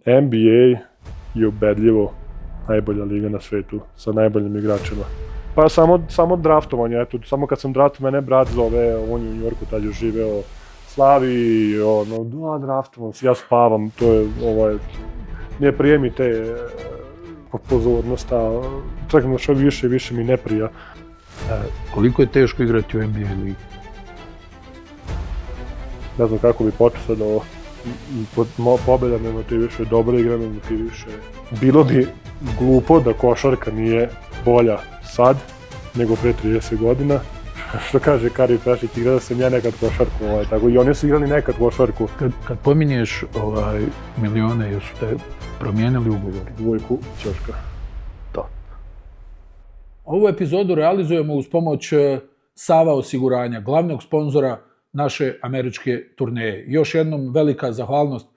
NBA je ubedljivo najbolja liga na svetu sa najboljim igračima. Pa samo draftovanje, eto, samo kad sam draftovan, mene brat zove, on je u New Yorku tad još živeo, Slavi, draftovan, ja spavam, to je, ne prijemi te pozornost, a čekam što više mi ne prija. Koliko je teško igrati u NBA ligi? Ne znam kako bi počeo sad ovo. Pobjeda me motiviše, dobra igra me motiviše. Bilo bi glupo da košarka nije bolja sad nego pre 30 godina. Što kaže Kari Pešić, igrao sam ja nekad košarku, tako i oni su igrali nekad košarku. Kad pominješ milione, jesu te promijenili ugovori? Vujku Ćoška. To. Ovu epizodu realizujemo uz pomoć Sava osiguranja, glavnog sponzora naše američke turneje. Još jednom velika zahvalnost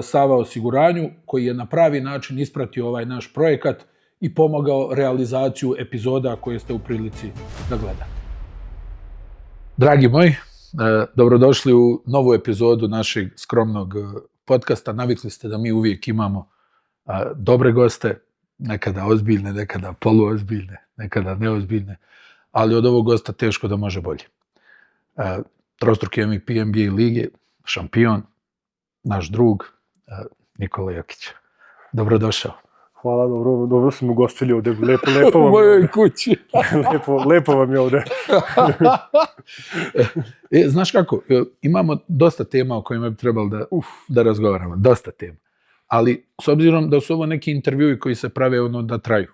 Sava osiguranju koji je na pravi način ispratio ovaj naš projekat i pomogao realizaciju epizoda koje ste u prilici da gledate. Dragi moji, dobrodošli u novu epizodu našeg skromnog podcasta. Navikli ste da mi uvijek imamo dobre goste, nekada ozbiljne, nekada poluozbiljne, nekada neozbiljne, ali od ovog gosta teško da može bolje. Trostruki MVP NBA lige, šampion, naš drug, Nikola Jokić. Dobrodošao. Hvala, dobro su mi ugostili ovdje, lepo vam u mojoj kući. lepo vam je ovdje. Znaš kako, imamo dosta tema o kojima bi trebalo da razgovaramo, dosta tema. Ali s obzirom da su ovo neki intervjui koji se prave da traju,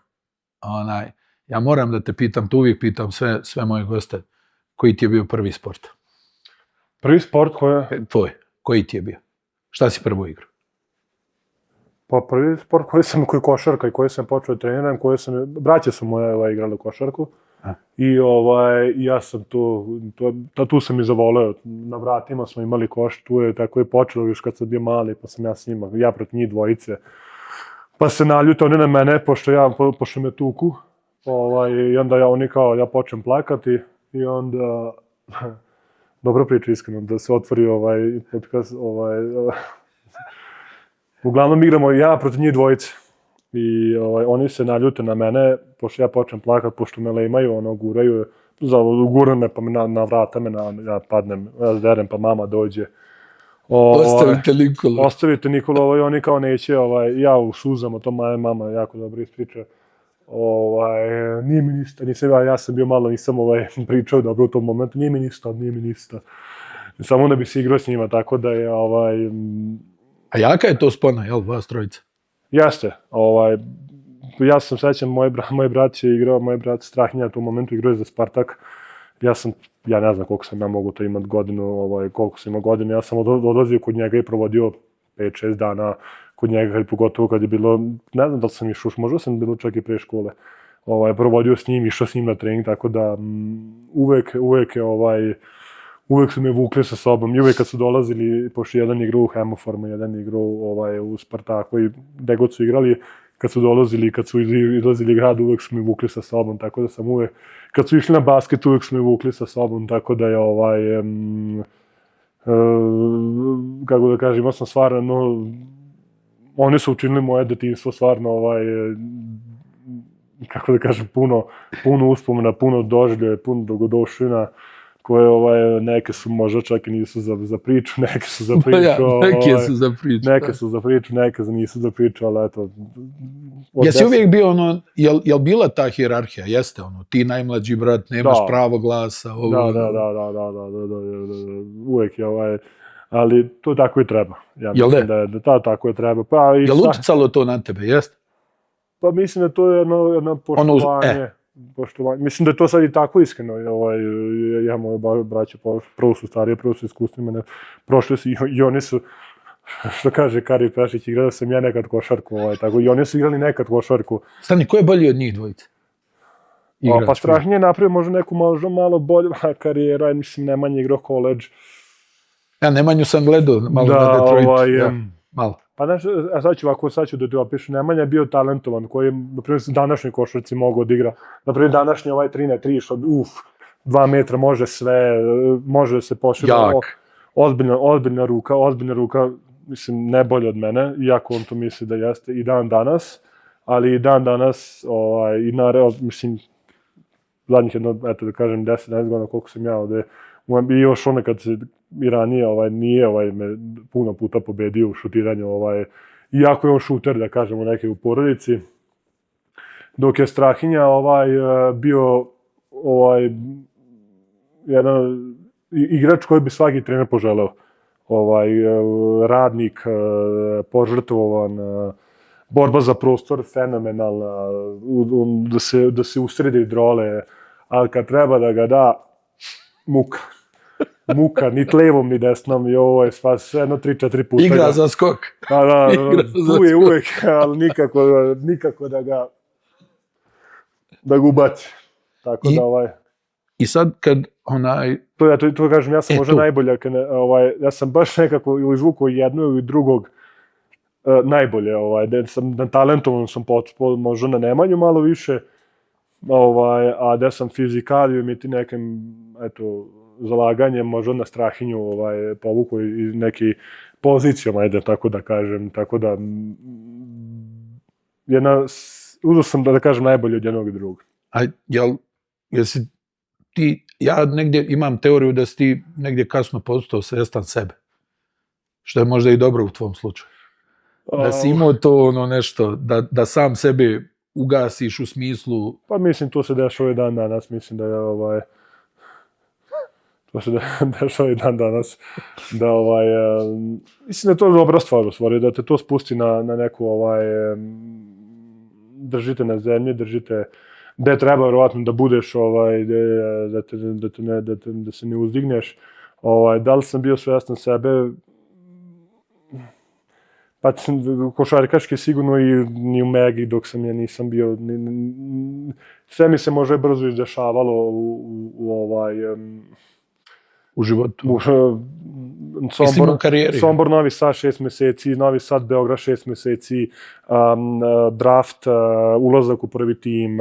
ja moram da te pitam, to uvijek pitam sve moje goste, koji ti je bio prvi sport? Prvi sport koji? Tvoj, koji ti je bio? Šta si prvo igrao? Pa prvi sport koji je košarka i koji sam počeo treniram, braće su moje igrali košarku i ja sam tu sam i zavoleo, na vratima smo imali koš, tu je tako je počelo još kad sam bio mali, pa sam ja s njima, ja protiv njih dvojice, pa se naljute oni na mene, pošto me tuku, i onda ja počnem plakati i onda, dobro priča iskreno, da se otvori podcast, uglavnom igramo ja protiv njih dvojice i oni se naljute na mene, pošto ja počnem plakat, pošto me lejmaju, guraju, guraju me pa na vrata ja padnem, ja zderem pa mama dođe. Ostavite Nikola, i oni kao neće, ja u suzama, to moja mama jako dobro ispriča. Nije mi ništa, ja sam bio malo, nisam pričao dobro u tom momentu, nije mi ništa. Samo da bi se igrao s njima, tako da je A jaka je to spona, jel, vas trojica? Jeste, ja sam sećam, moj brat je igrao, moj brat Strahinja u tom momentu igrao je za Spartak. Ja ne znam koliko sam ja mogu to imati godinu, koliko sam imao godinu, ja sam odlazio kod njega i provodio 5-6 dana kod njega, pogotovo kad je bilo, ne znam da li sam išao, možda sam bilo čak i pre škole, provodio s njim, išao s njim na trening, tako da uvek su me vukli sa sobom i uvek kad su dolazili, pošto jedan igrao u Hemofarmu, jedan igrao u Spartaku i gde god su igrali, kad su dolazili i kad su izlazili grad, uvek su me vukli sa sobom, tako da sam uvek, kad su išli na basket, uvek su me vukli sa sobom, tako da je kako da kažem, imao sam stvarno, oni su učinili moje detinjstvo stvarno, kako da kažem, puno uspomena, puno doživljaja, puno dogodoština, koje neke su možda čak i nisu za priču, neke su za priču, neke nisu za priču, ali eto. Jesi uvijek bio jel bila ta hijerarhija, jeste ti najmlađi brat, nemaš pravo glasa? Da, uvijek je ali to tako i treba. Ja mislim da tako i treba. Jel uticalo to na tebe, jeste? Pa mislim da to je jedno poštovanje. Mislim da je to sad i tako iskreno, ja moje braće prvo su starije, prvo su iskusni mene, prošli su i oni su, što kaže Kari Pešić, igrao sam ja nekad košarku, tako i oni su igrali nekad košarku. Stani, ko je bolji od njih dvojice? Pa Strahinja je napravio možda malo bolju karijeru, mislim Nemanja igrao koledž. Ja Nemanju sam gledao malo na Detroitu, malo. Pa znaš, sad ću da ti opišu, Nemanja je bio talentovan, koji je, na primjer, s današnjoj košarci mogao da igra. Na primjer, današnji 3 na 3, što, 2 metra, može sve, može se poširati. Ozbiljna ruka, mislim, ne bolje od mene, iako on to misli da jeste i dan danas, ali i dan danas, i mislim, zadnjih jedno, eto da kažem, 10-11 godina koliko sam ja ovde, i još ono kad se i ranije nije me puno puta pobedio u šutiranju, iako je on šuter, da kažemo, neke u porodici, dok je Strahinja bio jedan igrač koji bi svaki trener poželeo. Radnik, požrtvovan, borba za prostor fenomenalna, da se usredi drole, ali kad treba da ga da, muka, ni levom ni desnom, i ovo je sve jedno 3-4 puta. Igra za skok. Da, tu je uvek, ali nikako da ga ubaci. Tako da I sad kad To kažem, ja sam možda najbolja, ja sam baš nekako ili izvukao jednog ili drugog najbolje, na talentovom sam možda na Nemanju malo više, a da sam fizikalio mi ti nekim, zalaganjem možda na Strahinju povukao i neki pozicijom, tako da kažem, tako da uzeo sam da kažem najbolje od jednog i drugog. A jesi ja negdje imam teoriju da si ti negdje kasno postao svjestan sebe, što je možda i dobro u tvom slučaju. Da si imao to nešto, da sam sebe ugasiš u smislu... Pa mislim, to se dešava i dan danas, mislim da je to se dešava i dan danas, da mislim da je to dobra stvar u stvari, da te to spusti na neku držite na zemlji, držite gde treba vjerovatno da budeš, da se ne uzdigneš. Da li sam bio svjestan sebe? Pa košarkaški sigurno i ni u Megi dok sam nisam bio. Sve mi se možda brzo izdešavalo u životu. Mislim u karijeri. Sombor, Novi Sad 6 meseci, Novi Sad, Beograd 6 meseci, draft, ulazak u prvi tim,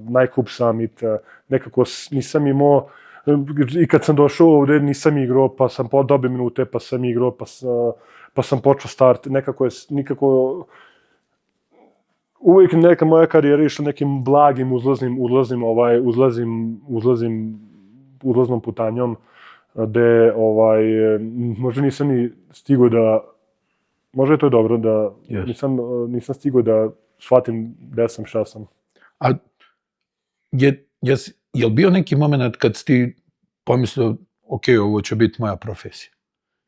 Nike Summit, nekako nisam imao, i kad sam došao ovde nisam igrao, pa sam dobio minute, pa sam igrao, pa sam počeo start, nikako, uvijek neka moja karijera išla nekim blagim uzlaznom putanjom, gde možda nisam ni stigao da, možda je to dobro da nisam stigao da shvatim gde sam, šta sam. A je li bio neki moment kad si ti pomislio, ok, ovo će biti moja profesija,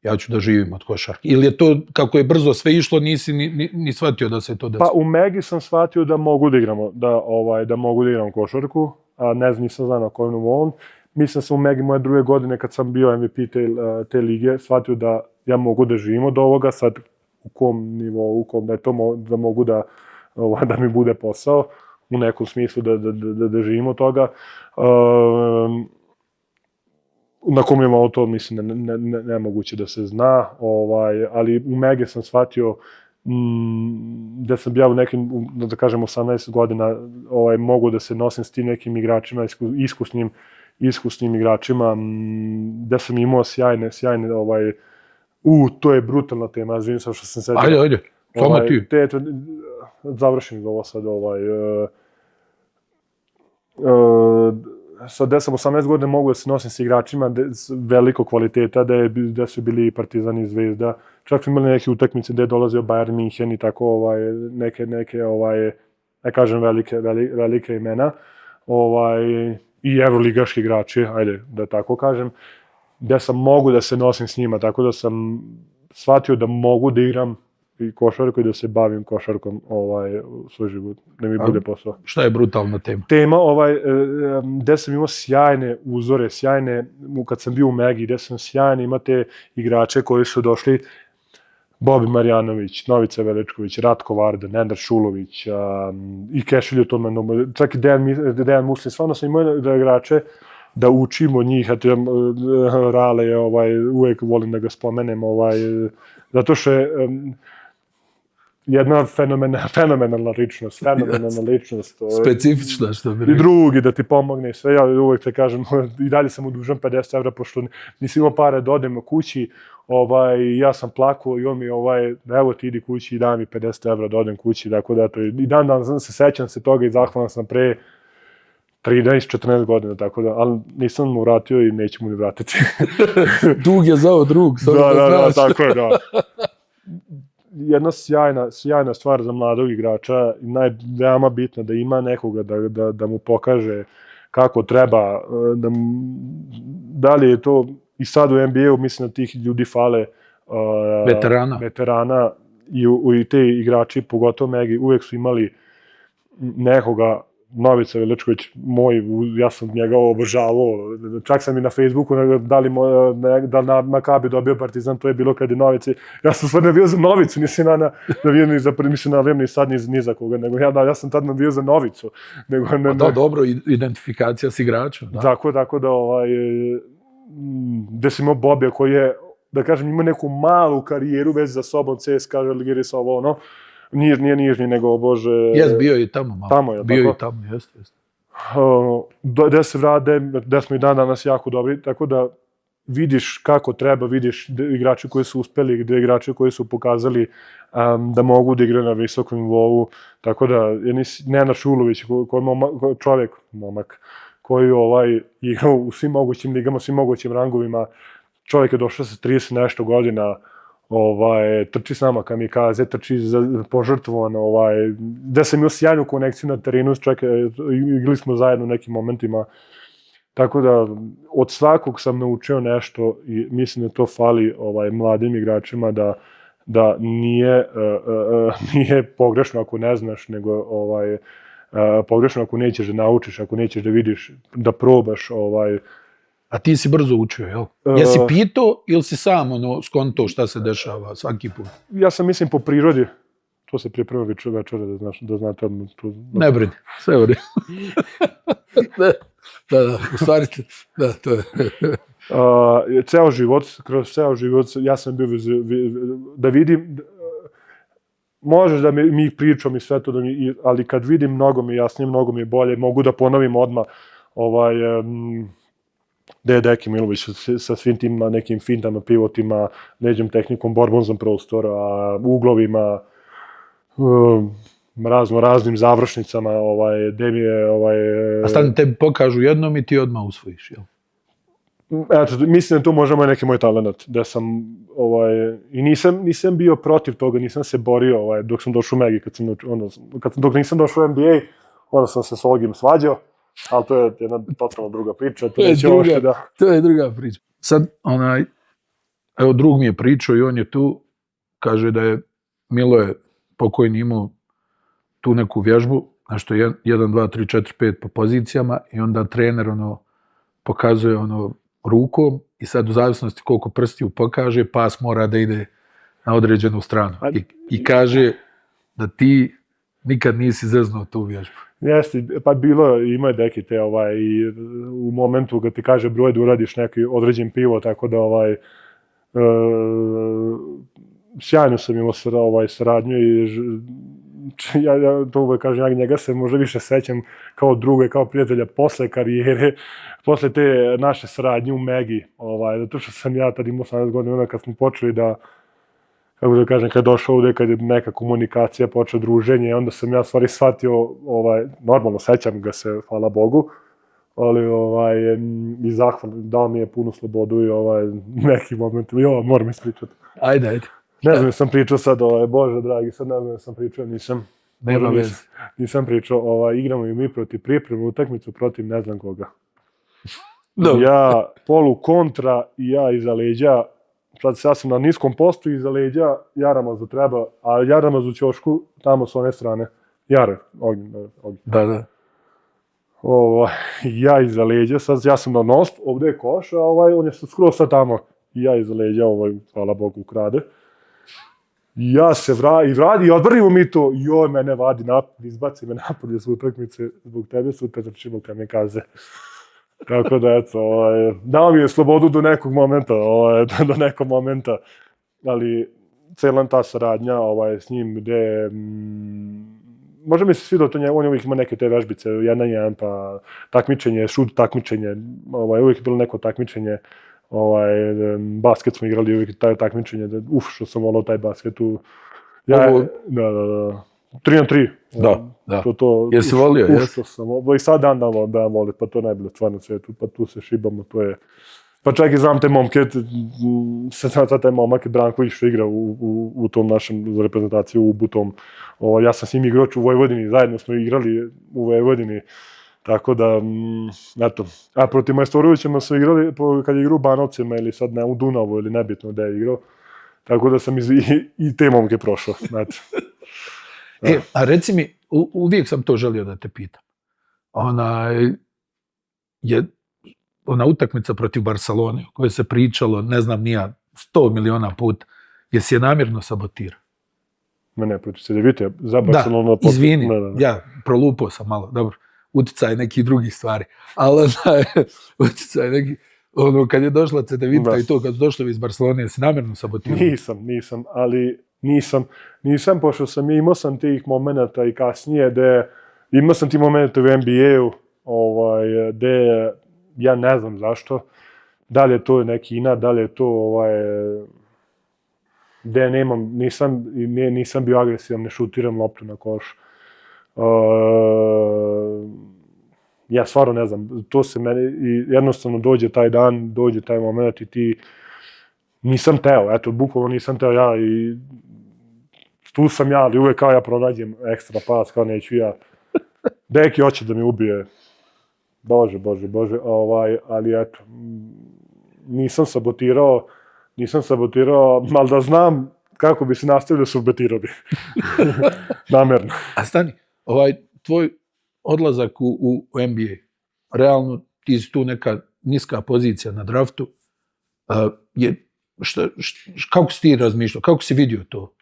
ja ću da živim od košarke, ili je to, kako je brzo sve išlo, nisi ni shvatio da se to desilo? Pa u Megi sam shvatio da mogu da igram košarku, a ne znam, nisam znao na kojem nivou. Mislim sam u Megi moje druge godine kad sam bio MVP te lige, shvatio da ja mogu da živim od ovoga, sad u kom nivou, da mogu da mi bude posao, u nekom smislu da živim od toga. Na kom nivou to mislim nemoguće da se zna, ali u Megi sam shvatio da sam bio u nekim, da kažem 18 godina, mogu da se nosim s tim nekim igračima, iskusnim igračima, da sam imao sjajne, to je brutalna tema, izvinim sam što sam setio. Ajde, samo ti. Završim ovo sad, sad da sam 18 godina mogu da se nosim s igračima veliko kvaliteta, da su bili Partizan i Zvezda, čak smo imali neke utakmice gde je dolazio Bayern München i tako, neke, ne kažem velike imena, i evroligaški igrači, ajde da tako kažem, da sam mogu da se nosim s njima, tako da sam shvatio da mogu da igram i košarku i da se bavim košarkom u svoj život, da mi bude posao. Šta je brutalna tema? Tema, gde sam imao sjajne uzore, kad sam bio u Megi, gde sam sjajne, imate igrače koji su došli, Bobi Marjanović, Novica Velečković, Ratko Varda, Nendar Šulović, i Kešilj Tomanov, čak i Dejan Muslin, stvarno sam imao igrače da učimo njih, Rale, uvek volim da ga spomenem, zato što je, jedna fenomenalna ličnost. Specifična, što bi I rekao. drugi da ti pomogne i sve. Ja uvek te kažem, i dalje sam mu dužan 50 evra, pošto nisam imao pare da odem kući. Ja sam plakao i on mi, evo ti idi kući i daj mi 50 evra da odem kući. Dakle, da, i dan se sećam se toga i zahvalan sam pre 13-14 godina, tako da, ali nisam mu vratio i neću mu ni vratiti. Dug je zao drug, samo da znaš. Tako je, da. Jedna sjajna stvar za mladog igrača, veoma bitna da ima nekoga da mu pokaže kako treba, da li je to i sad u NBA-u, mislim da tih ljudi fale veterana i te igrači, pogotovo Megi, uvek su imali nekoga. Novica Veličković, ja sam njega obožavao, čak sam i na Facebooku, da na Makabi dobio Partizan, to je bilo kad je Novica, ja sam stvarno navio za Novicu, nisam navijam ni sad ni za koga, nego ja sam tad navio za Novicu. Da, dobro, identifikacija s igračem. Tako da, gde sam imao Bobija koji je, da kažem, ima neku malu karijeru već za sobom, CSKA, Žalgiris, nije nižni, nego, bože... Jes, bio i tamo malo. Tamo je, bio i tamo, jeste. Gde se vrade, gde smo i danas jako dobri, tako da vidiš kako treba, vidiš igrače koji su uspeli, gde igrače koji su pokazali da mogu da igraju na visokom nivou, tako da Nenad Šulović, momak, koji igrao u svim mogućim ligama, svim mogućim rangovima, čovjek je došao sa 30 nešto godina, trči s nama kamikaze, trči požrtvovan, gde sam imao sjajnu konekciju na terenu, igrali smo zajedno u nekim momentima, tako da od svakog sam naučio nešto i mislim da to fali mladim igračima da nije pogrešno ako ne znaš, nego pogrešno ako nećeš da naučiš, ako nećeš da vidiš, da probaš. A ti si brzo učio, jel? Jesi pitao ili si sam skontao šta se dešava svaki put? Ja sam, mislim, po prirodi. To se priprema večera, da znate. Ne brini, sve u redu. Da, u stvari, da, to je. Kroz ceo život, ja sam bio da vidim, možeš da mi pričam i sve to, ali kad vidim, mnogo mi jasnije, mnogo mi bolje, mogu da ponovim odmah gde je Deki Milović sa svim tim nekim fintama, pivotima, neđem tehnikom, borbom za prostor, uglovima, raznim završnicama, gde mi je... A stani, tebi pokažu jednom i ti odmah usvojiš, jel? Eto, mislim da tu možemo je neki moj talent, da sam, i nisam bio protiv toga, nisam se borio, dok sam došao u Megi, dok nisam došao u NBA, onda sam se s Olgim svađao, ali to je jedna totalno druga priča. To je druga priča. Sad, evo, drug mi je pričao i on je tu, kaže da je Miloje pokojni imao tu neku vježbu, nešto 1, 2, 3, 4, 5 po pozicijama i onda trener pokazuje rukom i sad u zavisnosti koliko prstiju pokaže, pas mora da ide na određenu stranu. I kaže da ti nikad nisi zeznuo tu vježbu. Jeste, pa ima je Deki te, i u momentu kad ti kaže broj da uradiš neki određen pivo, tako da sjajno sam imao saradnju i ja to uvek kažem, ja njega se možda više sećam kao druga, kao prijatelja posle karijere, posle te naše saradnje u Megi, zato što sam ja tad imao 18 godina, kad smo počeli da, kako da kažem, kad je došao ovde, kad je neka komunikacija, počeo druženje, onda sam ja stvari shvatio, normalno sećam ga se, hvala Bogu, ali i zahvalan, dao mi je punu slobodu i neki moment, moram ispričati. Ajde. Ne znam, sam pričao sad, Bože dragi, sad ne znam, sam pričao, nisam pričao, igramo i mi protiv pripremu, utakmicu protiv ne znam koga. Ja polu kontra i ja iza leđa, sad ja sam na niskom postu iza leđa, Jaramazu treba, a Jaramaz u ćošku, tamo s one strane, Jare, Ognjen. Da. Ja iza leđa, sad ja sam na nos, ovde je koš, a on je skroz sad tamo, i ja iza leđa, hvala Bogu, ukrade. Ja se vradi i odbrnimo mi to, joj, mene vadi napad, izbaci me napad iz utakmice, zbog tebe sutra trčimo kamikaze. Tako da, eto, dao mi je slobodu do nekog momenta, ali cijela ta saradnja s njim gde može mi se svidao to on uvijek ima neke te vežbice, 1-1, pa takmičenje, šut takmičenje, uvijek je bilo neko takmičenje, basket smo igrali uvijek taj takmičenje, što sam volao taj basket. Da. 3-3. Da. Jesi volio, jesi? I sad dan volim, pa to je najbolje stvar na svijetu, pa tu se šibamo, to je... Pa čak i znam te momke, sad taj momak Branković što igra u tom našem reprezentaciju u Butom. Ja sam s njim igrač u Vojvodini, zajedno smo igrali u Vojvodini, tako da, eto. A protiv Majstorovića smo igrali kad je igrao u Banovcima ili sad u Dunavu ili nebitno gde je igrao, tako da sam i te momke prošao, znate. A reci mi, uvijek sam to želio da te pitam. Ona utakmica protiv Barcelone, o kojoj se pričalo, ne znam nija, 100 miliona puta, jesi je namjerno sabotirao? Ne, protiv Cedevite, za Barcelonu... Da, izvini, ja prolupao sam malo, dobro, uticaj nekih drugih stvari, ali uticaj nekih... kad je došla Cedevita i to, kad su došli iz Barcelone, jesi namjerno sabotirao? Nisam, ali nisam, pošto imao sam tih momenata i kasnije, imao sam tih momenata u NBA-u, gde ja ne znam zašto, da li je to neki inat, da li je to gde nisam bio agresivan, ne šutiram loptu na koš. Ja stvarno ne znam, to se meni, jednostavno dođe taj dan, dođe taj moment i ti nisam teo, eto, bukvalno nisam teo ja i tu sam ja, ali uvek kao ja pronađem ekstra pas, kao neću ja. Deki hoće da mi ubije. Bože, ali eto, nisam sabotirao, ali da znam kako bi se nastavio, sabotirao bi. Namjerno. A stani, tvoj odlazak u NBA, realno ti si tu neka niska pozicija na draftu, kako si ti razmišljao, kako si vidio to?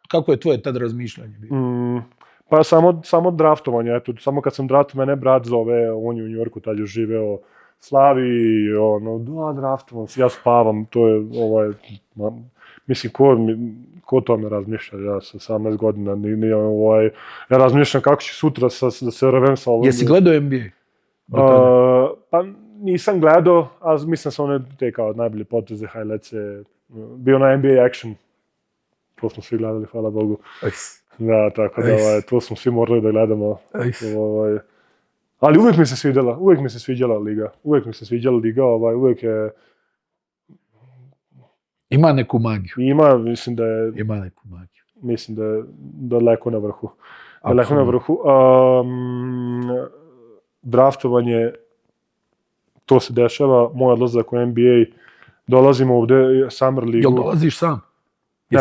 Kako je tvoje tad razmišljanje bilo? Pa samo draftovanje, eto, samo kad sam draftovan, mene brat zove, on je u Njujorku, tad je živeo, slavi, draftovan, ja spavam, to je, mislim, ko to me razmišlja, ja sa 18 godina, ja razmišljam kako ću sutra da se revem sa ovom. Jesi gledao NBA? Pa nisam gledao, ali mislim sam one te kao najbolje poteze, highlights-e, bio na NBA Action, to smo svi gledali, hvala Bogu. Da, tako da, to smo svi morali da gledamo. Ali uvijek mi se sviđala liga. Uvijek je... Ima neku magiju. Ima, mislim da je... Ima neku magiju. Mislim da je daleko na vrhu. Draftovanje, to se dešava, moj odlazak u NBA, dolazimo ovde, Summer ligu. Jel dolaziš sam? Ne,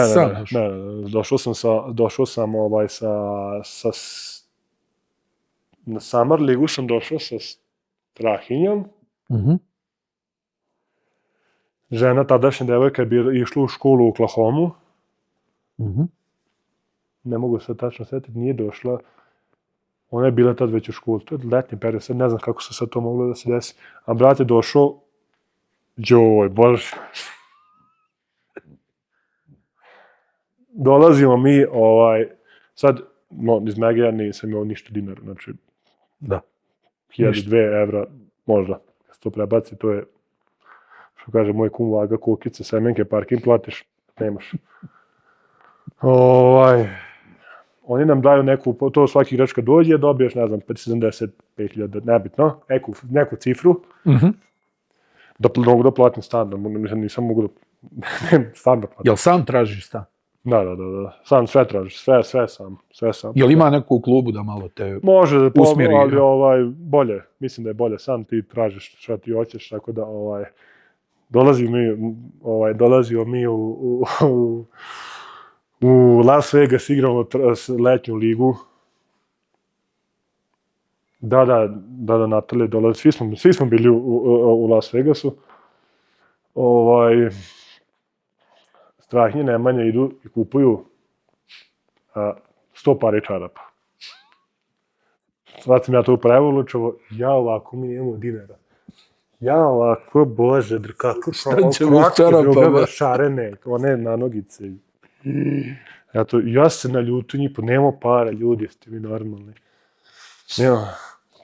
došao sam na Summer ligu sam došao sa Strahinjom. Žena, tadašnja devojka, je išla u školu u Oklahomu. Ne mogu se tačno setiti, nije došla. Ona je bila tad već u školu. To je letnji period, sad ne znam kako se sad to moglo da se desi. A brat je došao, joj, bože. Dolazimo mi, sad, iz mega ja nisam imao ništa dinara, znači, 1000-2 evra, možda, kad se to prebaci, to je, što kaže moj kum, vaga, kukice, semenke, parking, platiš, nemaš. Oni nam daju neku, to svaki igrač kad dođe, dobiješ, ne znam, 75.000, nebitno, neku cifru, da mogu da platim stan, nisam mogu da, stan da platim. Jel sam tražiš stan? Da. Sam sve tražiš, sve sam. Jel ima neko u klubu da malo te usmjeri? Može, ali bolje, mislim da je bolje, sam ti tražiš šta ti hoćeš, tako da dolazimo mi u Las Vegas, igramo letnju ligu. Da, Natalija dolazi, svi smo bili u Las Vegasu. Strahinje, Nemanja idu i kupuju 100 pari čarapa. Sad sam ja to prevolučavo, ja ovako, mi nemamo dinara. Ja ovako, bože, kako Šta će mi s čarapama? šarene, one na nogice. Ja se naljutu njih, pa nema para, ljudi, jeste vi normalni. Nema,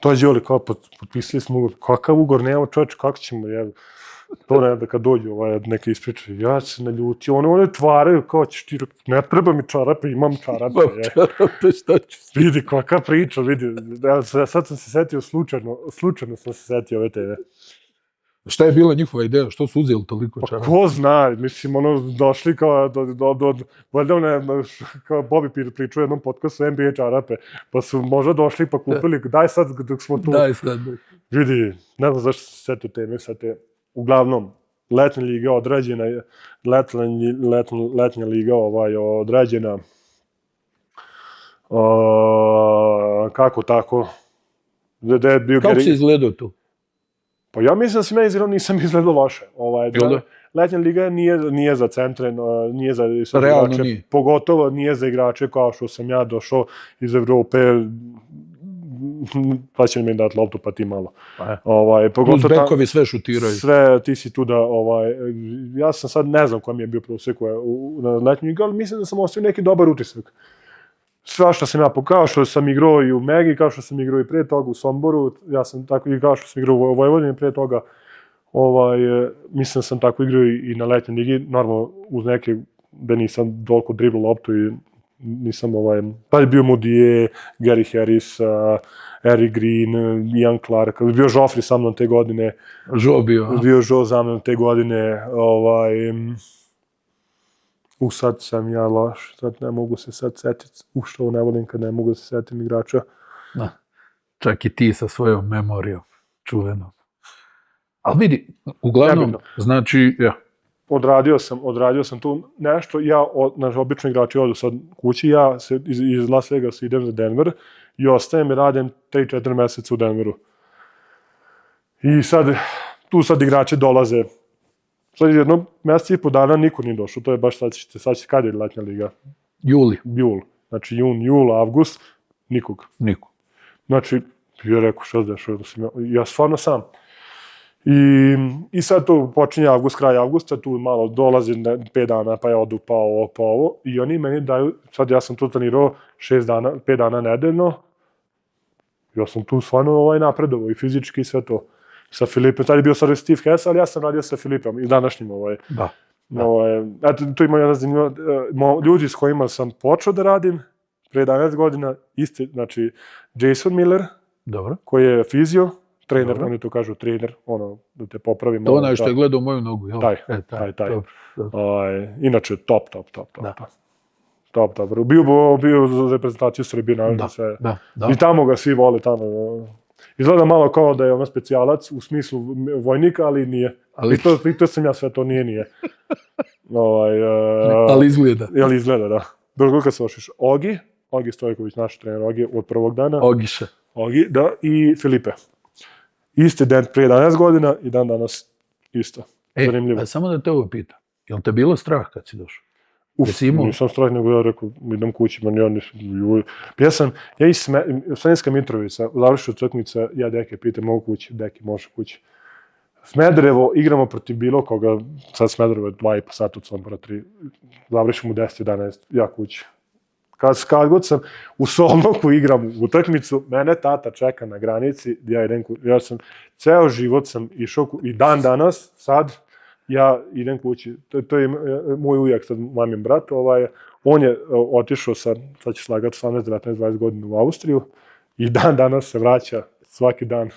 dođe Oli, kao potpisali smo ugovor. Kakav ugovor, nema čovječ, kako ćemo, jel? To ne da kad dođu neka ispriča, ja se naljutio, one tvaraju kao ćeš ti, ne treba mi čarape, imam čarape. Čarape, šta ću? Vidi, kakva priča, vidi, sad sam se setio slučajno sam se setio ove tebe. Šta je bila njihova ideja? Što su uzeli toliko Pa čarapa? ko zna, mislim, došli kao valjda kao Bobby pričao u jednom podcastu NBA čarape, pa su možda došli pa kupili, daj sad dok smo tu. Daj sad. Vidi, ne znam zašto se setio teme, sad te, uglavnom, letnja liga odrađena, letnja liga odrađena, kako tako, gde je bio... Kako si izgledao tu? Pa ja mislim da si meni izgledao, nisam izgledao loše. Letnja liga nije za centre, nije za igrače, pogotovo nije za igrače kao što sam ja došao iz Evrope, pa će mi dati loptu pa ti malo. Plus bekovi sve šutiraju. Sve, ti si tu da, ja sam sad, ne znam koja mi je bio prosjek na letnju ligu, ali mislim da sam ostavio neki dobar utisak. Sva što sam ja kao što sam igrao i u Megi, kao što sam igrao i pre toga u Somboru, ja sam tako i kao što sam igrao u Vojvodini pre toga, mislim da sam tako igrao i na letnjoj ligi, normalno uz neke da nisam toliko driblo loptu i nisam pa je bio Moudije, Gary Harris, Eric Green, Ian Clark, bio Joffrey sa mnom te godine. Bio Jo za mnom te godine, sad sam ja loš, sad ne mogu se sad setiti, što ne volim kad ne mogu se setim igrača. Čak i ti sa svojom memorijom, čuvenom. Ali vidi, uglavnom, znači, ja. Odradio sam tu nešto, naš obični igrači odu sad kući, ja se iz Las Vegasa idem za Denver i ostajem i radim 3-4 meseca u Denveru. I tu sad igrači dolaze. Sad jedno mjeseca i po dana niko nije došao, to je baš sad će kad je letnja liga? Jul. Znači jul, avgust, nikog. Znači, ja rekao što se dešava, ja stvarno sam. I sad tu počinje avgust, kraj avgusta, tu malo dolazi 5 dana, pa ja odu pa ovo, i oni meni daju, sad ja sam tu trenirao 5 dana nedeljno, ja sam tu stvarno napredovao i fizički i sve to. Sa Filipom, tad je bio sad Steve Hess, ali ja sam radio sa Filipom i današnjim. Tu ima jedna zanimljiva, ljudi s kojima sam počeo da radim, pre 11 godina, isti, znači Jason Miller, koji je fizio, trener, oni to kažu trener, da te popravi. To onaj što je gledao moju nogu, jel? Taj. Inače, top. Bio za reprezentaciju Srbije, naravno sve. I tamo ga svi vole, tamo. Izgleda malo kao da je ono specijalac u smislu vojnika, ali nije. I to sam ja sve, to nije. Ali izgleda. Ali izgleda, da. Bilo kad se ošiš Ogi Stojković, naš trener Ogi, od prvog dana. Ogi, da, i Filipe. Isti dan prije 11 godina i dan danas isto. Zanimljivo. A samo da te ovo pitam, je li te bilo strah kad si došao? Nisam strah, nego ja rekao, idem kući, ja iz Sremska Mitrovica, u završću utakmice, ja Deke pitam, mogu kući, Deki, može kući. Smederevo, igramo protiv bilo koga, sad Smederevo je 2,5 sata od Sombora, 3, završimo u 10-11, ja kući. Kad god sam u Solnoku igram utakmicu, mene tata čeka na granici, ja sam, ceo život sam išao i dan danas, sad, ja idem kući, to je moj ujak, sad mamin brat, on je otišao sad će slagati 18, 19, 20 godina u Austriju i dan danas se vraća svaki dan,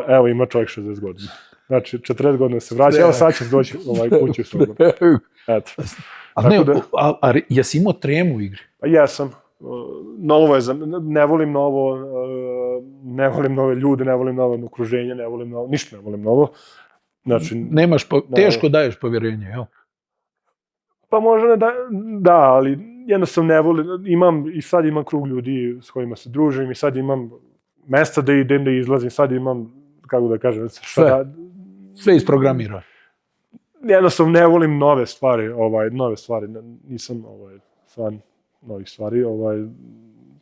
evo ima čovjek 60 godina. Znači, 40 godina se vraća, evo sad će doći kući u Sombor. Eto. A jesi imao tremu u igri? Pa jesam. Ne volim novo, ne volim nove ljude, ne volim novo okruženje, ništa ne volim novo. Znači, teško daješ povjerenje, jel? Pa možda da, ali jednostavno ne volim, i sad imam krug ljudi s kojima se družim i sad imam mesta da idem, da izlazim, sad imam, kako da kažem, sve isprogramira. Jednostavno ne volim nove stvari, nisam fan novih stvari,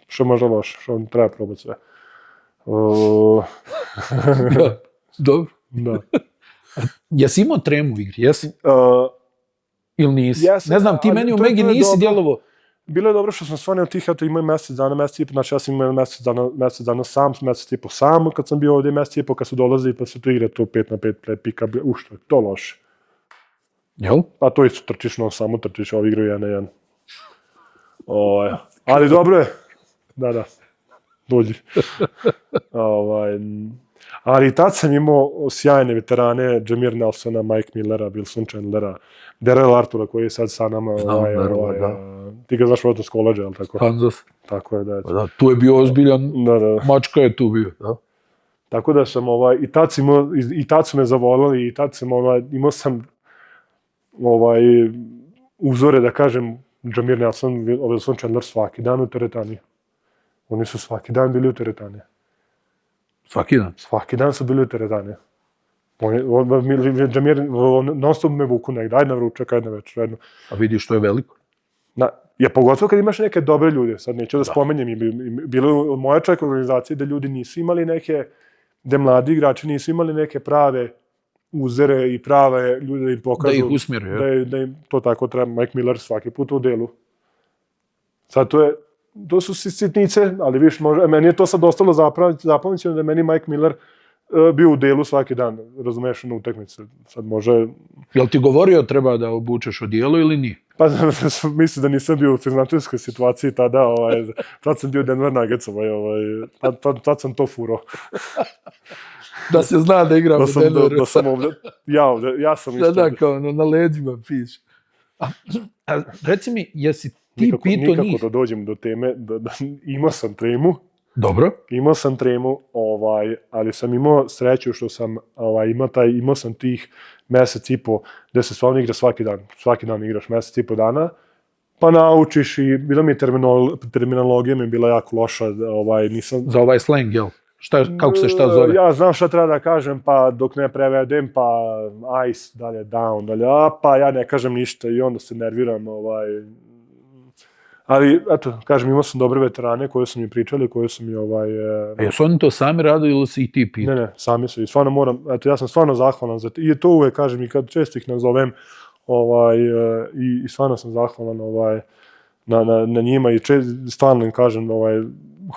što možda loše, što treba probati sve. Dobro. Da. Jesi imao tremu u igri, jesi? Ili nisi? Jesam, Ne znam, ti ali meni u to je Megi bilo nisi dobro. djelovo. Bilo je dobro što sam stvarno tih, eto imao mjesec dana, mjesec i po, znači ja sam imao mjesec dana sam, mjesec i po sam, kad sam bio ovdje mjesec i po, kad su dolazili pa su tu igre to 5-5 pika, što je to loše. Jel? Pa to isto trčiš, no samo trčiš, ovi igraju 1-1. Ali dobro je. Da. Dođi. Ali i tad sam imao sjajne veterane, Jameer Nelsona, Mike Millera, Wilson Chandlera, Darrell Artura koji je sad sa nama. Znam, da. Ti ga znaš vratno s koleđa, ali tako? Kansas. Tako je, da. Da, tu je bio ozbiljan, mačka je tu bio, da. Tako da sam, i tad su me zavolali, i tad sam, imao sam uzore, da kažem, Jameer Nelson, Wilson Chandler svaki dan u teretani. Oni su svaki dan bili u teretani. Svaki dan? Svaki dan su bili u teretani. Jameer, non stop me vuku negdje, ajde na vručak, ajde na večer, ajde. A vidiš što je veliko? Ja, pogotovo kad imaš neke dobre ljude, sad neću da spomenjem, bilo je u moja čak organizaciji da ljudi nisu imali neke, da mladi igrači nisu imali neke prave uzere i prave ljude da im pokažu. Da ih usmjeruju. Da im to tako treba. Mike Miller svaki put u delu. Sad to su sitnice, ali viš, meni je to sad ostalo zapamćeno da je meni Mike Miller bio u delu svaki dan, razumiješ, na utakmici. Sad može... Jel ti govorio treba da obučeš odijelo ili nije? Pa mislim da nisam bio u financijskoj situaciji tada, tad sam bio Denver Nuggets, tad sam to furao. Da se zna da igram u Denveru. Da sam ovdje, ja sam isto. Da, kao na leđima piše. A reci mi, jesi ti pitao njih? Nikako da dođem do teme, imao sam tremu. Dobro. Imao sam tremu, ali sam imao sreću što sam imao sam tih mjesec i po gdje se stvarno igra svaki dan. Svaki dan igraš mjesec i po dana, pa naučiš i bila mi terminologija mi je bila jako loša. Nisam... Za ovaj slang, jel? Kako se šta zove? Ja znam šta treba da kažem, pa dok ne prevedem, pa ice, dalje down, dalje pa ja ne kažem ništa i onda se nerviram. Ali, eto, kažem, imao sam dobre veterane koje su mi pričali, koje su mi A jesu oni to sami radili ili si i ti pitao? Ne, sami su. I stvarno moram, eto, ja sam stvarno zahvalan za to. I to uvek, kažem, i kad često ih nazovem, i stvarno sam zahvalan na njima i stvarno im kažem,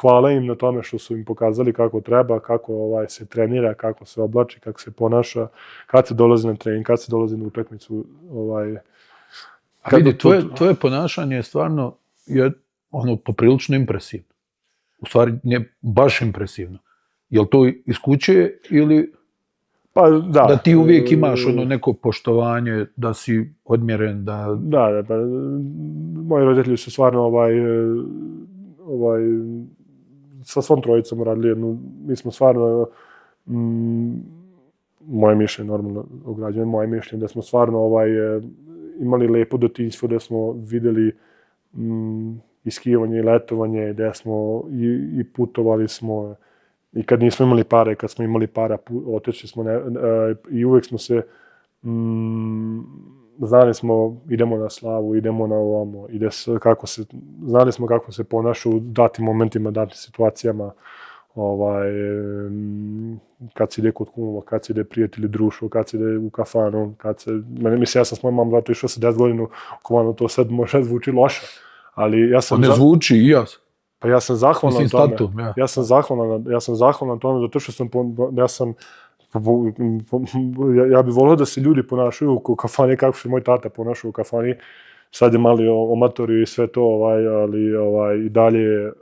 hvala im na tome što su im pokazali kako treba, kako se trenira, kako se oblači, kako se ponaša, kad se dolazi na trening, kad se dolazi na utakmicu. A vidi, tvoje ponašanje je stvarno poprilično impresivno. U stvari, nije baš impresivno. Je li to iz kuće ili pa, da ti uvijek imaš neko poštovanje, da si odmjeren, da... Da, pa moji roditelji su stvarno sa svom trojicom radili jednu, mi smo stvarno moje mišljenje, normalno ograđujem moje mišljenje, da smo stvarno imali lepo detinjstvo, da smo vidjeli i skijevanje i letovanje, da smo i putovali smo, i kad nismo imali pare, kad smo imali para, otišli smo i uvijek smo se, znali smo, idemo na slavu, idemo na ovamo, znali smo kako se ponašu u datim momentima, datim situacijama, kad se ide kod kumova, kad se ide prijatelji društvo, kad se ide u kafanu, ja sam s mojom mamom zato išao sa 10 godina u kafanu, to sad možda zvuči loše, ali ja sam... Ne zvuči i ja sam. Pa ja sam zahvalan na tome. Statum, ja. Ja sam zahvalan na tome, zato što ja bih volio da se ljudi ponašaju u kafani kako se moj tata ponašao u kafani. Sad je mali omatorio i sve to, ali i dalje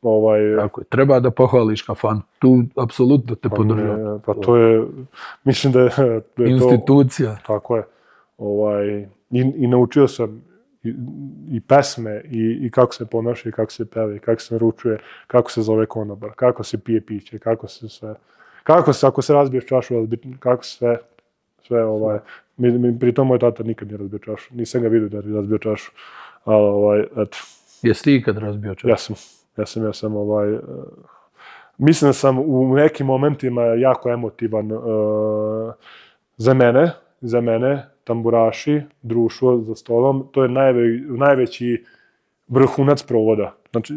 Tako je, treba da pohvališ kafan. Tu apsolutno te podržavam. Pa to je, mislim da je institucija. To, tako je. I naučio sam i pesme, i kako se ponaša, i kako se peva, i kako se naručuje, kako se zove konobar, kako se pije piće, kako se sve... ako se razbiješ čašu, kako sve pritom moj tata nikad nije razbio čašu. Nisam ga vidio da je razbio čašu. Eto. Jesi ti ikad razbio čašu? Ja sam mislim da sam u nekim momentima jako emotivan za mene, tamburaši, društvo za stolom, to je najveći vrhunac provoda. Znači,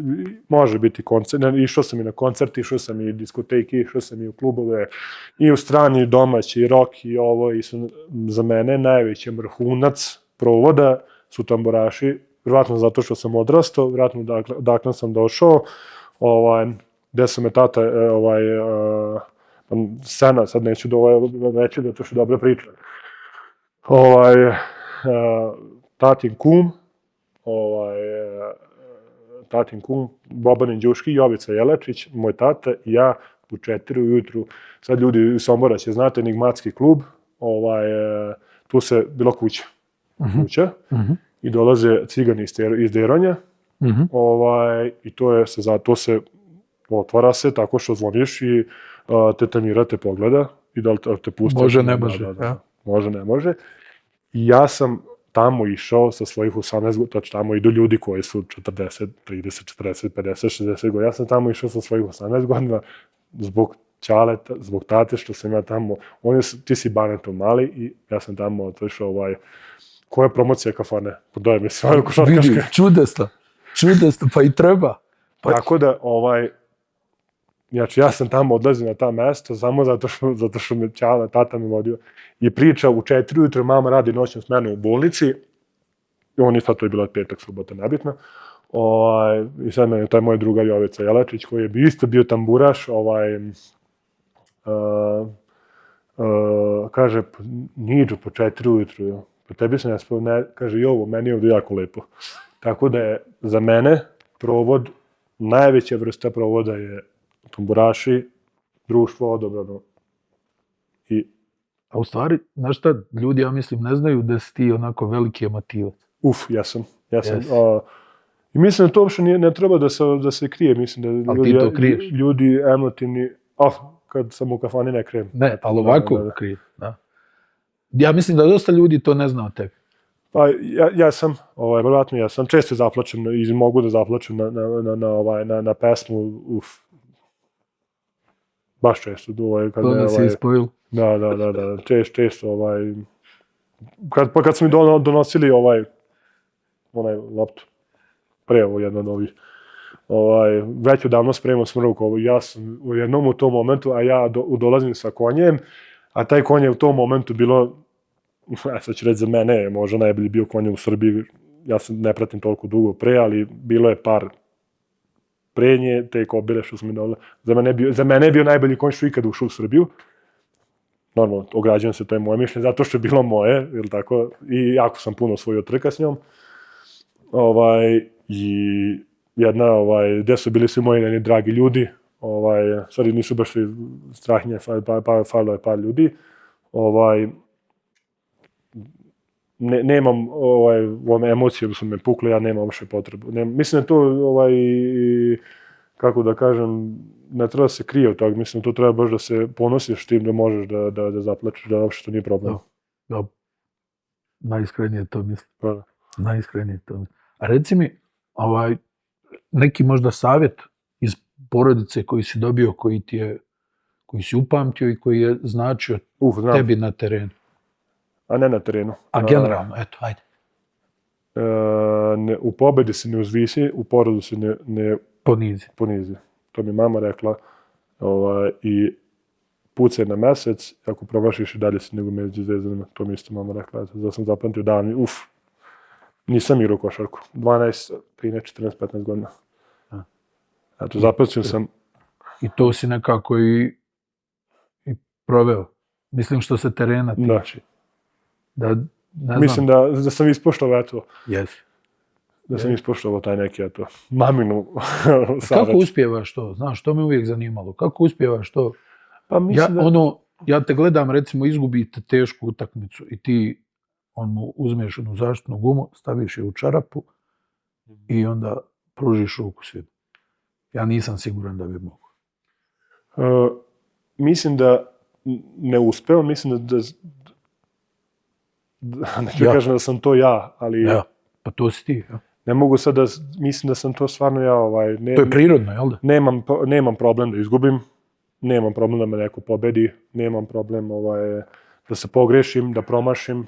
može biti koncert, išao sam i na koncert, išao sam i diskoteki, išao sam i u klubove, i u strani, i domaći, i rock, i ovo, i su za mene najveći vrhunac provoda su tamburaši, vjerojatno zato što sam odrastao, vjerojatno dakle sam došao, gde sam me tata, scena, sad neću reći da to što dobro priča. Tatin kum, Boban Indjuški, Jovica Jelačić, moj tata i ja u 4 ujutru, sad ljudi iz Sombora će znati, enigmatski klub, tu se bilo kuća, i dolaze cigani iz Deronja, i to se otvara se tako što zvoniš i tetanira te pogleda i da li te pusti. Može, ne može. Može, ne može. I ja sam tamo išao sa svojih 18 godina, tamo idu ljudi koji su 40, 30, 40, 50, 60 godina. Ja sam tamo išao sa svojih 18 godina zbog ćaleta, zbog tate što sam ja tamo, ti si Banetom mali i ja sam tamo otišao, koja je promocija kafane? Podaje mi se, košarkaške. Vidi, čudesno, pa i treba. Tako da, znači ja sam tamo odlazio na ta mesta samo zato što me ćala, tata me vodio i priča u 4 ujutro, mama radi noćnu smenu u bolnici, i on je sad, to je bilo petak, subota, nebitno, i sad meni taj moj drugar Jovica Jelačić, koji je isto bio tamburaš, kaže, Niđo, po 4 ujutru, po tebi se ne spao, kaže, Jovo, meni je ovdje jako lepo. Tako da je za mene provod, najveća vrsta provoda je tamburaši, društvo odobrano. A u stvari, znaš šta, ljudi, ja mislim, ne znaju da si ti onako veliki emotivac. Jesam. I mislim da to uopšte ne treba da se krije, mislim da ljudi emotivni, kad sam u kafani ne krijem. Ne, ali ovako krije, da. Ja mislim da dosta ljudi to ne zna o tebi. Pa ja sam, vjerojatno ja sam, često zaplačem i mogu da zaplačem na pesmu, baš često. To nas je ispojilo. Da, često, kad su mi donosili onaj loptu, pre ovo jedno od ovih, već odavno spremao smrvku, ja sam u jednom u tom momentu, a ja dolazim sa konjem, a taj konj je u tom momentu bilo, sad ću reći za mene, možda najbolji bio konj u Srbiji, ja se ne pratim toliko dugo pre, ali bilo je par prenje, te kobile što su mi dole. Za mene je bio najbolji konj što ikada ušao u Srbiju. Normalno, ograđujem se, to je moje mišljenje, zato što je bilo moje, ili tako, i jako sam puno osvojio trka s njom. I jedna, gde su bili svi moji dragi ljudi, stvari nisu baš svi strahinje, falilo je par ljudi. Nemam emocije da su me pukle, ja nemam više potrebu. Mislim da to, kako da kažem, ne treba se krije od toga, mislim da to treba baš da se ponosiš tim da možeš da zaplačeš, da uopšte to nije problem. Da, najiskrenije to mislim. Najiskrenije to mislim. A reci mi, neki možda savjet iz porodice koji si dobio, koji si upamtio i koji je značio tebi na terenu? A ne na terenu. A generalno, eto, ajde. U pobedi se ne uzvisi, u porodu se ne ponizi. To mi mama rekla. I pucaj na mesec, ako promašiš i dalje si nego među zvezdanima. To mi isto mama rekla. Da sam zapamtio dan, nisam igrao košarku. 12, 13, 14, 15 godina. Eto, zapamtio sam. I to si nekako i proveo. Mislim što se terena tiče. Mislim da sam ispoštovao to. Jesi. Da sam ispoštovao taj neki, maminu savjet. Kako uspijevaš to? Znaš, to me uvijek zanimalo. Kako uspijevaš to? Pa mislim ja te gledam, recimo, izgubite tešku utakmicu i ti uzmeš onu zaštitnu gumu, staviš je u čarapu i onda pružiš ruku svijetu. Ja nisam siguran da bi mogo. Mislim da ne uspevam, mislim da neću kažem da sam to ja, ali... Ja, pa to si ti, ja. Ne mogu sad da, mislim da sam to stvarno ja, To je prirodno, jel da? Nemam problem da izgubim, nemam problem da me neko pobedi, nemam problem da se pogrešim, da promašim,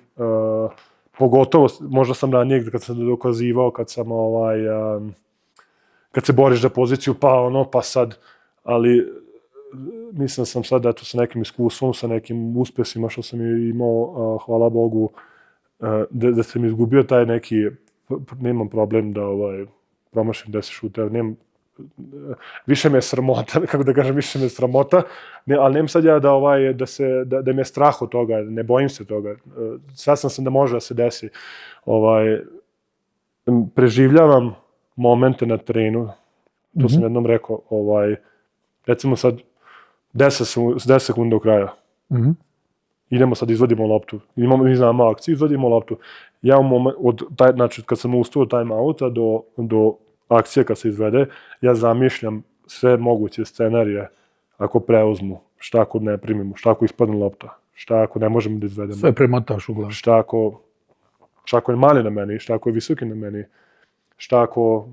pogotovo, možda sam ranije kad sam dokazivao, kad kad se boriš za poziciju, pa sad, ali mislim da sam sad, eto, sa nekim iskustvom, sa nekim uspesima što sam imao, hvala Bogu, da sam izgubio taj neki, nemam problem da promašim 10 šuteva, više me je sramota, kako da kažem, više me je sramota, ali nemam sad ja da me je strah od toga, ne bojim se toga, svestan sam da može da se desi, preživljavam momente na terenu, to sam jednom rekao, recimo sad 10 sekunda do kraja, idemo sad, izvodimo loptu, mi znamo akciju, izvodimo loptu, ja znači kad sam ustao od time-outa do akcije kad se izvede, ja zamišljam sve moguće scenarije ako preuzmu, šta ako ne primimo, šta ako ispadne lopta, šta ako ne možemo da izvedemo. Sve premotaš u glavu. Šta ako je mali na meni, šta ako je visoki na meni, šta ako...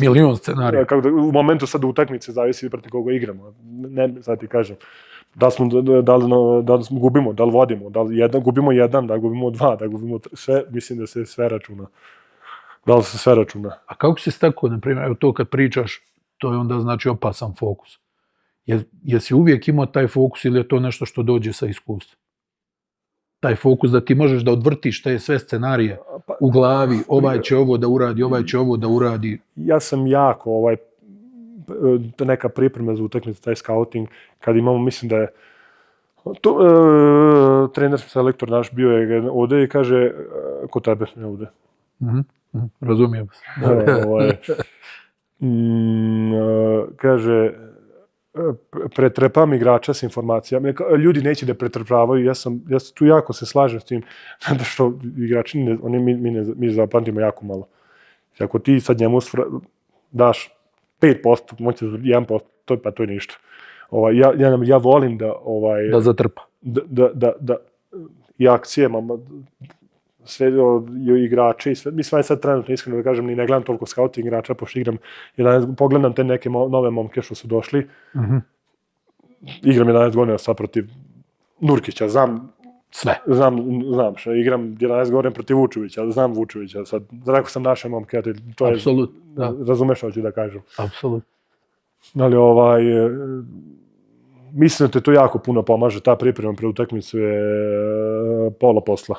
Milion scenarija. U momentu sad utakmice zavisi protiv koga igramo. Ne, sad ti kažem. Da li gubimo, da li vodimo, da li gubimo jedan, da li gubimo dva, da li gubimo sve, mislim da se sve računa. Da li se sve računa? A kako si stakao, na primjer, evo to kad pričaš, to je onda znači opasan fokus. Jesi uvijek imao taj fokus ili je to nešto što dođe sa iskustvom? Taj fokus da ti možeš da odvrtiš te sve scenarije u glavi, ovaj će ovo da uradi, ovaj će ovo da uradi. Ja sam jako, neka priprema za utakmicu, taj scouting, kad imamo, mislim da je trener, selektor naš bio je ovde i kaže, kod tebe, ne ovde. Razumijem. Kaže, pretrepam igrača s informacijama. Ljudi neće da pretrpavaju, ja tu jako se slažem s tim, zato što igrači, mi zapamtimo jako malo. Ako ti sad njemu daš 5%, moći 1%, to je ništa. Ja volim da... Da zatrpa. Da i akcijama, sve igrače i sve. Mislim, sad trenutno, iskreno da kažem, ni ne gledam toliko scouting igrača, pošto pogledam te neke nove momke što su došli. Igram 11 godina sad protiv Nurkića, znam sve. Znam što, igram 11 godina protiv Vučevića, znam Vučevića, sad rekao sam naše momke, to je, razumeš što ću da kažem. Apsolutno. Ali mislim da te to jako puno pomaže, ta priprema pred utakmicu je pola posla.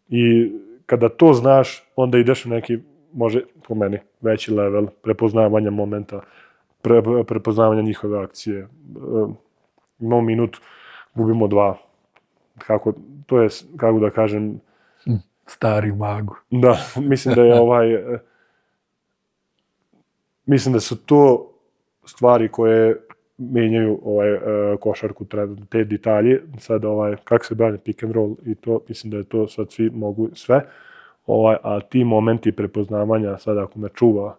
I kada to znaš, onda ideš u neki, može po meni, veći level prepoznavanja momenta, prepoznavanja njihove akcije. Imamo minut, gubimo 2. To je, kako da kažem... Stari magu. Da, mislim da je mislim da su to stvari koje menjaju košarku, te detalje, sad kako se brani pick and roll i to, mislim da je to sad svi mogu sve, a ti momenti prepoznavanja, sad ako me čuva...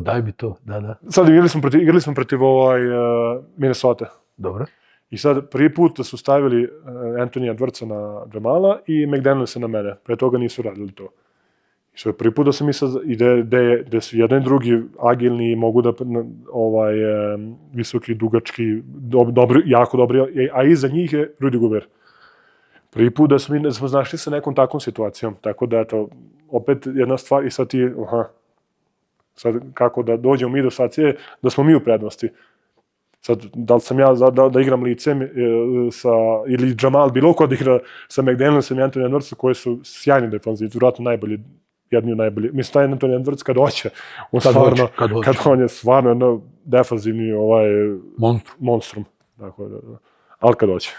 Daj mi to, da. Sad igrali smo protiv Minnesota. Dobro. I sad prvi put da su stavili Anthony Edwardsa na Jamala i McDanielsa na mene, pre toga nisu radili to. I sad prvi put da sam mislio da su jedan i drugi agilni, mogu da visoki, dugački, dobri, jako dobri, a iza njih je Rudy Gobert. Prvi put da smo znašli sa nekom takvom situacijom, tako da eto, opet jedna stvar i sad ti, sad kako da dođemo mi do situacije da smo mi u prednosti. Sad, da li sam ja da igram licem ili Jamal, bilo ko da igra sa McDanielsom i Anthony Edwardsom, koji su sjajni defanzivci, vjerojatno najbolji, jedni od najboljih. Mislim, taj Anthony Edwards kad hoće, kad on je stvarno defanzivni monstrum. Ali kad hoće.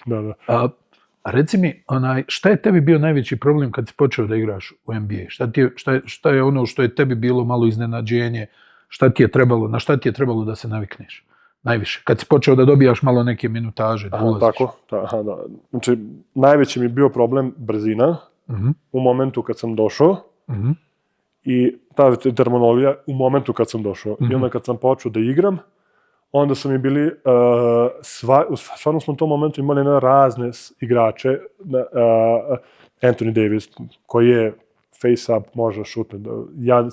Da. A reci mi, šta je tebi bio najveći problem kad si počeo da igraš u NBA? Šta je ono što je tebi bilo malo iznenađenje? Na šta ti je trebalo da se navikneš? Najviše. Kad si počeo da dobijaš malo neke minutaže, da ulaziš. Tako, da. Znači, najveći mi je bio problem brzina u momentu kad sam došao i ta terminologija u momentu kad sam došao. I onda kad sam počeo da igram, onda su mi bili, stvarno smo u tom momentu imali razne igrače, Anthony Davis, koji je face-up, može šutne,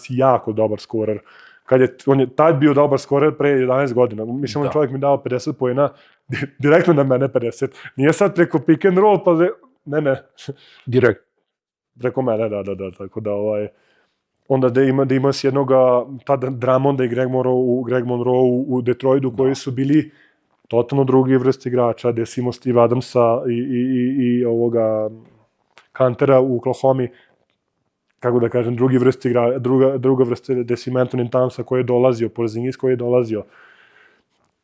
jako dobar skorer. On je tad bio dobar skorer pre 11 godina. Mislim, on čovjek mi dao 50 poena, direktno na mene 50. Nije sad preko pick and roll, pa ne. Direkt. Preko mene, da, tako da onda da ima s jednoga, tada Drummonda i Greg Monroe u Detroitu, koji su bili totalno drugi vrst igrača, gde si imao Steve Adamsa i ovoga Kantera u Oklahoma, kako da kažem, druga vrsta, gde si Anthony Townsa koji je dolazio, Porzingis koji je dolazio,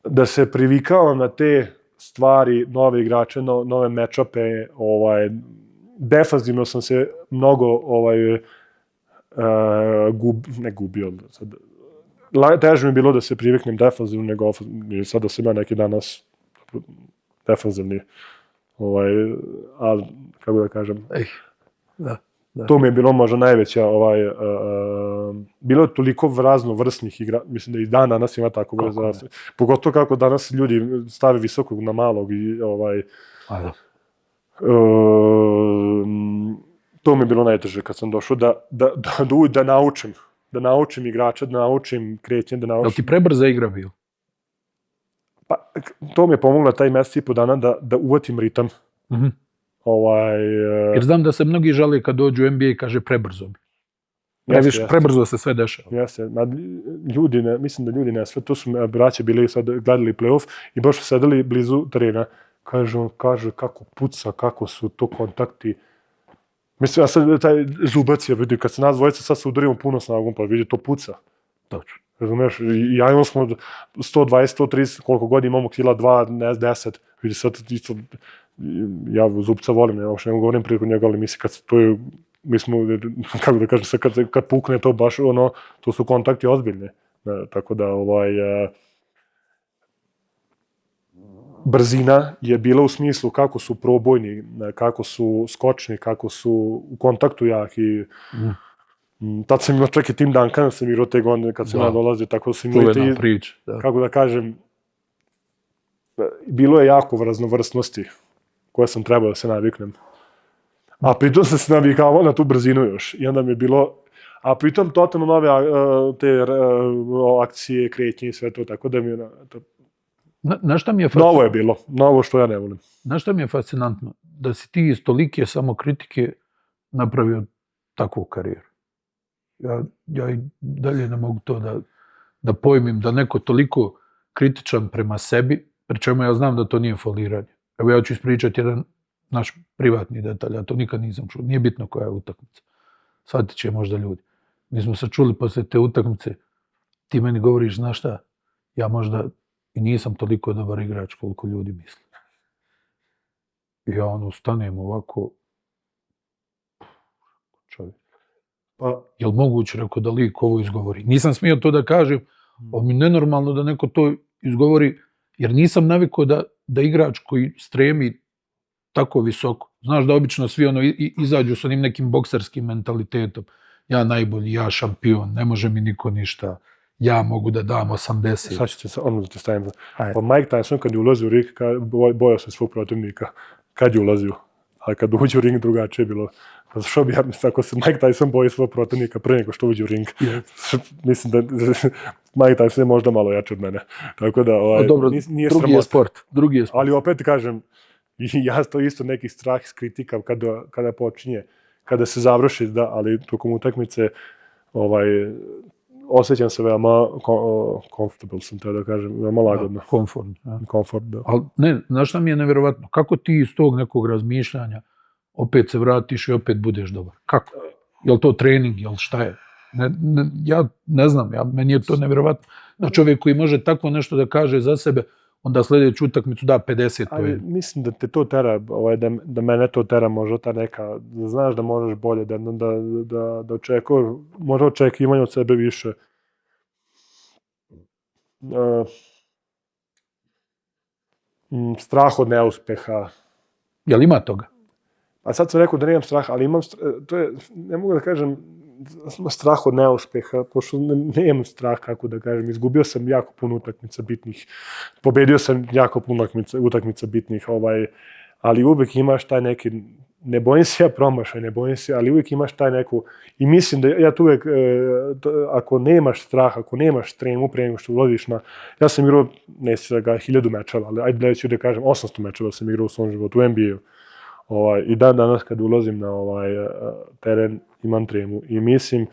da se privikao na te stvari, nove igrače, nove matchupe, defanzivno sam se mnogo ne gubio, teže mi je bilo da se priviknem defanzivno nego sad da sam ja neki danas defanzivni, ali kako da kažem, Da. to mi je bilo možda najveća, bilo je toliko raznovrsnih igra, mislim da i danas ima tako vrst, pogotovo kako danas ljudi stave visokog na malog i to mi je bilo najteže kad sam došao da naučim igrača, da naučim krećenje, da naučim... Jel ti prebrza igra bio? Pa, to mi je pomoglo taj mesec i po dana da uvatim ritam. Jer znam da se mnogi žale kad dođu u NBA i kaže prebrzo. Prebrzo se sve dešava. Jeste, mislim da ljudi ne sve, to su braće bili sad gledali play-off i baš su sedeli blizu terena. Kaže kako puca, kako su to kontakti. Mislim, ja sad taj zubac je, vidi, kad se nas dvojica sad se udarimo puno snagom, pa vidi, to puca. Točno. Razumeš, ja imam smo 120, 130, koliko god imamo kila, 2, 10, vidi sad isto, ja zubca volim, ja uopšte ne govorim preko njega, ali mislim, kad to je, mi smo, kako da kažem, kad pukne to baš, to su kontakti ozbiljni, tako da, brzina je bila u smislu kako su probojni, kako su skočni, kako su u kontaktu jaki. Tad sam imao čak i Tim Duncan, sam igrao te godine kad sam ja dolazio, tako da sam imao i ti, kako da kažem, bilo je jako raznovrsnosti koje sam trebao da se naviknem. A pritom sam se navikavao na tu brzinu još. I onda mi je bilo, a pritom totalno nove te akcije, kretnje i sve to, tako da mi je... Novo je bilo, novo što ja ne volim. Znaš šta mi je fascinantno? Da si ti iz tolike samokritike napravio takvu karijeru. Ja i dalje ne mogu to da pojmim, da neko toliko kritičan prema sebi, pri čemu ja znam da to nije foliranje. Evo ja ću ispričati jedan naš privatni detalj, ja to nikad nisam čuo, nije bitno koja je utakmica. Shvatit će možda ljudi. Mi smo se čuli posle te utakmice, ti meni govoriš, znaš šta, ja možda i nisam toliko dobar igrač koliko ljudi misle. I ja stanem ovako, čovjek. Jel moguće, rekao, da lik ovo izgovori? Nisam smio to da kažem, ali mi nenormalno da neko to izgovori, jer nisam navikao da igrač koji stremi tako visoko. Znaš da obično svi izađu s onim nekim bokserskim mentalitetom. Ja najbolji, ja šampion, ne može mi niko ništa. Ja mogu da dam 80. Sad ću se da te stavim. Pa Mike Tyson kad je ulazio u ring, bojao se svog protivnika. Kad je ulazio. Ali kad uđe u ring drugačije je bilo. Što bi ja mislim, ako se Mike Tyson boji svog protivnika pre nego što uđe u ring. Mislim da Mike Tyson je možda malo jači od mene. Tako da, dobro, drugi je sport. Ali opet kažem, ja to isto neki strah iz kritika kada počinje, kada se završi, da, ali tokom utakmice osjećam se veoma comfortable, sam te da kažem, veoma lagodno. Komfort, da. Ali ne, znaš šta mi je nevjerovatno? Kako ti iz tog nekog razmišljanja opet se vratiš i opet budeš dobar? Kako? Je li to trening, je li šta je? Ja ne znam, meni je to nevjerovatno. Da čovjek koji može tako nešto da kaže za sebe, onda sljedeću utakmicu da 50 poena. Mislim da te to tera, da mene to tera možda ta neka, da znaš da možeš bolje, da očekuješ, možda očekivanje od sebe više. Strah od neuspeha. Jel ima toga? A sad sam rekao da nemam strah, ali imam, to je, ne mogu da kažem, strah od neuspeha, pošto nemam strah, kako da kažem, izgubio sam jako puno utakmica bitnih, pobedio sam jako puno utakmica bitnih, ali uvek imaš taj neki, ne bojim se ja promašaj, ne bojim se, ali uvek imaš taj neku, i mislim da ja tu uvek, ako nemaš strah, ako nemaš tremu pre nego što ulaziš na, ja sam igrao, neću da ga 1000 mečeva, ali ajde ću da kažem, 800 mečeva sam igrao u svom životu, u NBA-u. I dan danas kad ulazim na teren imam tremu i mislim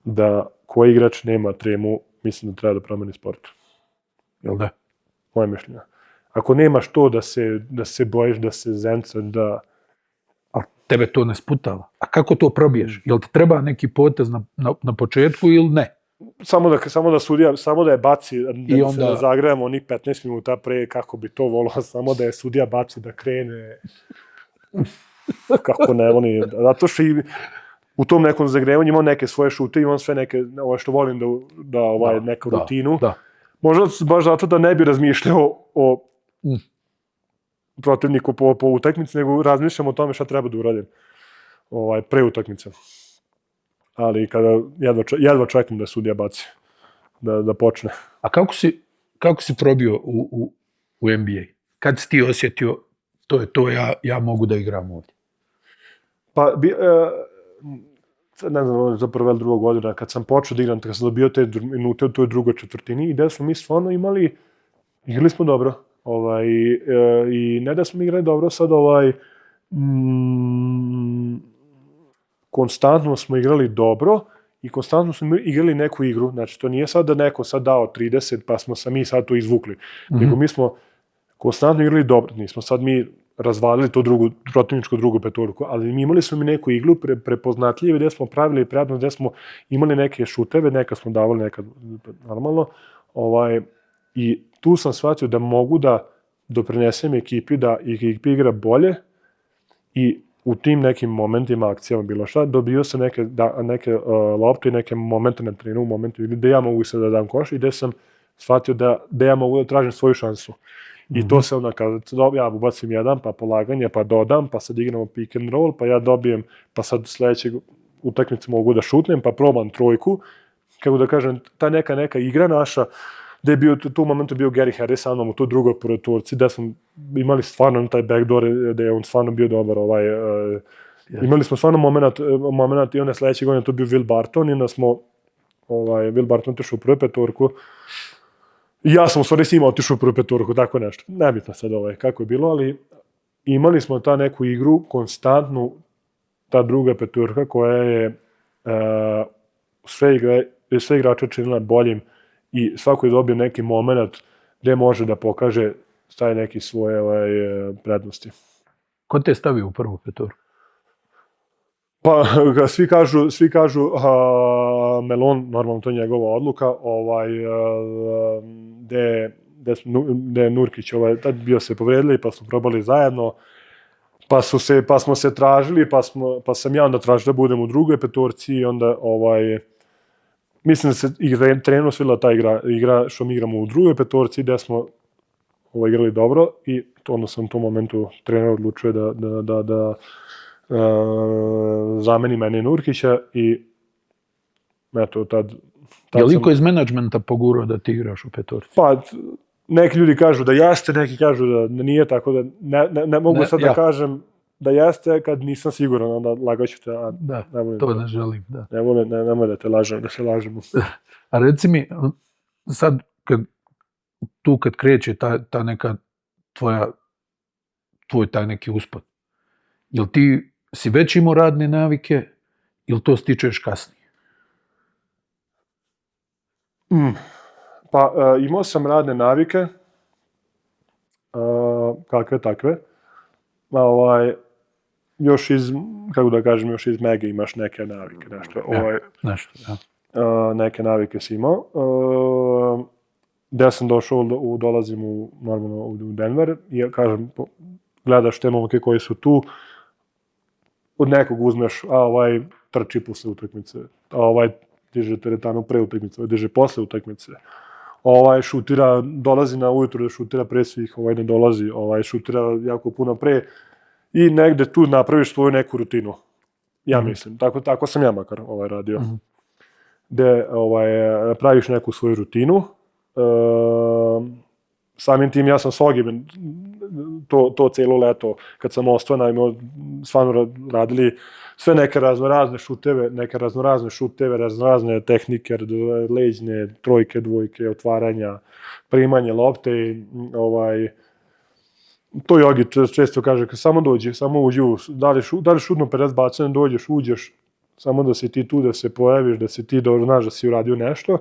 da koji igrač nema tremu, mislim da treba da promeni sport. Jel da? Moje mišljenje. Ako nemaš to da se bojiš, da se zencaš, da... A tebe to ne sputava. A kako to probiješ? Jel ti treba neki potez na početku ili ne? Samo da je baci, da onda... se ne zagrejamo onih 15 minuta pre, kako bi to volao, samo da je sudija baci, da krene. Kako ne, oni... Zato što i u tom nekom zagrevanju imam neke svoje šute, imam sve neke, što volim neku rutinu. Da. Možda baš zato da ne bi razmišljao o protivniku po utakmici, nego razmišljam o tome šta treba da uradim pre utakmice. Ali kada jedva čekam da sudija baci, da počne. A kako si probio u NBA? Kad si ti osjetio to je to, ja mogu da igram ovdje? Pa, ne znam, za prve ili druga godina, kad sam počeo da igram, kad sam dobio te minute u toj drugoj četvrtini, i da smo mi stvarno igrali smo dobro. I ne da smo igrali dobro, sad konstantno smo igrali dobro i konstantno smo igrali neku igru. Znači, to nije sad da neko sad dao 30, pa smo mi sad to izvukli. Nego mi smo konstantno igrali dobro. Nismo sad mi razvalili to protivničku drugu petorku, ali mi imali smo neku iglu prepoznatljive, gde smo pravili prednost, gde smo imali neke šuteve, neka smo davali, neka normalno. I tu sam shvatio da mogu da doprinesem ekipi, da ekipi igra bolje i u tim nekim momentima, akcijama, bilo šta, dobio sam neke lopte i neke momente na trenu, momente gde ja mogu sad da dam koš i gde sam shvatio da ja mogu da tražim svoju šansu. I to se onda kada ja ubacim jedan, pa polaganje, pa dodam, pa sad igramo pick and roll, pa ja dobijem, pa sad sledećeg utakmice mogu da šutnem, pa probam trojku. Kako da kažem, ta neka igra naša, gde je bio, tu momentu bio Gary Harris sa mnom u toj drugoj Turci, da smo imali stvarno taj backdoor, gde je on stvarno bio dobar. Imali smo stvarno moment i onda sledeće godine to bio Will Barton i onda smo Will Barton otišao u prvu petorku. I ja sam u stvari s njima otišao u prvu petorku, tako nešto. Nebitno sad kako je bilo, ali imali smo ta neku igru, konstantnu, ta druga petorka koja je sve igrače činila boljim i svako je dobio neki moment gde može da pokaže staje neki svoje prednosti. Ko te je stavio u prvu petorku? Pa, svi kažu Melon, normalno to je njegova odluka, gde Nurkić, tad bio se povredili, pa smo probali zajedno, pa smo se tražili, pa sam ja onda tražio da budem u drugoj petorci i onda, mislim da se trenutno svila ta igra što mi igramo u drugoj petorci, gde smo igrali dobro i onda sam u tom momentu trener odlučuje da zameni mene Nurkića i eto, tad je li ko iz menadžmenta pogurao da ti igraš u petorci? Pa, neki ljudi kažu da jeste, neki kažu da nije, tako da ne mogu sad da kažem da jeste kad nisam siguran, onda lagaću te. Da, to ne želim, da. Nemoj da te lažem, da se lažemo. A reci mi, sad kad kreće ta neka tvoj taj neki uspad, jel ti si već imao radne navike ili to stičeš kasnije? Pa, imao sam radne navike, kakve takve. Još iz, kako da kažem, još iz Mege imaš neke navike, nešto. Neke navike si imao. Gde sam došao, dolazim normalno u Denver i kažem, gledaš te momke koji su tu, od nekog uzmeš, trči posle utakmice, diže teretanu pre utakmice, diže posle utakmice, šutira, dolazi na ujutru da šutira pre svih, ne dolazi, šutira jako puno pre i negde tu napraviš svoju neku rutinu, ja mislim, tako sam ja makar radio, gde praviš neku svoju rutinu, samim tim ja sam s Ogibem to celo leto, kad sam ostao, stvarno radili sve neke raznorazne šuteve, raznorazne tehnike, leđne, trojke, dvojke, otvaranja, primanje lopte. To Jogi često kaže, samo dođi, samo uđi, da li šutno 50 bacanja, dođeš, uđeš, samo da si ti tu, da se pojaviš, da si ti dobro znaš da si uradio nešto.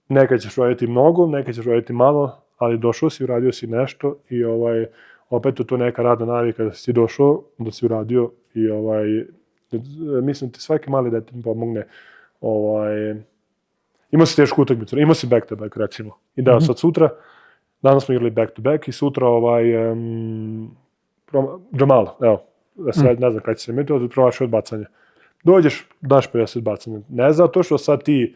Nekad ćeš raditi mnogo, nekad ćeš raditi malo, ali došao si, uradio si nešto i opet je to neka radna navika da si došao, da si uradio i mislim da ti svaki mali detalj pomogne. Imao si tešku utakmicu, imao si back to back recimo. I da, sad sutra, danas smo igrali back to back i sutra Jamal, evo, ne znam kada će se imeti, promašaj odbacanje. Dođeš, daš 50 bacanja. Ne zato što sad ti,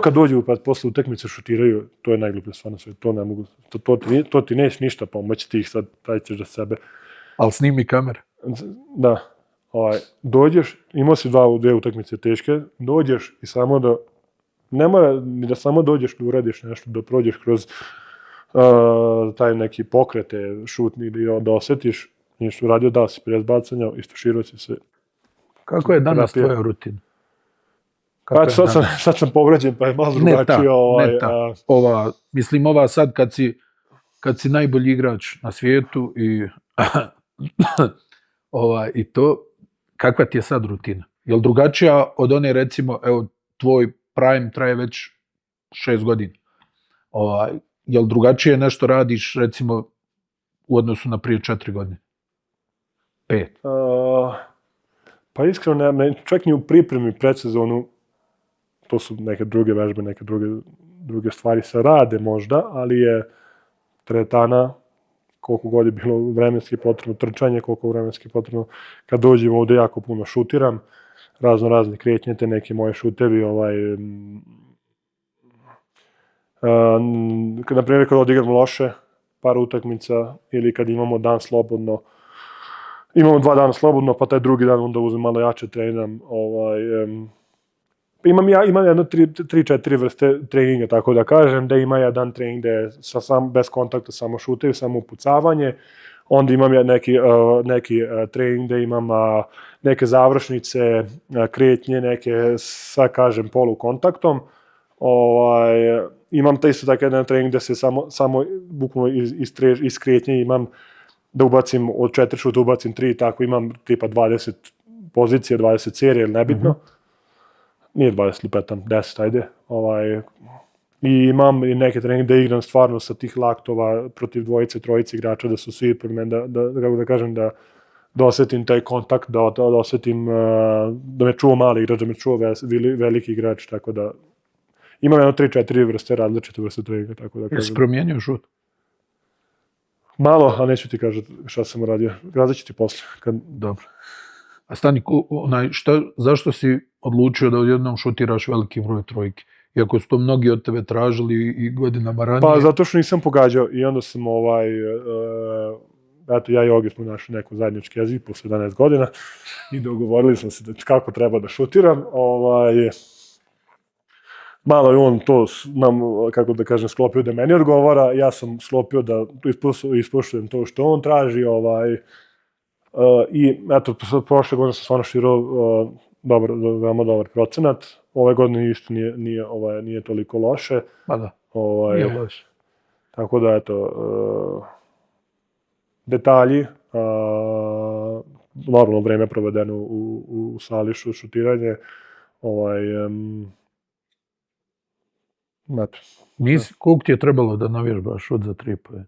kad dođu posle utakmice šutiraju, to je najgluplje stvarno sve, to ne mogu, to ti neće ništa pomoći, ti ih sad pravićeš za sebe. Ali snimi kamere. Da, dođeš, imao si dve utakmice teške, dođeš i samo da, ne mora ni da samo dođeš da uradiš nešto, da prođeš kroz taj neki pokrete, šutni, da osjetiš, ništa uradio, dao si 50 bacanja, istuširao si se. Kako je danas tvoja rutina? Sad sam povređen, pa je malo drugačije. Mislim, ova sad kad si najbolji igrač na svijetu i to, kakva ti je sad rutina? Je li drugačija od one, recimo, evo, tvoj prime traje već 6 godina. Je li drugačije nešto radiš, recimo, u odnosu na prije 4 godine? 5? Pa iskreno, čak ni u pripremi predsezonu, to su neke druge vežbe, neke druge stvari se rade možda, ali je teretana, koliko god je bilo vremenski potrebno, trčanje, koliko vremenski potrebno, kad dođem ovde jako puno šutiram, razne kretnje, te neke moje šutevi, na primjer kad odigram loše, par utakmica, ili kad imamo dan slobodno, imamo 2 dana slobodno, pa taj drugi dan onda uzem malo jače treniram, imam jedno 3-4 vrste treninga, tako da kažem, da ima jedan trening gde je bez kontakta, samo šutevi, samo upucavanje, onda imam neki trening gde imam neke završnice, kretnje, neke, sad kažem, polukontaktom. Imam isto tako jedan trening gde se samo bukvalno iz kretnje imam da ubacim od 4 šuta, ubacim 3, tako imam tipa 20 pozicija, 20 serije, ili nebitno. Nije 20 lupetam, 10, ajde. I imam i neke treninge da igram stvarno sa tih laktova protiv 2-3 igrača, da su svi pri meni, da kažem, da osjetim taj kontakt, da osjetim, da me čuva mali igrač, da me čuva veliki igrač, tako da imam jedno 3-4 vrste, različite vrste treninga, tako da kažem. Jesi promijenio šut? Malo, a neću ti kažem šta sam uradio. Različit ću ti posle. Dobro. A stani, zašto si odlučio da odjednom šutiraš veliki broj trojki? Iako su to mnogi od tebe tražili i godinama ranije. Pa zato što nisam pogađao i onda sam eto, ja i Jogi smo našli neku zajednički jezik posle 11 godina i dogovorili smo se kako treba da šutiram. Malo je on to, kako da kažem, sklopio da meni odgovara, ja sam sklopio da ispoštujem to što on traži, i eto, prošle godine sam stvarno šutirao veoma dobar procenat, ove godine isto nije toliko loše. Pa da, nije loše. Tako da, eto, detalji, normalno vreme provedeno u sali šutiranje, Koliko ti je trebalo da navježbaš šut za 3 poena?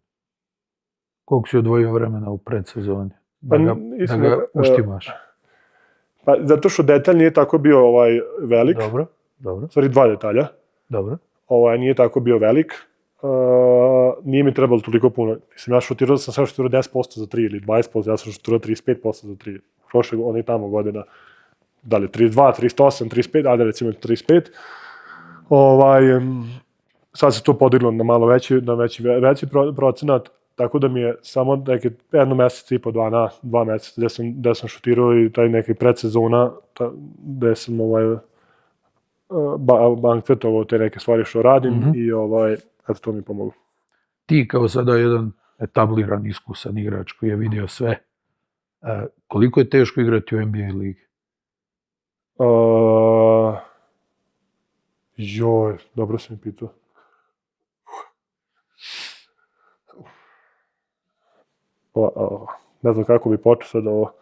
Koliko si odvojio vremena u predsezoni? Da ga uštimaš? Pa, zato što detalj nije tako bio velik. Dobro. Stvari 2 detalja. Dobro. Nije tako bio velik. Nije mi trebalo toliko puno. Mislim, ja šutirao sam 10% za 3 ili 20%, ja sam šutirao 35% za 3. Prošle one tamo godina, da li 32, 38, 35, ajde recimo 35. Sad se to podiglo na malo veći procenat, tako da mi je samo jedno mesec i po, 2 meseca gde sam šutirao i taj neki predsezona, gde sam bankvetovao te neke stvari što radim i eto, to mi pomoglo. Ti kao sada jedan etabliran, iskusan igrač koji je vidio sve, koliko je teško igrati u NBA ligi? Dobro si mi pitao. ne znam kako bi počeo sad ovo.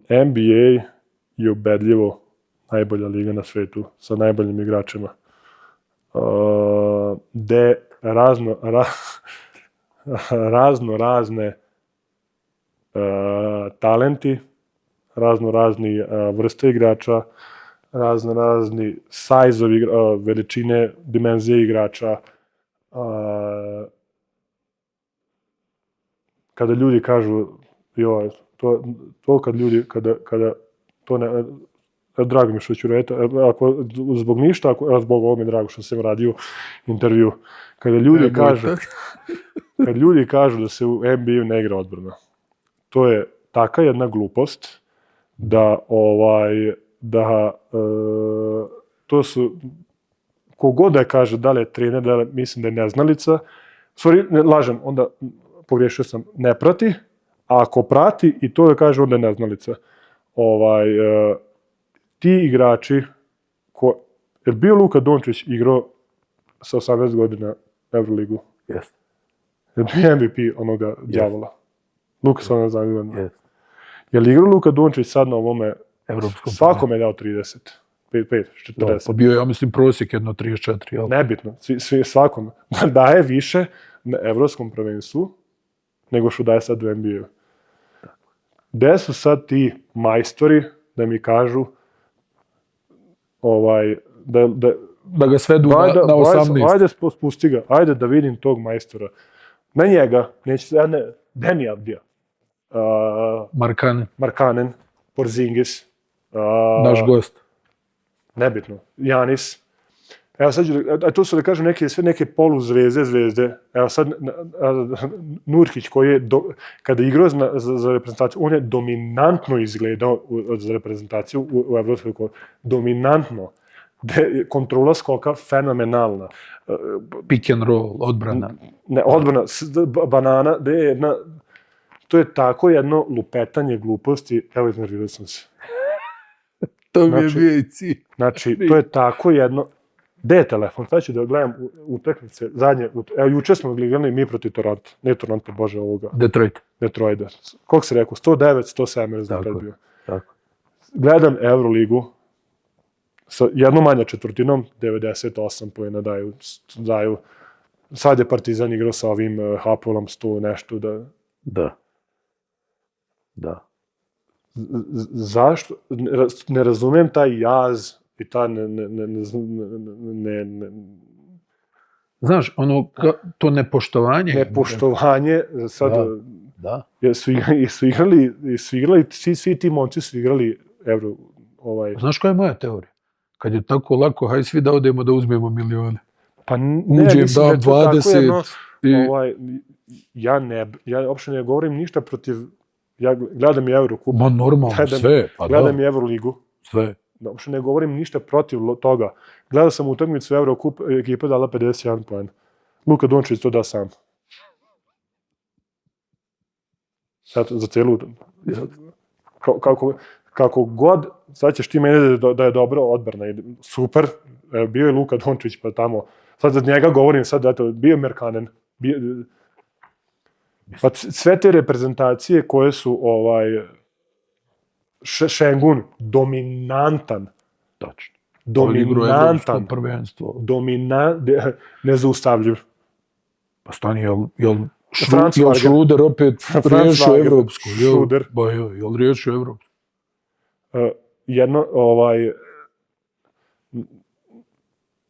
NBA je ubedljivo najbolja liga na svetu sa najboljim igračima. Gde razne talenti, razni vrste igrača, razni sajzovi, veličine, dimenzije igrača. Kada ljudi kažu, to kad ljudi, kada to ne, drago mi što ću reći, ako zbog ništa, zbog ovo mi je drago što sam radio intervju, kada ljudi kažu da se u NBA-u ne igra odbrana, to je taka jedna glupost da to su, kogod da kaže da li je trener, da li mislim da je neznalica, lažem, onda pogriješio sam, ne prati, a ako prati i to da kaže, onda je neznalica. Ti igrači, je bio Luka Dončić igrao sa 18 godina Euroligu? Jeste. Je bio MVP onoga djavola? Luka sa 18 godina. Je li igrao Luka Dončić sad na ovome, svakome je dao 30, 5, 40? Pa bio je, ja mislim, prosjek jedno 34, jel? Nebitno, svakome. Daje više na evropskom prvenstvu nego što daje sad u NBA-u. Gde su sad ti majstori da mi kažu da ga svedu na 18. Ajde, spusti ga, ajde da vidim tog majstora. Na njega, Deni Avdija. Markkanen, Porzingis. Naš gost. Nebitno. Janis. Evo sad, to su da kažem sve neke poluzvezde. Evo sad, Nurkić koji je, kada je igrao za reprezentaciju, on je dominantno izgledao za reprezentaciju u Evropskoj koju. Dominantno. Kontrola skoka fenomenalna. Pick and roll, odbrana. Ne, odbrana, banana, to je tako jedno lupetanje gluposti. Evo, iznervirao sam se. To mi je bio i cilj. Znači, to je tako jedno... Gde je telefon? Sad ću da gledam utakmice zadnje. Evo, juče smo gledali mi protiv Toronto. Ne Toronto, bože ovoga. Detroit. Koliko se rekao? 109, 107 rezultat bio. Tako. Gledam Euroligu sa jednom manja četvrtinom, 98 pojena daju. Sad je Partizan igrao sa ovim Hapolom 100 nešto Da. Zašto? Ne razumem taj jaz i ta Znaš, to nepoštovanje... Nepoštovanje, sad... Da. Su igrali, svi ti momci su igrali Euro... Znaš koja je moja teorija? Kad je tako lako, hajde svi da odemo da uzmemo milione. Pa ne, uđem, mislim da je to 20 tako jedno... I... Ja uopšte ne govorim ništa protiv... Ja gledam i Eurocup. Ma normalno, sve. Gledam i Euroligu. Sve. Uopšte ne govorim ništa protiv toga. Gledao sam utakmicu Eurocup, ekipa dala 51 poen. Luka Dončić to da sam. Za celu... Kako god, sad ćeš ti meni da je dobro odbrana. Super, bio je Luka Dončić pa tamo. Sad za njega govorim, bio je Markkanen. Pa sve te reprezentacije koje su Šengun, dominantan. Tačno. Dominantan. Nezaustavljiv. Pa stani, jel Šruder opet riješio evropsku? Šruder. Jel riješio evropsku? Jedno,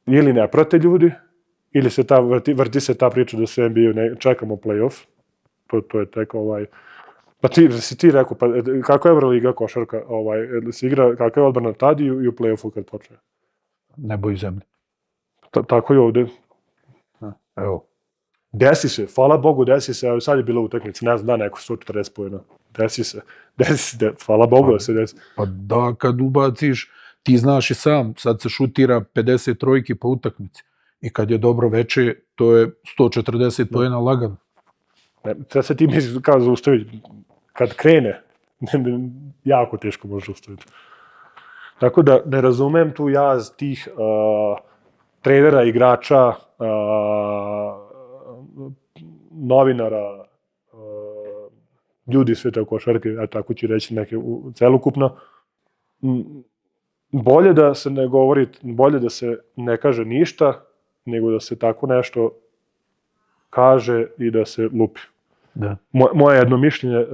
ili ne prate ljudi, ili se vrti se ta priča da se NBA čekamo play-off. To je tek Pa si ti rekao, pa kako je Euroliga košarka, se igra, kakva je odbrana tad i u play-offu kad počne? Nebo i zemlje. Tako i ovde. Evo. Desi se, hvala Bogu, desi se, evo sad je bila utakmica, ne znam, neko 140 pojena. Desi se, hvala Bogu da se desi. Pa da, kad ubaciš, ti znaš i sam, sad se šutira 50 trojki po utakmici. I kad je dobro veče, to je 140 pojena lagano. Sad se ti misliš kao zaustaviti. Kad krene, jako teško možeš zaustaviti. Tako da ne razumem tu jaz tih trenera, igrača, novinara, ljudi sveta košarke, a tako ću reći neke celokupno, bolje da se ne govori, bolje da se ne kaže ništa, nego da se tako nešto kaže i da se lupi. Da. Moje jedno mišljenje,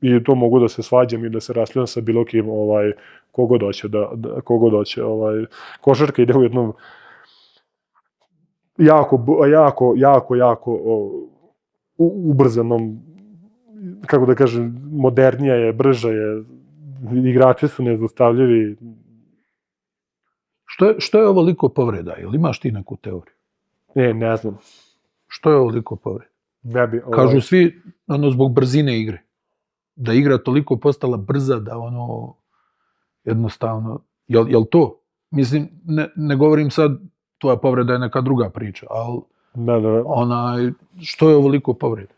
i to mogu da se svađam i da se raspljam sa bilo kim, kogod hoće, košarka ide u jednom jako ubrzanom, kako da kažem, modernija je, brža je, igrači su nezaustavljivi. Što je ovoliko povreda? Ili imaš ti neku teoriju? Ne znam. Što je ovoliko povreda? Kažu svi, zbog brzine igre. Da igra toliko postala brza da jednostavno, jel to? Mislim, ne govorim sad, tvoja povreda je neka druga priča, ali što je ovoliko povreda?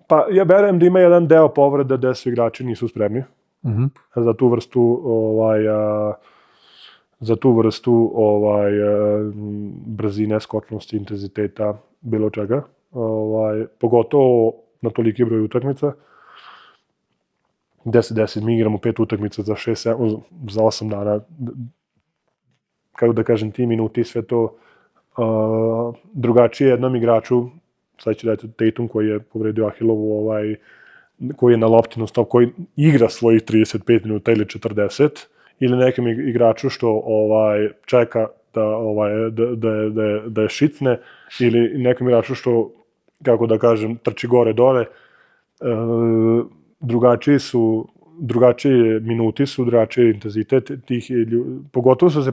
Pa ja verujem da ima jedan deo povreda da su igrači nisu spremni za tu vrstu brzine, skočnosti, intenziteta, bilo čega. Pogotovo na toliki broj utakmica. 10, mi igramo 5 utakmica za 6, za 8 dana. Kako da kažem, ti minuti i sve to drugačije jednom igraču, sad ću dati Tatum koji je povredio Ahilovu, koji je na lopti non stop, koji igra svojih 35 minuta ili 40, ili nekom igraču što čeka da je šicne, ili nekom igraču što, kako da kažem, trči gore dole. Drugačiji minuti su, drugačiji intenzitet tih ljudi. Pogotovo su se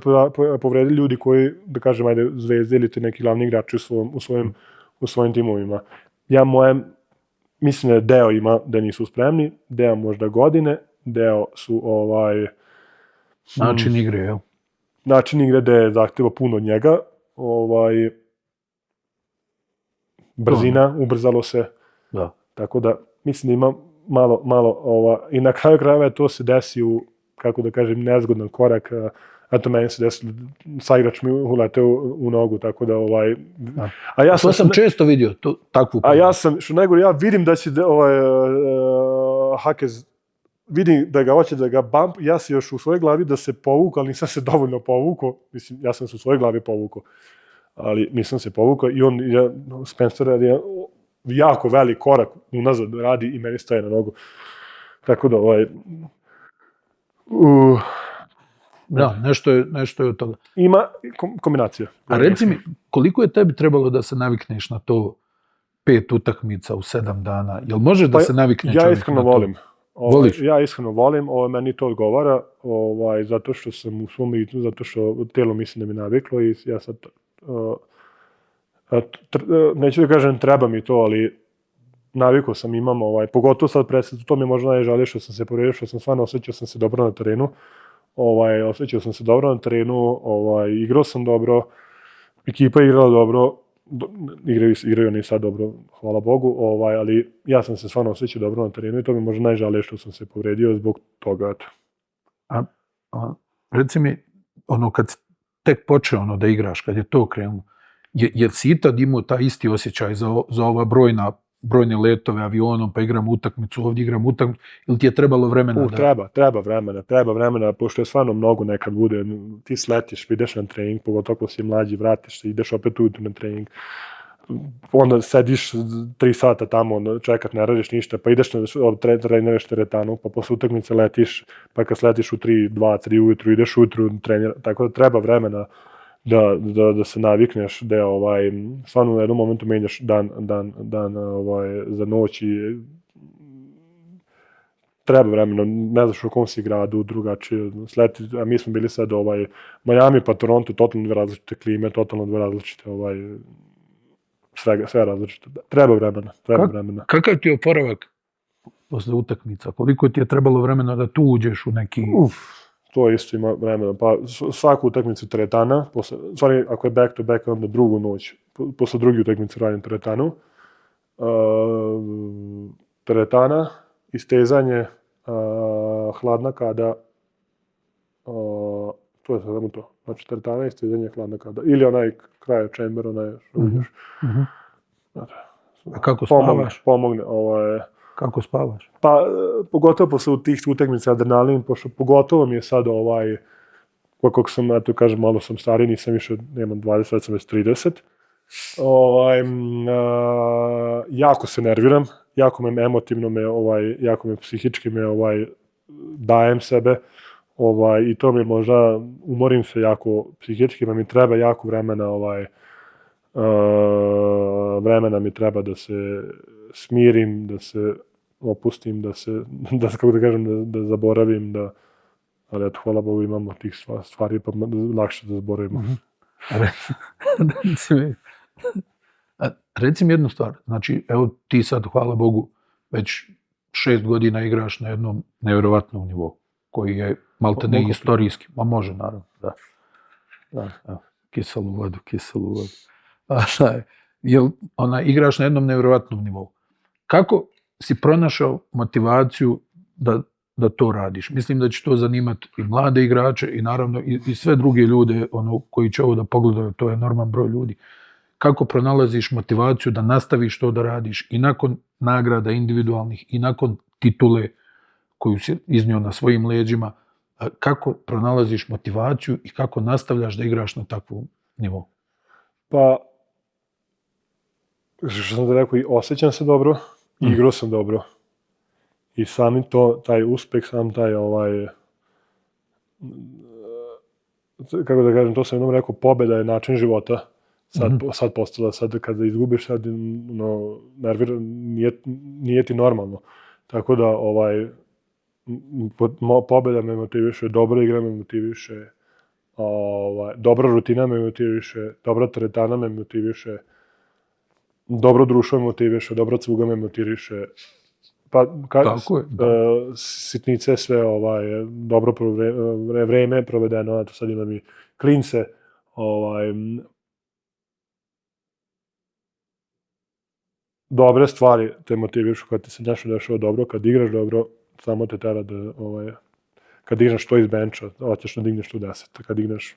povredili ljudi koji, da kažem, zvezde ili ti neki glavni igrači u svojim timovima. Mislim da deo ima da nisu spremni, deo možda godine, deo su način igre, jel? Način igre da je zahtjeva puno od njega. Brzina, ubrzalo se. Da. Tako da, mislim da ima malo, i na kraju krajeva to se desi u, kako da kažem, nezgodan korak. Eto, meni se desilo, saigrač mi uleteo u nogu, tako da, to sam često vidio, takvu. A ja sam, što najgore, ja vidim da će Hakez, vidim da ga hoće da ga bump, ja sam još u svojoj glavi da se povukao, ali nisam se dovoljno povukao, mislim, ja sam se u svojoj glavi povukao, ali nisam se povukao i Spencer je jako velik korak unazad radi i meni staje na nogu. Tako da, Da, nešto je od toga. Ima kombinacija. A reci mi, koliko je tebi trebalo da se navikneš na to 5 utakmica u 7 dana? Jel može da se navikne čovjek na to? Ja iskreno volim. Voliš? Ja iskreno volim, meni to odgovara, zato što sam u svom ritmu, zato što telo mislim da mi naviklo i ja sad, neću da kažem treba mi to, ali navikao sam, imam, pogotovo sad presad, to mi je možda najžalije što sam se povredio, što sam stvarno osjećao sam se dobro na terenu. Igrao sam dobro, ekipa je igrala dobro, igraju oni sad dobro, hvala Bogu, ali ja sam se stvarno osjećao dobro na terenu i to mi možda najžalije što sam se povredio zbog toga. A reci mi, kad tek počeo da igraš, kad je to krenulo, jer si i tad imao taj isti osjećaj za ova brojne letove avionom, pa igram utakmicu, ovdje igram utakmicu, ili ti je trebalo vremena da... Treba vremena, pošto je stvarno mnogo nekad bude, ti sletiš, ideš na trening, pogotovo ako si mlađi, vratiš se, ideš opet ujutro na trening, onda sediš 3 sata tamo, čekat, ne radiš ništa, pa ideš na treniraš teretanu, pa posle utakmice letiš, pa kad sletiš u 2-3 ujutru, ideš ujutru trenira, tako da treba vremena da se navikneš, da stvarno u jednom momentu menjaš dan za noć i treba vremena, ne znaš u kom si gradu, drugačije, a mi smo bili sad Miami pa Toronto, totalno dve različite klime, totalno dve različite, sve različite, treba vremena. Kakav ti je oporavak posle utakmica? Koliko ti je trebalo vremena da tu uđeš u neki... To isto ima vremena, pa svaku utakmicu teretana, stvari ako je back to back, onda drugu noć, posle drugi utakmice radim teretana, istezanje, hladna kada, to je samo to, znači teretana, istezanje, hladna kada, ili onaj kraj chamber, onaj što uđeš. A kako spavaš? Pomogne. Kako spavaš? Pa, pogotovo posle tih utakmica adrenalin, pogotovo mi je sad kako sam, eto kažem, malo sam stariji, nisam više, nemam 20, sad sam već 30. Jako se nerviram, jako me emotivno jako me psihički dajem sebe, i to mi možda, umorim se jako psihički, mi treba jako vremena mi treba da se smirim, da se opustim, kako da kažem, da zaboravim, ali eto, hvala Bogu, imamo tih stvari, pa lakše da zaboravimo. Reci mi jednu stvar, znači, evo ti sad, hvala Bogu, već 6 godina igraš na jednom nevjerovatnom nivou, koji je maltene istorijski, ma može, naravno, da. Evo, kiselu vodu. Jel, igraš na jednom nevjerovatnom nivou. Kako si pronašao motivaciju da to radiš? Mislim da će to zanimati i mlade igrače i naravno i sve druge ljude koji će ovo da pogledaju, to je enorman broj ljudi. Kako pronalaziš motivaciju da nastaviš to da radiš i nakon nagrada individualnih i nakon titule koju si iznio na svojim leđima, kako pronalaziš motivaciju i kako nastavljaš da igraš na takvom nivou? Pa, što sam da rekao, osjećam se dobro, igrao sam dobro. I samim taj uspeh, sam taj kako da kažem, to sam jednom rekao, pobjeda je način života. Sad postala, sad kada izgubiš, sad nervira, nije ti normalno. Tako da, pobjeda me motiviše, dobra igra me motiviše, dobra rutina me motiviše, dobra teretana me motiviše, dobro društvo me motiviše, dobra cuga me motiviše. Pa, sitnice sve, dobro vreme provedeno, eto sad imam i klince, dobre stvari te motivišu kad ti se nešto dešava dobro, kad igraš dobro, samo te tera da, kad digneš to iz benča, hoćeš da digneš tu 10, kad digneš,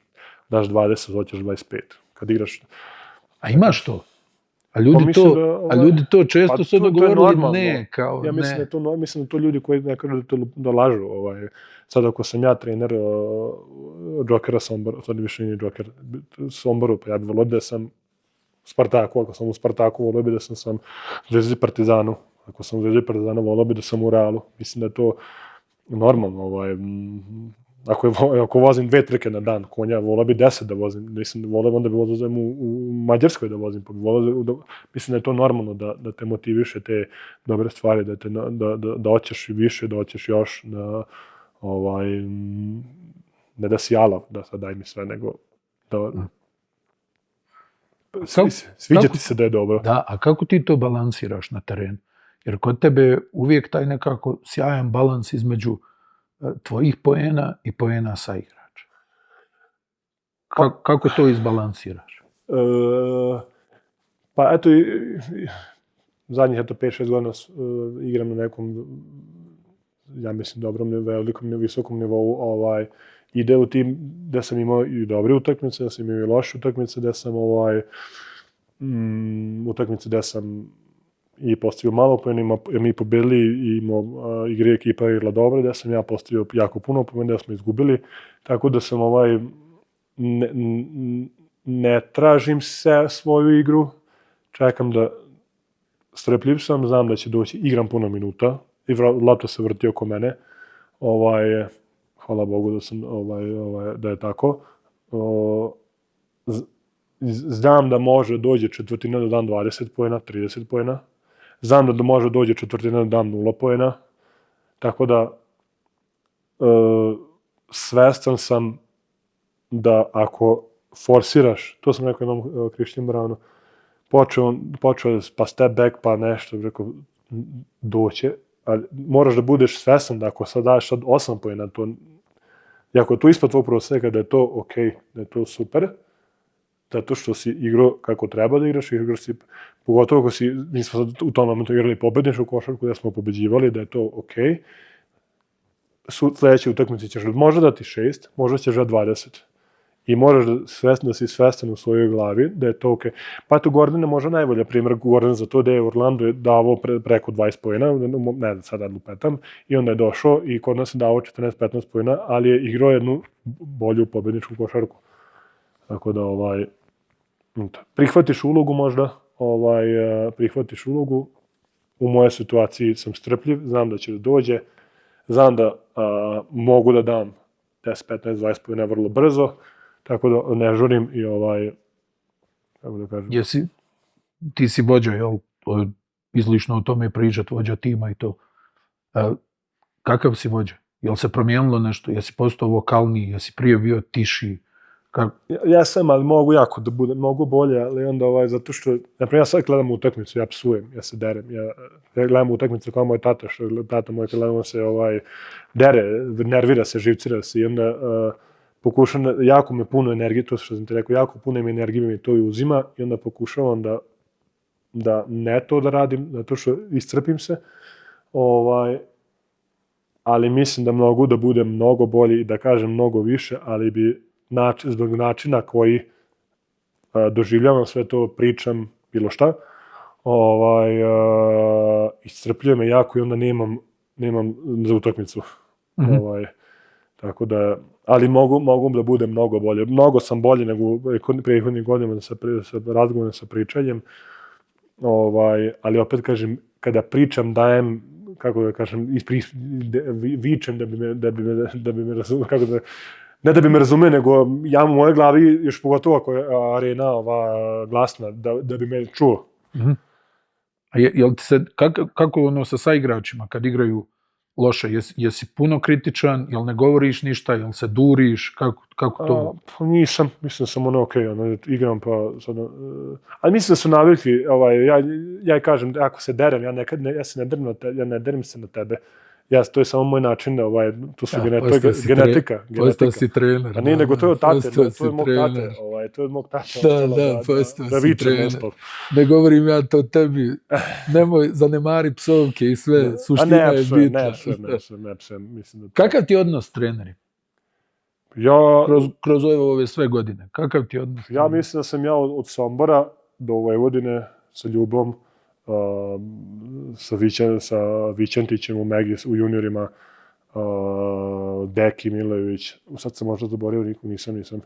daš 20, hoćeš 25, kad igraš... A imaš to? A ljudi to često su dogovorili ne, kao ja mislim da to ljudi koji ne kažu da lažu. Sad ako sam ja trener Džokera Somboru, sad više nije Džoker Somboru, pa ja bi volio da sam Spartaku, ako sam u Spartaku, volio bi da sam Zvezdi Partizanu. Ako sam u Zvezdi Partizanu, volio bi da sam u Realu. Mislim da je to normalno. Ako vozim 2 trke na dan konja, volio bi 10 da vozim. Mislim, onda bi volio u Mađarskoj da vozim. Mislim da je to normalno da te motiviše te dobre stvari, da hoćeš više, da hoćeš još, ne da si alav, da sad daj mi sve, nego da... Sviđa ti se da je dobro. Da, a kako ti to balansiraš na terenu? Jer kod tebe uvijek taj nekako sjajan balans između tvojih poena i poena sa igrača. Kako to izbalansiraš? Pa eto, zadnjih 5-6 godina igram na nekom, ja mislim, dobrom, velikom, visokom nivou. Ide u tim gde sam imao i dobre utakmice, da sam imao i loše utakmice, gde sam utakmice gde sam i postavio malo poena, mi pobedili i igri ekipa igrala dobro, gde sam ja postavio jako puno poena, gde smo izgubili, tako da sam ne tražim svoju igru, čekam da strpljiv sam, znam da će doći, igram puno minuta i lopta se vrti oko mene, hvala Bogu da je tako. Znam da može dođe četvrtina da dam 20 poena, 30 poena. Znam da može dođe četvrtina da dam 0 poena. Tako da svestan sam da ako forsiraš, to sam rekao jednom Christian Brownu, počeo pa step back pa nešto, rekao doće, ali moraš da budeš svestan da ako sad daš 8 poena, i ako je to ispod tvoj proseka, da je to okej, da je to super, zato što si igrao kako treba da igraš, pogotovo ako mi smo u tom momentu igrali pobedničku košarku, da smo pobeđivali, da je to okej. Sledeće utakmice ćeš možda dati 6, možda ćeš dati 20. I moraš da si svestan u svojoj glavi da je to okej. Pa to Gordon je možda najbolja primjer, Gordon za to da je Orlando je davao preko 20 pojena, ne znam sada lupetam, i onda je došao i kod nas je davao 14-15 pojena, ali je igrao jednu bolju pobedničku košarku. Tako da prihvatiš ulogu možda, prihvatiš ulogu, u mojoj situaciji sam strpljiv, znam da će da dođe, znam da mogu da dam 10, 15, 20 pojena vrlo brzo, tako da ne žurim i kako da kažem. Ti si vođa, jel? Izlično o tome pričat, vođa tima i to. Kakav si vođa? Jel se promijenilo nešto? Jesi postao vokalniji? Jesi prije bio tiši? Ja sam, ali mogu jako da budem, mogu bolje, ali onda zato što, naprimjer, ja sad gledam utakmicu, ja psujem, ja se derem, ja gledam utakmicu kao moj tata, što tata moj gledamo se dere, nervira se, živcira se i onda pokušam, jako me puno energije, to što sam ti rekao, jako puno energije mi to i uzima i onda pokušavam da ne to da radim, zato što iscrpim se, ali mislim da mogu da budem mnogo bolji i da kažem mnogo više, ali bi zbog načina koji doživljavam sve to, pričam, bilo šta, iscrpljuje me jako i onda nemam za utakmicu. Tako da, ali mogu da budem mnogo bolje. Mnogo sam bolji nego prethodnih godina sa razgovorom, sa pričanjem, ali opet kažem, kada pričam, dajem, kako da kažem, vičem da bi me razumio, kako da, ne da bi me razumio, nego ja u mojoj glavi, još pogotovo ako je arena glasna, da bi me čuo. A jel ti se, kako sa saigračima kad igraju loše, jesi puno kritičan, jel ne govoriš ništa, jel se duriš, kako to? Pa nisam, mislim da sam okej, igram pa sad, ali mislim da su navikli, ja kažem, ako se derem, ja se ne derem se na tebe. To je samo moj način, to su genetika. Postao si trener. A nije, nego to je od tate, to je od mog tate. To je od mog tate. Da, postao si trener. Ne govorim ja to tebi, nemoj zanemari psovke i sve, suština je bitna. Ne psujem. Kakav ti je odnos s trenerima? Kroz ove sve godine, kakav ti je odnos? Ja mislim da sam ja od Sombora do Vojvodine sa Ljubom, sa Vićentićem u Megi, u juniorima, Deki Milojević, sad sam možda zaboravio, nikog nisam.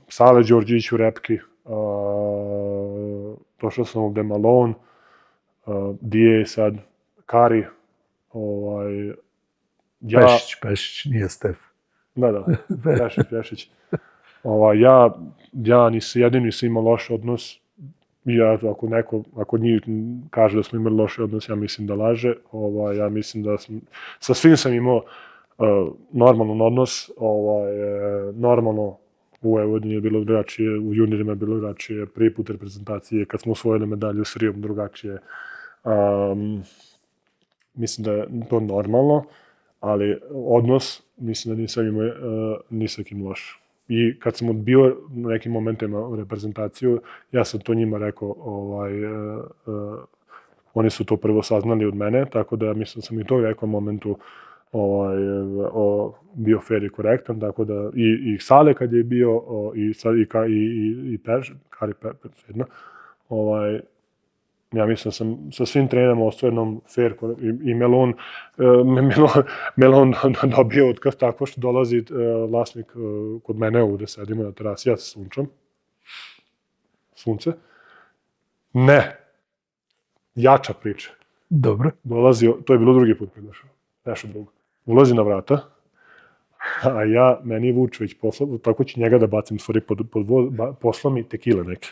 Sale Đorđević u Repki, došao sam ovde Malone, Dije sad, Kari, Pešić, nije Stef. Da, Pešić. Ja jedini nisam imao loš odnos. Ako njih kaže da smo imali loš odnos, ja mislim da laže. Ja mislim da sa svim sam imao normalan odnos. Normalno u Vojvodini je bilo drugačije, u juniorima je bilo drugačije, prvi put reprezentacije, kad smo osvojili medalju s Rijom, drugačije. Mislim da je to normalno, ali odnos, mislim da nisam imao ni sa kim loš. I kad sam odbio na nekim momentima u reprezentaciju, ja sam to njima rekao, oni su to prvo saznali od mene, tako da mislim da sam i to u nekom momentu bio fair i korektan, tako da i Sale kad je bio, i Kari jedno, ja mislim da sam sa svim trenerima ostvarenom fair i Melon dobio otkaz tako što dolazi vlasnik kod mene ovde sedimo na terasi, ja se sunčam. Sunce. Ne. Jača priča. Dobro. Dolazi, to je bilo drugi put kad došao. Nešto drugo. Ulazi na vrata, a meni Vučević poslao, tako ću njega da bacim stvari poslao mi tekile neke.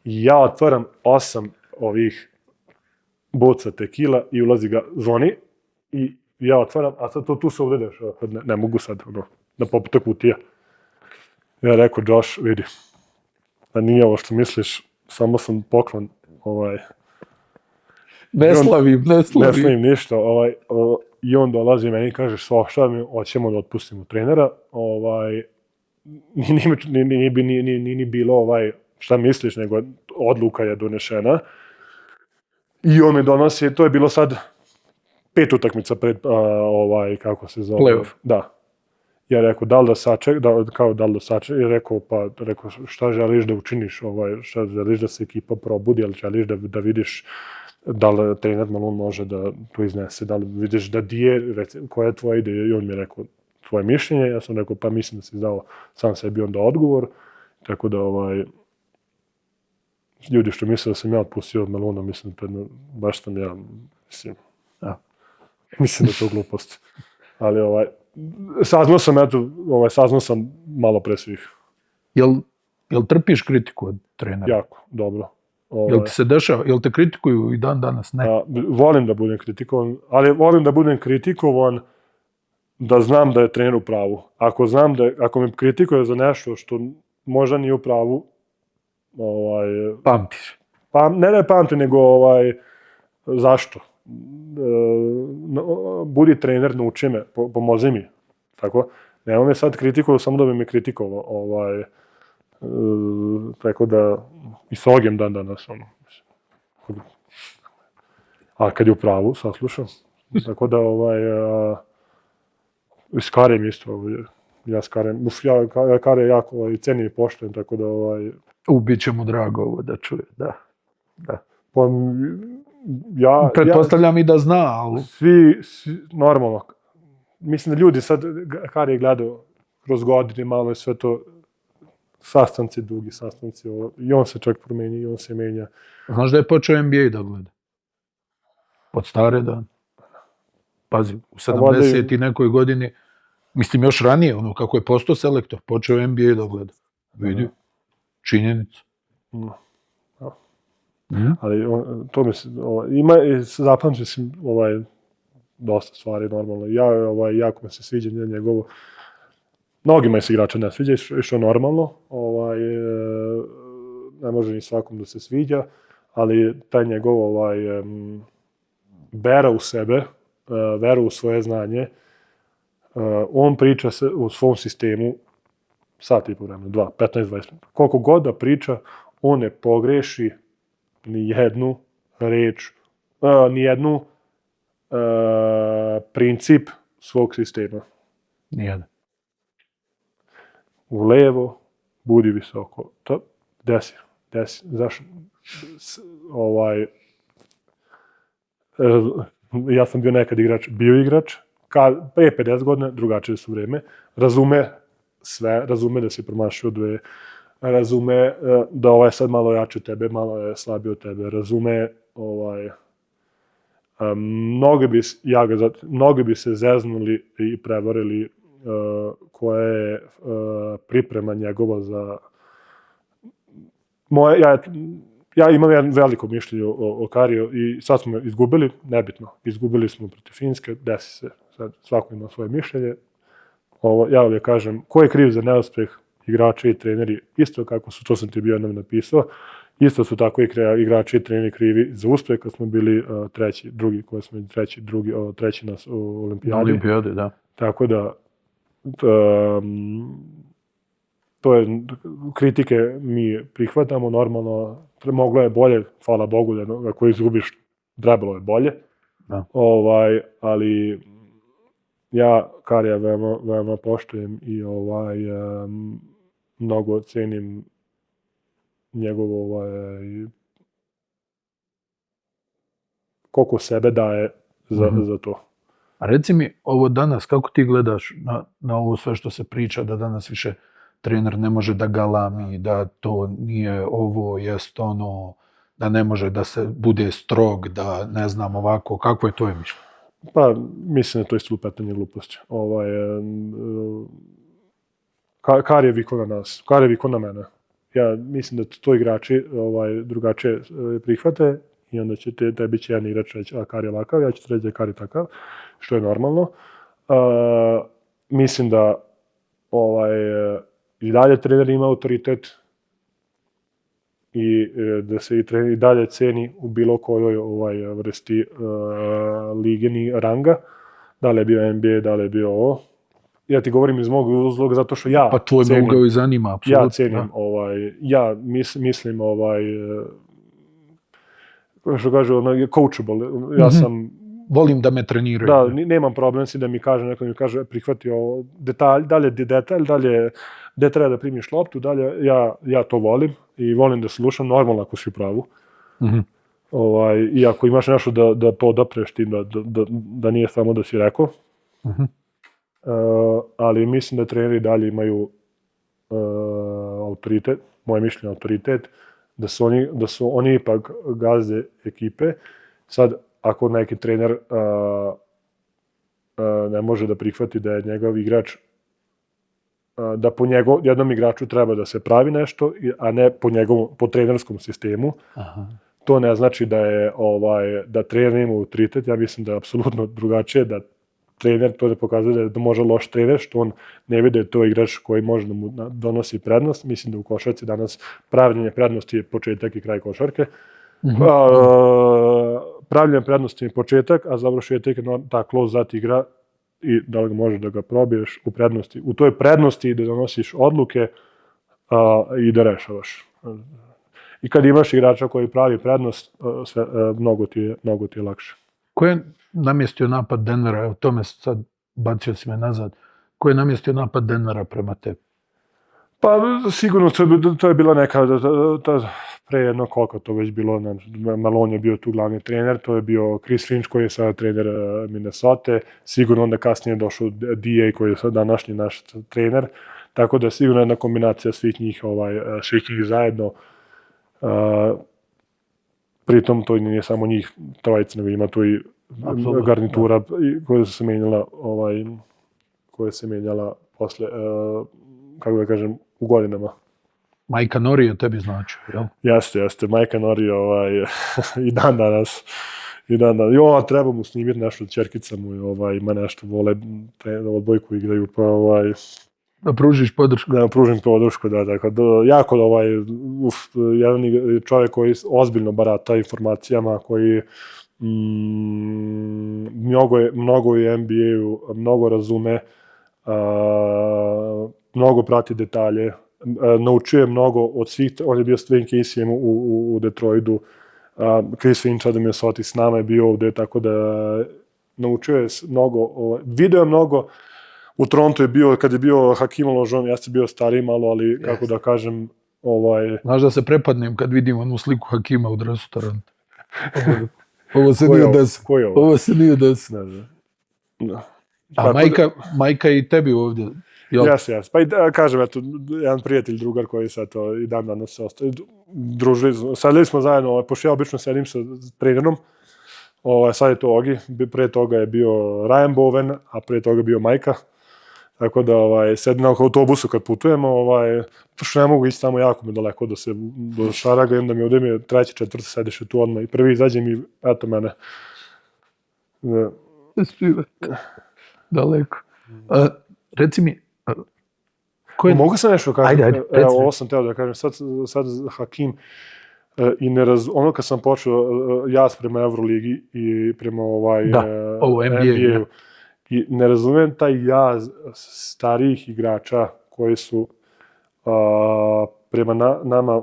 I ja otvaram 8 ovih boca tekila i ulazi ga zvoni i ja otvaram, a sad to tu se ovde dešava, ne mogu sad, da poputa kutija. Ja rekao, Josh, vidi, a nije ovo što misliš, samo sam poklon, Ne slavim ništa, i on dolazi meni i kaže, šta mi, hoćemo da otpustimo trenera, nije bilo šta misliš, nego odluka je donešena. I on mi donosi, to je bilo sad 5 utakmica pred, kako se zove. Playoff. Da. Ja rekao, da li da saček, je rekao, šta želiš da učiniš, šta želiš da se ekipa probudi, ali želiš da vidiš da li trener Malone može da to iznese, da li vidiš da koja je tvoja ideja, i on mi je rekao tvoje mišljenje, ja sam rekao, pa mislim da si dao sam sebi onda odgovor, tako da ljudi što misle da sam ja otpustio od Malona, mislim da baš sam ja, mislim da je to glupost, ali saznao sam malo pre svih. Jel trpiš kritiku od trenera? Jako, dobro. Jel ti se dešava, jel te kritikuju i dan danas? Ne. Volim da budem kritikovan, ali volim da budem kritikovan da znam da je trener u pravu. Ako me kritikuje za nešto što možda nije u pravu, pamtiš? Ne pamti, nego zašto? Budi trener, nauči me, pomozi mi. Tako? Nema me sad kritikuju samo da bi me kritikovao. Tako da i s Ogem dan danas. A kad je u pravu, saslušam. Tako da i s Karijem isto. Ja Kare jako cenim i poštujem, tako da bit će mu drago ovo da čuje, da. Pa, pretpostavljam i da zna, ali... Svi, normalno. Mislim da ljudi sad, Kari je gledao kroz godine, malo je sve to sastanci, dugi sastanci, i on se čak promeni, i on se menja. Znaš da je počeo NBA da gleda? Od stare dane. Pazi, u 70 i nekoj godini, mislim još ranije, kako je postao selektor, počeo NBA da gleda. Vidi, činjenica. Ali to mi se, zapamću se dosta stvari normalno. Jako me se sviđa njegovo, mnogima se igrača ne sviđa, što je normalno, ne može ni svakom da se sviđa, ali taj njegov vera u sebe, vera u svoje znanje, on priča u svom sistemu sat i po vremena, 2, 15, 20 minuta. Koliko god da priča, on ne pogreši ni jednu reč, ni jednu princip svog sistema. Nijedan. U levo, budi visoko. Desi. Zašto? Ja sam bio nekad bio igrač, pre 50 godina, drugačije su vreme, razume sve, razume da si promašio dve, razume da ovaj je sad malo jači od tebe, malo je slabiji od tebe, razume mnogi bi se zeznuli i prevarili koja je priprema njegova za... Ja imam jedno veliko mišljenje o Kariju i sad smo izgubili, nebitno, izgubili smo protiv Finske, desi se, sad svako ima svoje mišljenje. Ja ovdje kažem, ko je kriv za neuspeh igrača i treneri, isto kako su, to sam ti bio jednom napisao, isto su tako i igrači i treneri krivi za uspeh kad smo bili treći na olimpijadi. Da. Tako da, to je, kritike mi prihvatamo, normalno, moglo je bolje, hvala Bogu, da ako izgubiš, trebalo je bolje. Da. Ali ja Karija veoma poštujem i mnogo cenim njegovo koliko sebe daje za to. A reci mi, ovo danas, kako ti gledaš na ovo sve što se priča, da danas više trener ne može da galami, da to nije ovo, jest ono, da ne može da se bude strog, da ne znam ovako, kako je tvoje mišljenje? Pa, mislim da to je isto lupetanje gluposti. Kar je viko na nas, Kar je viko na mene. Ja mislim da to igrači drugačije prihvate i onda će tebi će jedan igrač reći, a Kar je ovakav, ja ću reći da je Kar je takav, što je normalno. Mislim da i dalje trener ima autoritet i da se i trener i dalje ceni u bilo kojoj vrsti ligeni ranga, da li je bio NBA, da li je bio ovo. Ja ti govorim iz mog uzloga zato što ja pa tvoj cenim. Pa tvoj i zanima, apsolutno. Ja cenim, ja mislim, što kažu, je coachable. Ja sam volim da me treniraju. Da, nemam problem si da mi kaže, neko mi kaže prihvati ovo detalj, dalje gde treba da primiš loptu, dalje ja to volim i volim da slušam, normalno ako si u pravu. I ako imaš nešto da podapreš tim, da nije samo da si rekao. Ali mislim da treneri dalje imaju autoritet, moje mišljenje autoritet, da su oni ipak gazde ekipe. Sad, ako neki trener ne može da prihvati da je njegov igrač, da po jednom igraču treba da se pravi nešto, a ne po trenerskom sistemu, to ne znači da trener ima autoritet. Ja mislim da je apsolutno drugačije, da trener, to ne pokazuje da može loš trener, što on ne vidi da je to igrač koji može da mu donosi prednost. Mislim da u košarci danas pravljenje prednosti je početak i kraj košarke. Pravljenje prednosti je početak, a završetak je ta close-out igra i da li može da ga probiješ u prednosti. U toj prednosti da donosiš odluke i da rešavaš. I kad imaš igrača koji pravi prednost, mnogo ti je lakše. Ko je namjestio napad Denvera? Evo, to me sad bacio si me nazad. Ko je namjestio napad Denvera prema tebi? Pa sigurno to je bila neka, pre jedno koliko to već bilo, Malone je bio tu glavni trener, to je bio Chris Finch koji je sada trener Minnesota, sigurno onda kasnije došao D.A. koji je sad današnji naš trener, tako da je sigurno jedna kombinacija svih njih zajedno. Pritom to nije samo njih trojica, nego ima tu i garnitura koja se menjala posle, kako da kažem, u godinama. Majka Nori je tebi značio, jel? Jeste. Majka Nori i dan danas. Treba mu snimiti nešto od čerkica mu, ima nešto, vole odbojku igraju, pa da pružiš podršku. Da pružim podršku, da. Jako jedan čovjek koji ozbiljno barata informacijama, koji mnogo je NBA-u, mnogo razume, mnogo prati detalje, naučio je mnogo od svih, on je bio s Dwayne Caseyem u Detroitu, Chris Finch da mi je soti s nama je bio ovde, tako da naučio je mnogo, video je mnogo. U Torontu je bio, kad je bio Hakim Olajuwon, ja sam bio stariji malo, ali kako da kažem, Znaš da se prepadnem kad vidim onu sliku Hakima u dresu Toronto. Ovo se nije desilo. Ovo se nije desilo. A majka i tebi ovdje. Jes. Pa i kažem, eto, jedan prijatelj, drugar koji sad to i dan danas se ostaje. Družili, sedeli smo zajedno, pošto ja obično sedim sa trenerom, sad je to Ogi, pre toga je bio Ryan Bowen, a pre toga je bio Majka. Tako da sedim na autobusu kad putujemo, što ne mogu ići tamo jako mi daleko do Šaraga, onda mi ovdje mi je treći, četvrti, sediš tu odmah i prvi izađem i eto mene. Daleko. Reci mi, mogu sam nešto kažem? Ajde. Ovo sam teo da kažem, sad Hakim, i ono kad sam počeo jaz prema Euroligi i prema NBA-u, i ne razumem taj jaz starijih igrača koji su prema nama,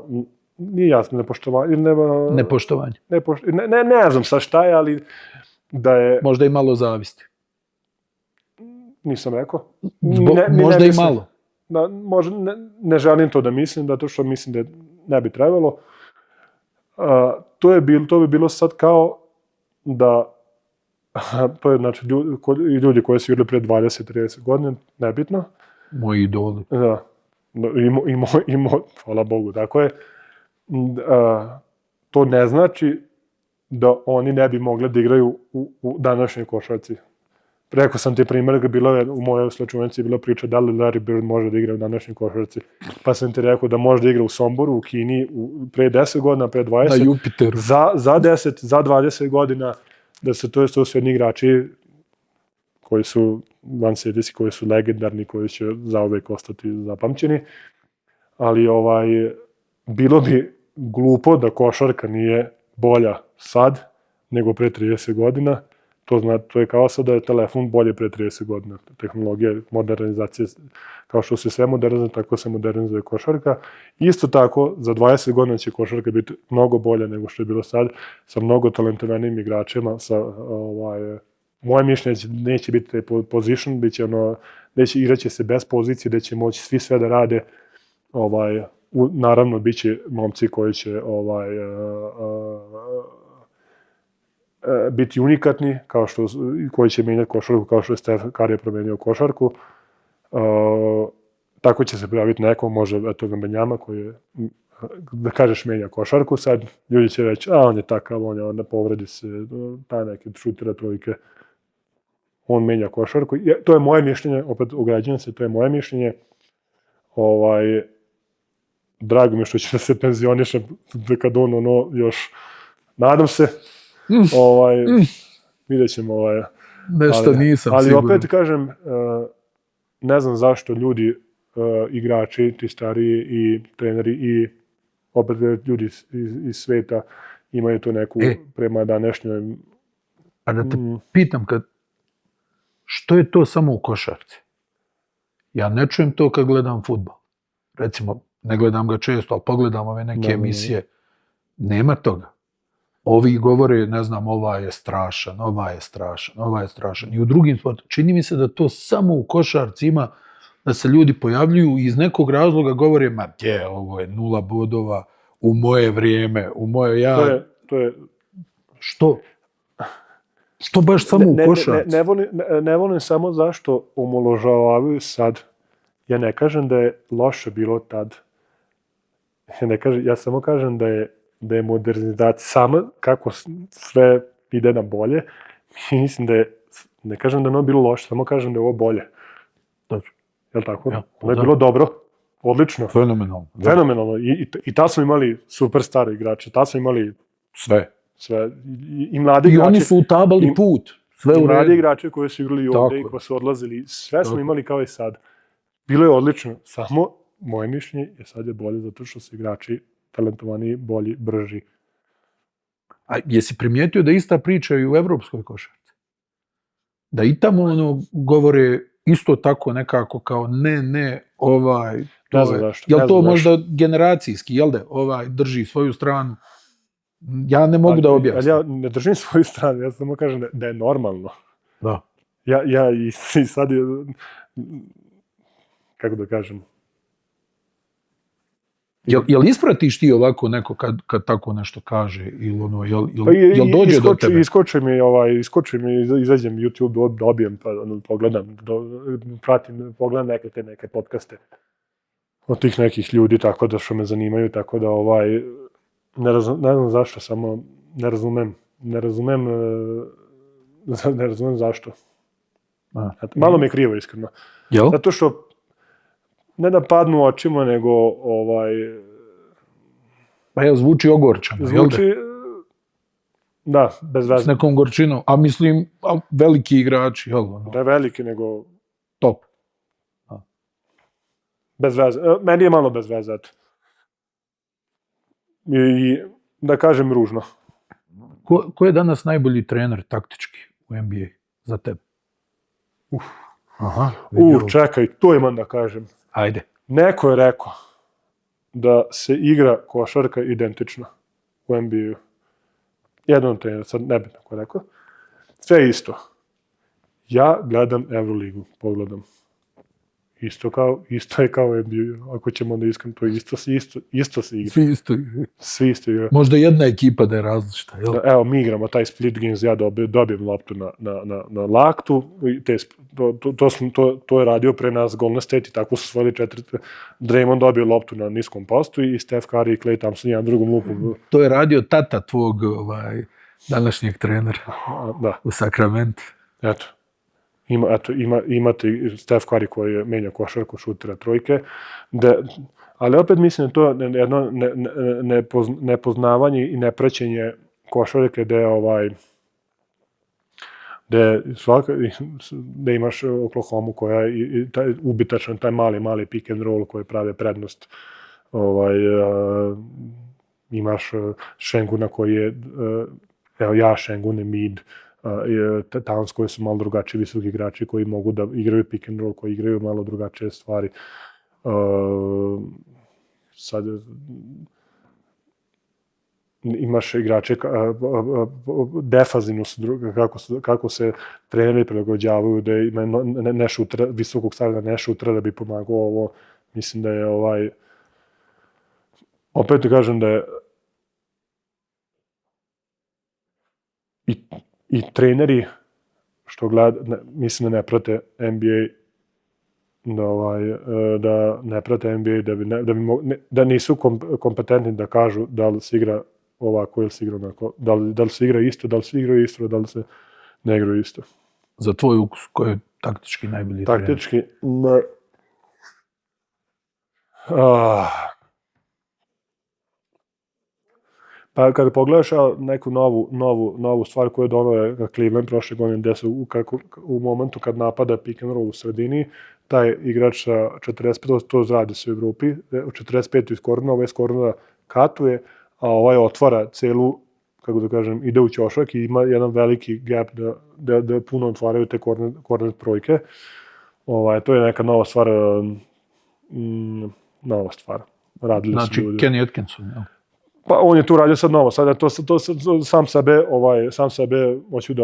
nije jasno, nepoštovanje. Ne znam sad šta je, ali da je... Možda i malo zavisti. Nisam rekao. Možda i malo. Ne želim to da mislim, zato što mislim da ne bi trebalo. To bi bilo sad kao da to je znači ljudi koji su igrali pre 20-30 godina, nebitno. Moji idoli. Da. Hvala Bogu, tako je. To ne znači da oni ne bi mogli da igraju u današnjoj košarci. Rekao sam ti primjer, u mojoj slačunici je bila priča da li Larry Bird može da igra u današnjoj košarci. Pa sam ti rekao da može da igra u Somboru, u Kini, pre 10 godina, pre 20. Na Jupiteru. Za 10, za 20 godina, da se to su jedni igrači koji su Van Sedisi, koji su legendarni, koji će zauvek ostati zapamćeni. Ali bilo bi glupo da košarka nije bolja sad nego pre 30 godina. To je kao sad da je telefon bolje pre 30 godina. Tehnologija, modernizacija, kao što se sve modernizuje, tako se modernizuje košarka. Isto tako, za 20 godina će košarka biti mnogo bolja nego što je bilo sad, sa mnogo talentovanijim igračima, moje mišljenje neće biti position, igraće se bez pozicije, da će moći svi sve da rade. Naravno, bit će momci koji će biti unikatni, koji će menjati košarku, kao što je Stef Curry promenio košarku. Tako će se pojaviti neko, može Wembanyama, koji je, da kažeš, menja košarku. Sad ljudi će reći, on je takav, on povredi se, taj neki šutira trojke. On menja košarku. To je moje mišljenje, opet ograđujem se, to je moje mišljenje. Drago mi je što će da se penzionišem kad on još, nadam se, vidjet ćemo. Nešto nisam siguran. Ali opet kažem, ne znam zašto ljudi, igrači, ti stariji i treneri i opet ljudi iz sveta imaju tu neku prema današnjoj... A da te pitam, što je to samo u košarci? Ja ne čujem to kad gledam fudbal. Recimo, ne gledam ga često, ali pogledam ove neke emisije. Nema toga. Ovi govore, ne znam, ova je strašan, ova je strašan, ova je strašan. I u drugim sportima. Čini mi se da to samo u košarci ima, da se ljudi pojavljuju i iz nekog razloga govore, ovo je 0 bodova, u moje vrijeme, u moje To je... Što? Što baš samo u košarci? Ne volim samo zašto omalovažavaju sad. Ja ne kažem da je loše bilo tad. Ja samo kažem da je modernizacija sama, kako sve ide na bolje. Mislim da je, ne kažem da je ono bilo loše, samo kažem da je ovo bolje. Dobro. Je li tako? Ono je bilo dobro, odlično. Fenomenalno. Fenomenalno. I tad smo imali superstar igrače, tad smo imali sve. I mladi igrači. I oni su utabali put. I mladi igrači koji su igrali ovdje i koji su odlazili. Sve smo imali kao i sad. Bilo je odlično. Samo, moje mišljenje je sad je bolje zato što su igrači talentovani, bolji, brži. A jesi primijetio da ista priča i u evropskoj košarci? Da i tamo govore isto tako nekako kao ne, ne znam zašto. Jel to možda generacijski, jel da drži svoju stranu? Ja ne mogu da objasnim. Ja ne držim svoju stranu, ja samo kažem da je normalno. Da. Ja i sad je, kako da kažem. Jel ispratiš ti ovako neko kad tako nešto kaže? Jel dođe do tebe? Iskoči mi, izađem YouTube, dobijem, pa pogledam, pogledam neke podcaste od tih nekih ljudi, tako da što me zanimaju, tako da ne znam zašto, samo ne razumem zašto. Malo mi je krivo, iskreno. Jel? Zato što ne da padnu očima, nego Pa zvuči ogorčano, jel da? Da, bez veze. S nekom gorčinom, a mislim, veliki igrači, jel? Da je veliki, nego... Top. Bez veze. Meni je malo bez veze, eto. I da kažem ružno. Ko je danas najbolji trener taktički u NBA za tebe? Čekaj, to imam da kažem. Ajde. Neko je rekao da se igra košarka identično u NBA-u. Jedan trener, sad nebitno ko je rekao. Sve isto. Ja gledam Euroligu, pogledam. Isto je kao NBA, ako ćemo da iskreno, to isto se igra. Svi isto igra. Možda jedna ekipa da je različita, jel? Evo, mi igramo taj split games, ja dobijem loptu na laktu, to je radio pre nas Golden State i tako su svojili 4. Draymond dobio loptu na niskom postu i Steph Curry i Klay Thompson jedan drugom lupu. To je radio tata tvog današnjeg trenera u Sacramento. Eto. Imate Steph Curry koji menja košarku, šutira trojke, ali opet mislim da to je jedno nepoznavanje i nepraćenje košarke da imaš Oklahoma koja je ubitačan, taj mali pick and roll koji prave prednost. Imaš Šenguna koji je, Šengun je mid, Towns koji su malo drugačiji visoki igrači koji mogu da igraju pick and roll, koji igraju malo drugačije stvari. Sad imaš igrače defanzivno kako se treneri prilagođavaju da ima ne šutera, visokog stavlja ne šutera da bi pomagao ovo. Mislim da je opet kažem da je i treneri što mislim da ne prate NBA da ne prate NBA da nisu kompetentni da kažu da li se igra ovako ili se igra onako, da li se igra isto, da li se igraju isto, da li se ne igraju isto. Za tvoj ukus, koji je taktički najbolji trener? Taktički, pa kada pogledaš neku novu stvar koju je donao Cleveland prošle godine, gde su u momentu kad napada pick and roll u sredini, taj igrač sa 45, to radi se u Evropi, 45 iz kornera, ovaj iz kornera katuje, a ovaj otvara celu, kako da kažem, ide u ćošak i ima jedan veliki gap da puno otvaraju te korner trojke. To je neka nova stvar. Radili znači, su ljudi. Kenny Atkinson, jel? Pa on je tu radio sad novo, sad to sam sebe hoću da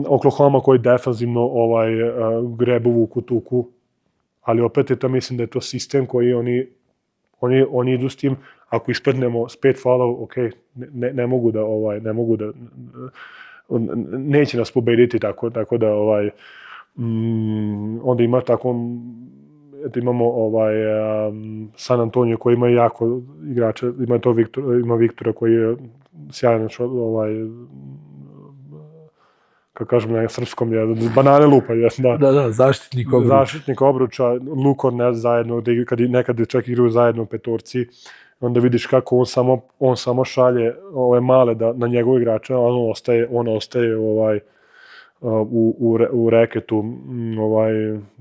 Oklahoma koji defanzivno grebu vuku tuku, ali opet je to, mislim da je to sistem koji oni idu s tim, ako ispadnemo s 5 faulova, ok, ne mogu da neće nas pobediti, tako da onda ima tako. Imamo San Antonio koji ima jako igrača, ima Viktora koji je sjajan, kako kažemo na srpskom, banane lupa. Da, zaštitnik obruča, Luka zajedno, nekad čak igraju zajedno u petorci, onda vidiš kako on samo šalje ove male na njegov igrača, on ostaje u reketu.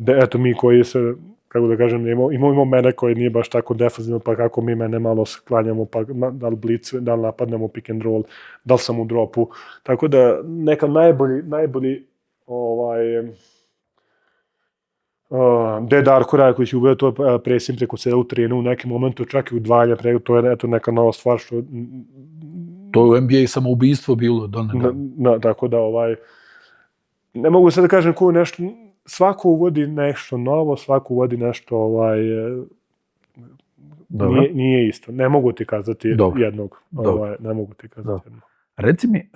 Eto mi koji se, kako da kažem, imamo mene koji nije baš tako defanzivno, pa kako mi mene malo sklanjamo, pa da li blicu, da li napadnemo pick and roll, da li sam u dropu. Tako da neka najbolji Darko Rajaković uveo to presim preko cele u trenu, u nekim momentu čak i udvajanja, to je neka nova stvar što... To je u NBA samoubistvo bilo. Tako da ne mogu sad da kažem ko nešto... Svako uvodi nešto novo, svako uvodi nešto nije isto. Ne mogu ti kazati jednog. Ne mogu ti kazati jednog. Reci mi,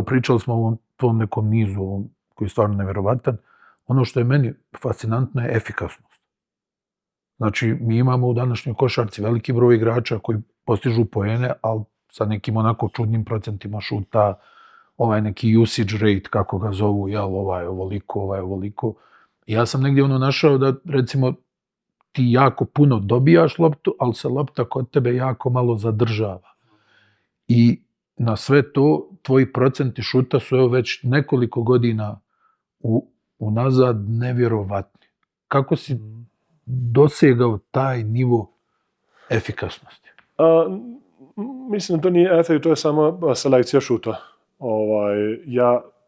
pričali smo o ovom tom nekom nizu, koji je stvarno neverovatan. Ono što je meni fascinantno je efikasnost. Znači, mi imamo u današnjoj košarci veliki broj igrača koji postižu poene, ali sa nekim onako čudnim procentima šuta, neki usage rate, kako ga zovu, ovoliko. Ja sam negdje našao da, recimo, ti jako puno dobijaš loptu, ali se lopta kod tebe jako malo zadržava. I na sve to, tvoji procenti šuta su već nekoliko godina unazad nevjerovatni. Kako si dosegao taj nivo efikasnosti? Mislim da to nije efekt, to je samo selekcija šuta.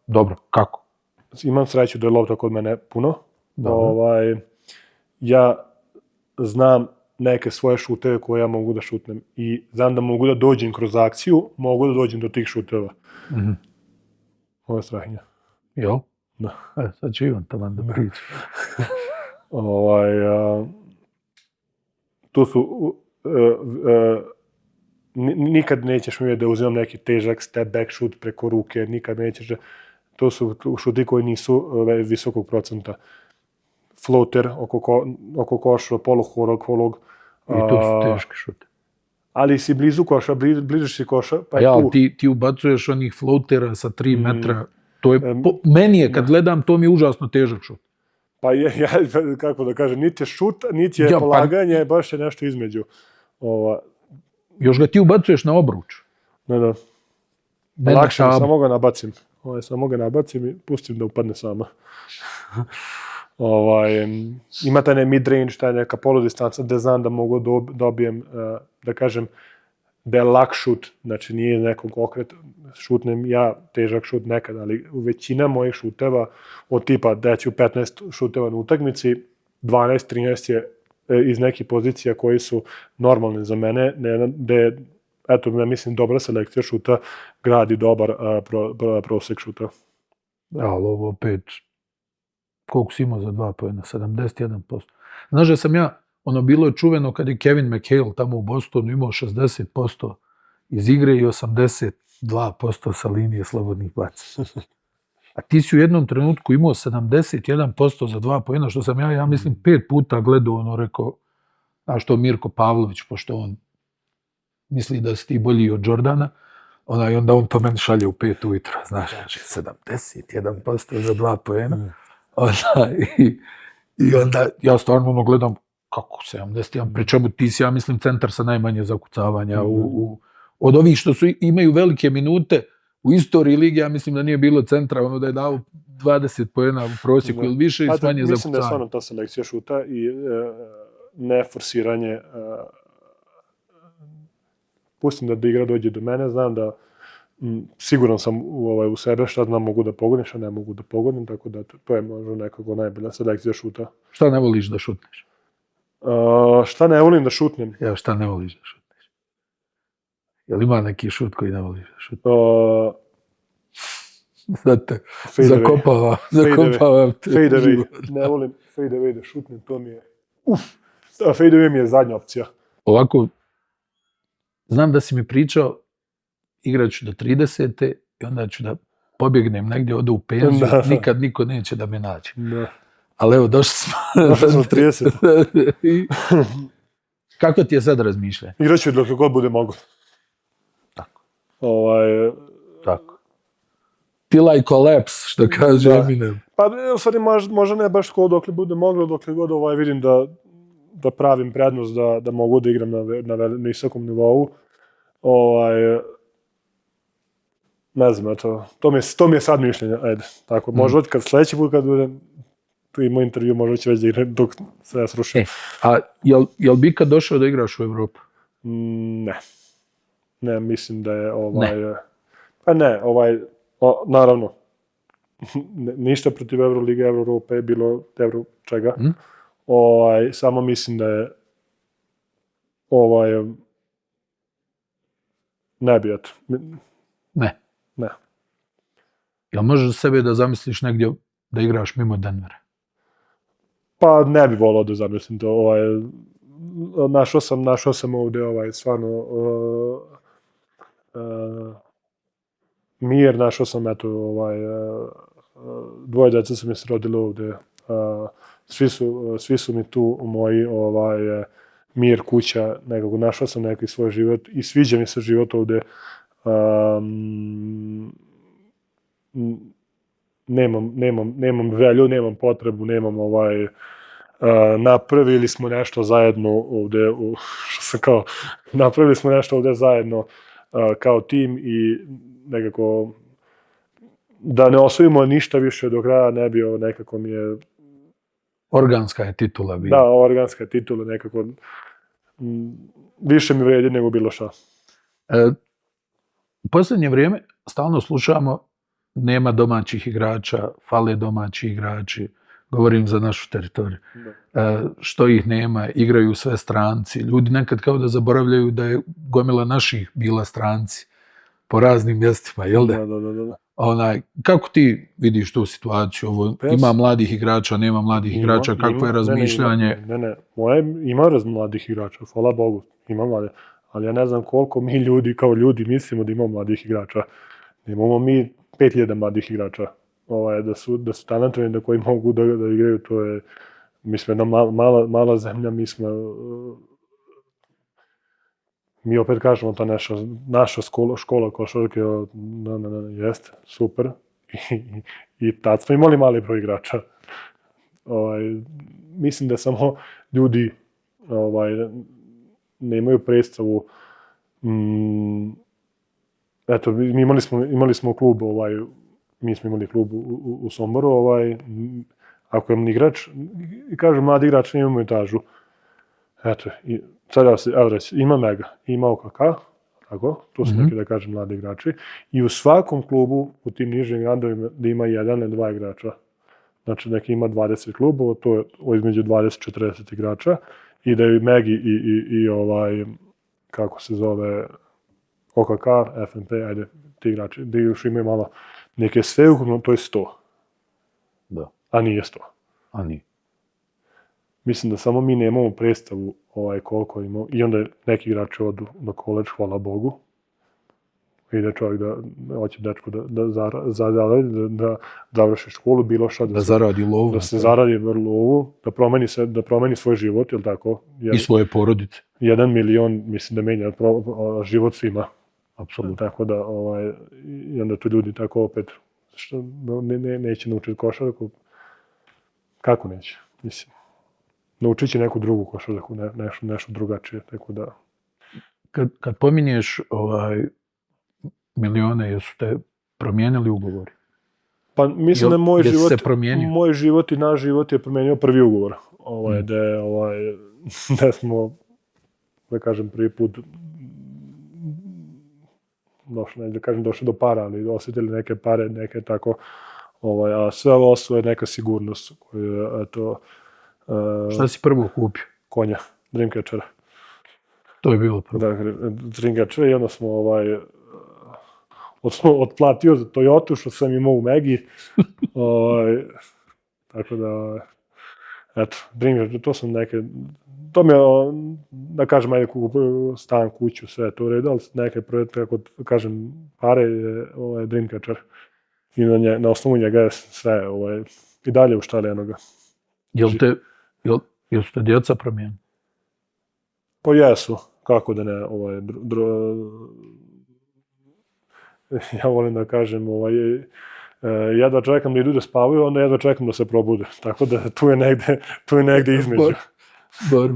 Dobro, kako? Imam sreću da je lopta kod mene puno. Ja znam neke svoje šuteve koje ja mogu da šutnem i znam da mogu da dođem kroz akciju, mogu da dođem do tih šuteva. Ovo je strahinja. Jel? Da. Sad ću Ivan tamo da priča. Tu su... Nikad nećeš mi da uzimam neki težak step back šut preko ruke, nikad nećeš da... To su šuti koji nisu visokog procenta. Floater oko koša, poluholog. I to su teški šuti. Ali si blizu koša, bližiš si koša, pa je tu. Ti ubacuješ onih floatera sa 3 metra. Meni je, kad gledam, to mi je užasno težak šut. Pa ja, kako da kažem, niti je šut, niti je polaganje, baš je nešto između. Još ga ti ubacuješ na obruč. Da. Lakše samo ga nabacim i pustim da upadne sama. Ima taj mid-range, taj neka poludistanca gde znam da mogu dobijem, da kažem, da je lak šut, znači nije nekog okreta, šutnem ja težak šut nekad, ali većina mojih šuteva od tipa da ću 15 šuteva na utakmici, 12-13 je iz nekih pozicija koji su normalne za mene, gde eto, ja mislim, dobra selekcija šuta gradi dobar prosek šuta. Ali ovo opet, koliko si imao za 2 poena? 71%. Znaš da sam ja, bilo je čuveno kad je Kevin McHale tamo u Bostonu imao 60% iz igre i 82% sa linije slobodnih baca. A ti si u jednom trenutku imao 71% za 2 poena, što sam ja mislim 5 puta gledao, rekao, a što Mirko Pavlović, pošto on misli da si ti bolji od Jordana, i onda on to meni šalje u 5 ujutro, znaš, 71% za 2 poena. I onda ja stvarno gledam, kako 71, pri čemu ti si, ja mislim, centar sa najmanje zakucavanja. Od ovih što imaju velike minute u istoriji lige, ja mislim da nije bilo centra, da je dao 20 poena u prosjeku ili više i s manje zakucavanja. Mislim da je stvarno ta selekcija šuta i neforsiranje. Pustim da igra dođe do mene, znam da siguran sam u sebe šta znam mogu da pogodim, šta ne mogu da pogodim, tako da to je možda nekako najbolja selekcija šuta. Šta ne voliš da šutneš? Šta ne volim da šutnem? Ja, šta ne voliš da šutneš? Jel ima neki šut koji ne voliš da šutneš? Sad te zakopavam te. Fade away. Ne volim fade away da šutnem, to mi je... Fade away mi je zadnja opcija. Ovako, znam da si mi pričao, igrat ću do 30. i onda ću da pobjegnem negdje, odu u penziju, nikad niko neće da me nađe. Ali evo, došli smo 30. Kako ti je sad razmišljanje? Igrat ću dok god bude mogu. Tako. Tako. Till I collapse, što kaže Eminem. Pa, u stvari, možda ne baš dok li bude moglo, dok li god vidim da pravim prednost, da mogu da igram na visokom nivou. Ne znam, eto, to mi je sad mišljenje, ajde, tako, možda kad sljedeći put kad budem tu imao intervju, možda će već da igram dok se ja srušim. A jel bi kad došao da igraš u Evropu? Ne, mislim da je pa ne, naravno, ništa protiv Euroliga, Evrope je bilo Euro čega, samo mislim da je ne bi, eto. Ne. Ne. Jel možeš sebe da zamisliš negdje da igraš mimo Denvera? Pa ne bi volao da zamislim to. Našao sam ovdje stvarno mir, našao sam dvoje djeca su mi se rodili ovdje. Svi su mi tu moji mir, kuća, nekako našao sam neki svoj život i sviđa mi se život ovdje. Nemam želju, nemam potrebu, nemam napravili smo nešto zajedno ovdje, napravili smo nešto ovdje zajedno kao tim i nekako da ne osvojimo ništa više do kraja ne bi nekako mi je... Organska je titula. Da, organska je titula nekako više mi vredi nego bilo šta. U posljednje vrijeme stalno slušamo nema domaćih igrača, fale domaći igrači, govorim za našu teritoriju. Što ih nema, igraju sve stranci. Ljudi nekad kao da zaboravljaju da je gomila naših bila stranci po raznim mjestima, jel da? Da. Kako ti vidiš tu situaciju? Ima mladih igrača, nema mladih igrača, kakvo je razmišljanje? Ne, ima mladih igrača, hvala Bogu, ima mladih. Ali ja ne znam koliko mi ljudi kao ljudi mislimo da imamo mladih igrača. Imamo mi 5000 mladih igrača. Da su talentovani, da koji mogu da igraju, to je... Mi smo jedna mala zemlja, mi opet kažemo, ta naša škola košarke jeste super. I tad smo imali mali broj igrača. Mislim da samo ljudi nemaju predstavu. Eto, imali smo klub, mi smo imali klub u Somboru, ako je igrač, i kažu mladi igrač nemaju etažu. Eto, sad evo reći, ima Mega, ima OKK, tako? Tu su neki, da kažem, mladi igrači. I u svakom klubu, u tim nižim gradovima, da ima 1 ili 2 igrača. Znači, neki ima 20 klubova, to je između 20-40 igrača, i da je Megi i kako se zove, OKK, FNP, ajde, ti igrači, da još imaju malo neke sve, ukupno to je 100. Da. A nije 100. A nije. Mislim da samo mi nemamo predstavu koliko imamo, i onda neki igrači odu na koleđ, hvala Bogu. Ide čovjek da hoće dečko da završi školu, bilo šta, Da zaradi lovu. Da se zaradi lovu, da promeni svoj život, jel tako? I svoje porodice. 1 milion, mislim da menja život svima. Apsolutno. Tako da, i onda tu ljudi tako opet, što neće naučiti košarku, kako neće, mislim. Naučit će neku drugu košarku, nešto drugačije, tako da... Kad pominješ milione, jesu te promijenili ugovori? Pa mislim da moj život i naš život je promijenio prvi ugovor. Da smo, da kažem, prvi put došli do para, ali osjetili neke pare, neke tako, a sve ovo je neka sigurnost koju, eto... Šta si prvo kupio? Konja, Dreamcatchera. To je bilo prvo. Da, Dreamcatchera, i onda smo otplatio za Toyotu, što sam imao u Megi. Tako da, eto, Dreamcatcher, to sam to mi je, da kažem, ajde kupio stan, kuću, sve to u redu, ali neke projekte, kako kažem, pare je Dreamcatcher. I na osnovu njega je sve i dalje uštaljenoga. Jel su te djeca promijenili? Pa jesu, kako da ne, ja volim da kažem, jedva čekam da idu da spavaju, onda jedva čekam da se probude, tako da tu je negde između. Borb.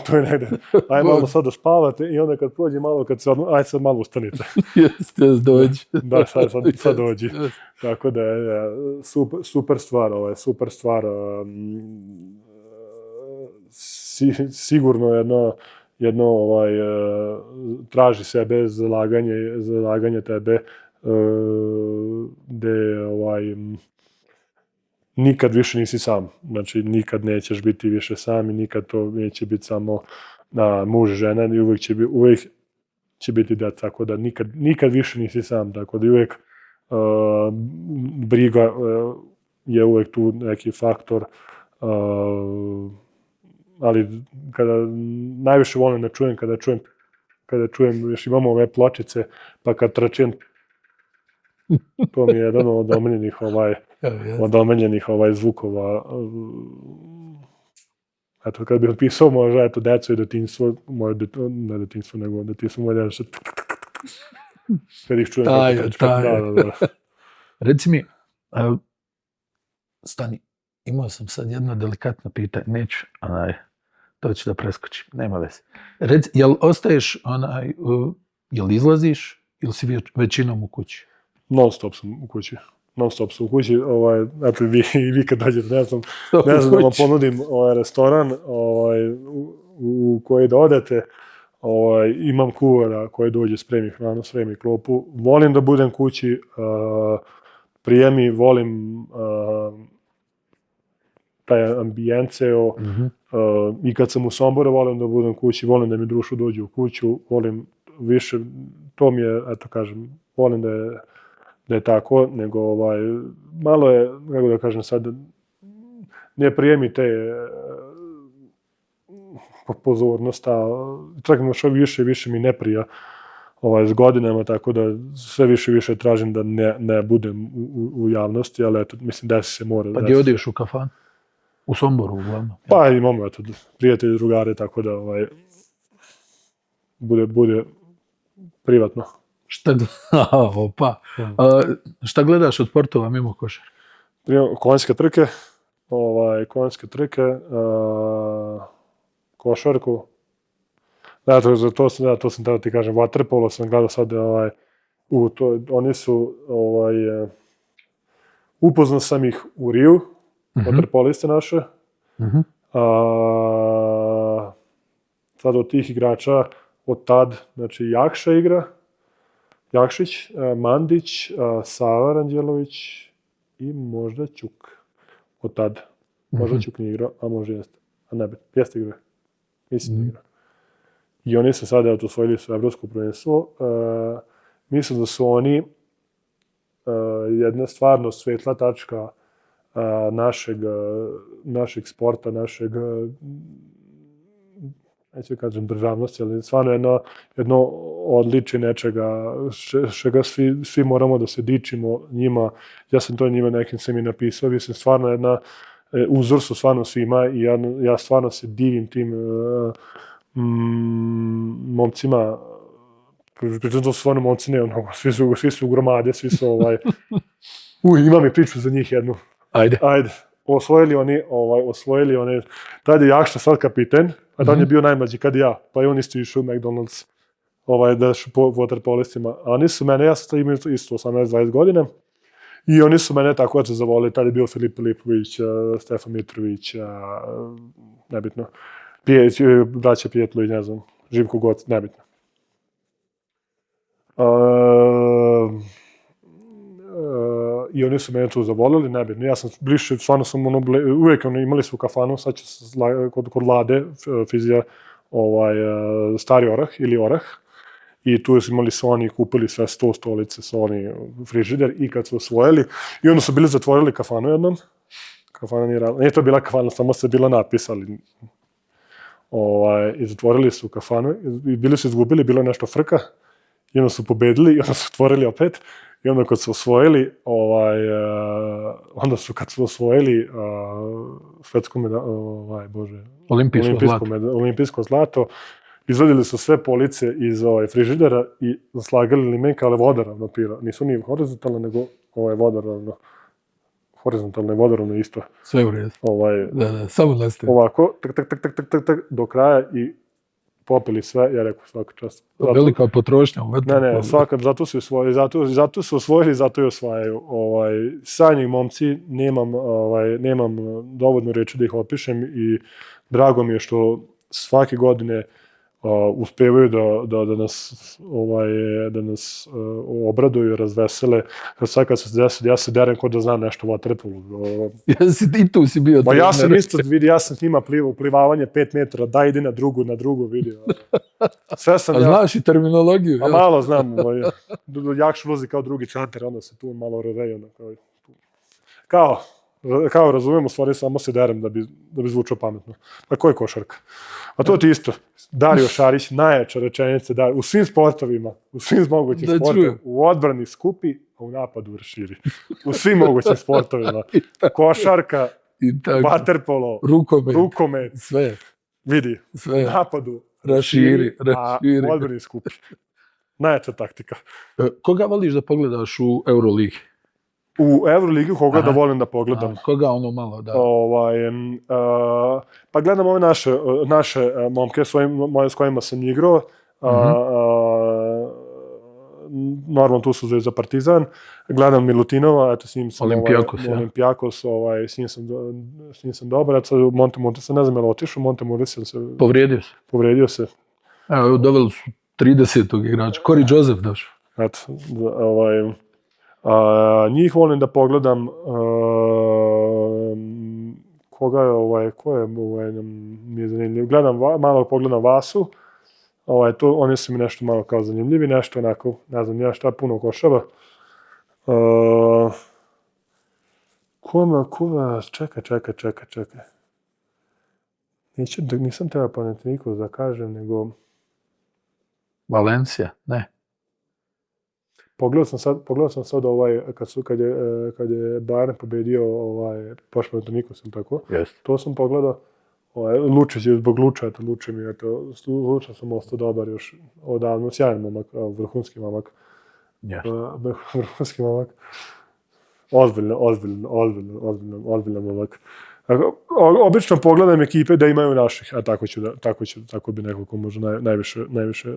Tu je negde, aj malo sad da spavate, i onda kad prođe malo, aj sad malo ustanite. Jeste, dođi. Da, sad dođi. Tako da je super stvar, sigurno jedno traži sebe, zalaganje tebe, gde nikad više nisi sam. Znači, nikad nećeš biti više sam i nikad to neće biti samo muž, žena, i uvijek će biti djeca, tako da nikad više nisi sam, tako da uvijek briga je uvijek tu neki faktor, ali najviše volim da čujem, kada čujem, još imamo ove pločice, pa kad trčim, to mi je jedan od omiljenih zvukova. Eto, kad bih otpisao možda, eto, deco i detinjstvo, moje detinjstvo, nego detinjstvo moje djeca, kad ih čujem. Reci mi, stani, imao sam sad jedno delikatno pitanje, neću, to ću da preskočim, nema veze. Reci, jel ostaješ, jel izlaziš ili si većinom u kući? Non stop sam u kući. Eto, vi kad dođete, ne znam da vam ponudim restoran u koji da odete, imam kuvara koji dođe, spremi hranu, spremi klopu. Volim da budem kući, prijemi, volim taj ambijence, i kad sam u Somboru volim da budem kući, volim da mi društvo dođe u kuću, volim više, to mi je, eto kažem, volim da je tako, nego malo je, kako da kažem sad, ne prijemi te pozornost, a čak mi više mi ne prija s godinama, tako da sve više tražim da ne budem u javnosti, ali eto, mislim da se mora. Pa gdje odeš u kafan? U Somboru, uglavnom? Pa imamo, eto, prijatelji, drugare, tako da bude privatno. Šta gledaš od sportova mimo košarke? Konjske trke, košarku. To sam tada ti kažem, vaterpolo sam gledao sad, oni su, upoznao sam ih u Riju, vaterpoliste naše. Sad od tih igrača od tad, znači Jakša igra, Jakšić, Mandić, Sava Ranđelović i možda Ćuk. Od tad. Možda Ćuk nije igrao, a možda jeste. A ne, jeste igrao. Mislim da igra. I oni se sada osvojili su evropsko prvenstvo. Mislim da su oni jedna stvarno svetla tačka našeg sporta, našeg, neću kažem državnosti, ali stvarno jedno odličje nečega, čega svi moramo da se dičimo njima. Ja sam to njima nekim sam i napisao, mislim stvarno jedna, uzor su stvarno svima i ja stvarno se divim tim momcima, pričam to su stvarno momci, ne, svi su gromade, svi su imam i priču za njih jednu. Ajde. Osvojili oni, tad je Jakša sad kapiten, a tad je bio najmlađi kad ja, pa i on isto išao u McDonald's, da su po waterpolistima. A oni su mene, ja sam imao isto 18-20 godina, i oni su mene tako se zavolili, tad je bio Filip Lipović, Stefan Mitrović, nebitno, braća Pijetlović, ne znam, Živko Goc, nebitno. I oni su mene tu zavolili, nebitno. Ja sam bliže, stvarno sam uvijek imali su u kafanu, sad će kod Lade, fizija, Stari Orah ili Orah. I tu su imali Sony, kupili sve 100 stolice, Sony frižider i kad su osvojili. I onda su bili zatvorili kafanu jednom. Kafana nije to bila kafana, samo se bila napisali. I zatvorili su kafanu i bili su izgubili, bilo je nešto frka. I onda su pobedili i onda su otvorili opet. I onda kad su osvojili, kad su osvojili svetsku olimpijsko zlato, izvadili su sve police iz frižidera i zaslagali limenka, ali vodoravno pira. Nisu ni horizontalno, nego vodoravno. Horizontalno i vodoravno isto. Sve u redu. Samo nastavim. Ovako, tak, do kraja i popili sve, ja rekao svaka čast. Velika potrošnja. Ne, svaka, zato su osvojili, zato i osvajaju. Sajni momci, nemam dovoljno reči da ih opišem i drago mi je što svake godine uspevaju da nas obraduju, razvesele. Sad kad se desi, ja se derem kod da znam nešto o vaterpolu. I tu si bio. Ja sam isto, vidi, ja sam s njima plivavanje 5 metara, da ide na drugu, vidi. Sve sam ja. A znaš i terminologiju? A malo znam. Jakša ulazi kao drugi centar, onda se tu malo reveju. Kao razumijem, u stvari samo se derem da bi zvučao pametno. A ko je košarka? A to ti isto. Dario Šarić, najjača rečenica, u svim sportovima, u svim mogućim sportovima, u odbrani skupi, a u napadu raširi. U svim mogućim sportovima. Košarka, vaterpolo, rukomet, sve. Vidi, u napadu raširi, a u odbrani skupi. Najjača taktika. Koga voliš da pogledaš u Euroligi? U Euroligi koga da volim da pogledam. Koga ono malo, da. Pa gledam ove naše momke s kojima sam igrao. Normalno tu su za Partizan. Gledam Milutinova, eto s njim sam Olimpijakos, s njim sam dobar. Eto sad u Montemurisa, ne znam je li otišao, Montemurisa se... Povrijedio se. Evo, doveli su 30. igrača. Corey Joseph došao. Eto, njih volim da pogledam, ko je mi je zanimljiv. Malo pogledam Vasu, oni su mi nešto malo kao zanimljivi, nešto onako, ne znam, ja šta puno košava. Čekaj. Nisam teba Panathinaikos da kažem, nego... Valencija, ne. Pogledao sam sad kad je Bayern pobedio baš Panathinaikosom, tako? To sam pogledao. Lučić je zbog Luča, Luča sam ostao dobar još odavno, sjajan momak, vrhunski momak. Vrhunski momak. Ozbiljan momak. Obično pogledam ekipe da imaju naših, a tako bi nekako možda najviše,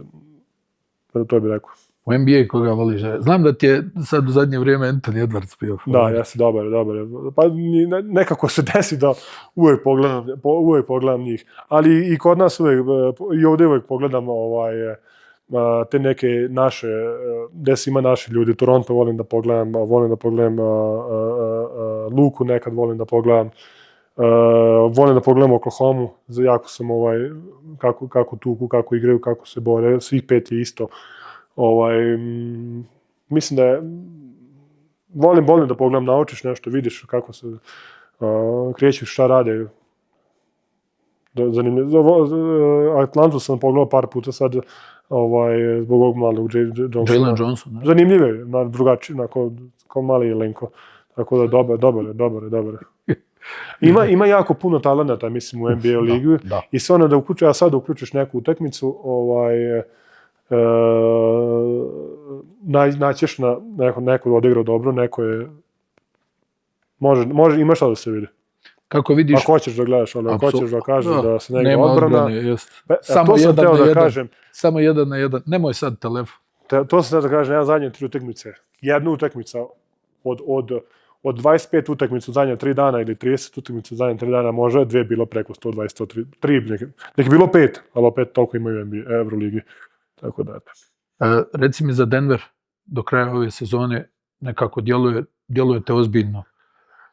to bi rekao. U NBA koga voliš? Znam da ti je sad u zadnje vrijeme Anthony Edwards bio. Da, jesi dobar. Pa nekako se desi da uvijek pogledam njih. Ali i kod nas i ovdje uvijek pogledam te neke naše, gdje ima naši ljudi. Toronto volim da pogledam Luku nekad volim da pogledam. Volim da pogledam Oklahomu, jako sam kako tuku, kako igraju, kako se bore, svih 5 je isto. Mislim da je volim da pogledam, naučiš nešto, vidiš kako se kreću, šta rade. Zanimljivo. Atlantu sam pogledao par puta sad zbog ovog malog Johnsona. Jalen Johnson. Zanimljivo je, drugačiji, kao mali Jelenko. Tako da dobar. Ima jako puno talenata, mislim, u NBA ligi. I sve ono da uključiš neku utakmicu, naćeš na neko da odigrao dobro, neko je... Može, ima šta da se vidi. Kako vidiš... Ako hoćeš da gledaš, ako hoćeš da kažeš da se neka nema odbrana... Samo to sam teo da jedan, kažem. Samo 1-1. Nemoj sad telefon. To sam teo da kažem, ja zadnje 3 utakmice. Jedna utakmica od 25 utakmica u zadnje 3 dana ili 30 utakmica u zadnje 3 dana, može 2 bilo preko 120, 103, neki bilo 5, ali opet toliko imaju u Euroligi. Tako da... Reci mi za Denver, do kraja ove sezone nekako djelujete ozbiljno.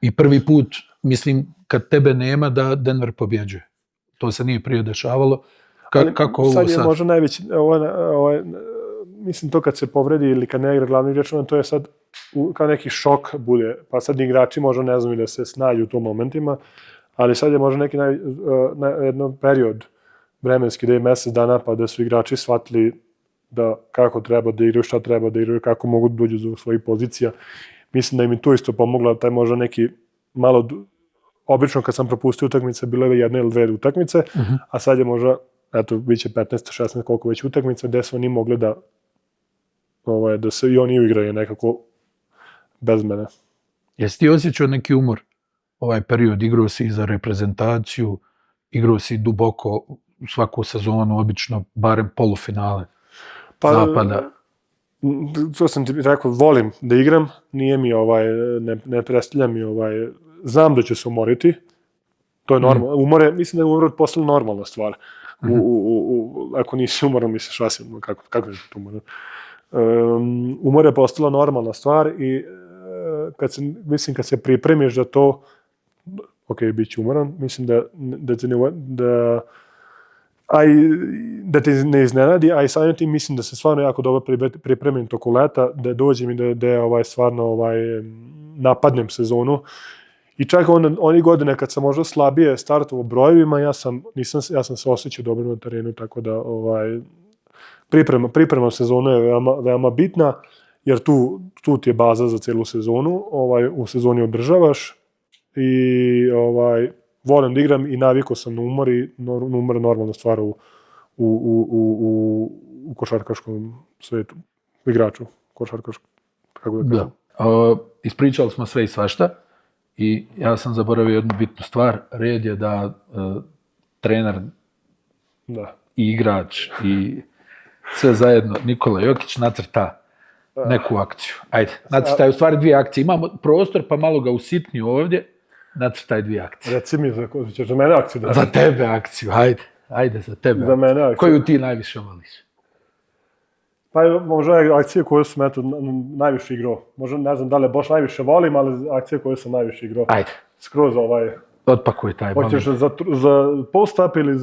I prvi put, mislim, kad tebe nema, da Denver pobjeđuje. To se nije prije dešavalo. Kako ovo sad? Sad je možda najveći, mislim to kad se povredi ili kad ne igra glavni igrač, to je sad kao neki šok bude, pa sad igrači možda ne znam da se snađu u tom momentima, ali sad je možda neki jedan period vremenski, da je mjesec dana, pa da su igrači shvatili da kako treba da igraju, šta treba da igraju, kako mogu da dođu do svojih pozicija. Mislim da im je to isto pomoglo, taj možda neki malo, obično kad sam propustio utakmice, bilo je 1 ili 2 utakmice, a sad je možda, eto, bit će 15, 16, koliko već utakmica, gde su oni mogli da se i oni uigraju nekako bez mene. Jesi ti osjećao neki umor ovaj period? Igrao si za reprezentaciju, igrao si duboko u svaku sezonu, obično barem polufinale zapada. To sam ti rekao, volim da igram, nije mi ne predstavlja mi znam da ću se umoriti, to je normalno, mislim da je umor postala normalna stvar. Ako nisi umoran, misliš vasilno, kako je to umoran? Umor je postala normalna stvar i kad se pripremiš za to, ok, bit ću umoran, mislim da te ne iznenadi, a i samim tim mislim da se stvarno jako dobro pripremim toko leta, da dođem i da stvarno napadnem sezonu. I čak oni godine kad sam možda slabije startovao brojevima, ja sam se osjećao dobro na terenu, tako da priprema sezonu je veoma bitna, jer tu ti je baza za cijelu sezonu, u sezoni održavaš i volim da igram i navikao sam na umor i umor je normalna stvar u košarkaškom svijetu, igraču košarkaškom, kako da kažem. Ispričali smo sve i svašta i ja sam zaboravio jednu bitnu stvar, red je da trener i igrač i sve zajedno Nikola Jokić nacrta neku akciju. Ajde, nacrtaj u stvari 2 akcije. Imamo prostor pa malo ga usitni ovdje. Nacrtaj 2 akcije. Reci mi, ćeš za mene akciju da? Za tebe akciju, ajde za tebe. Za mene akciju. Koju ti najviše voliš? Pa možda je akcije koje sam najviše igrao. Možda ne znam da li baš najviše volim, ali akcije koje sam najviše igrao. Ajde. Skroz Otpakuj taj moment. Hoćeš za post-up ili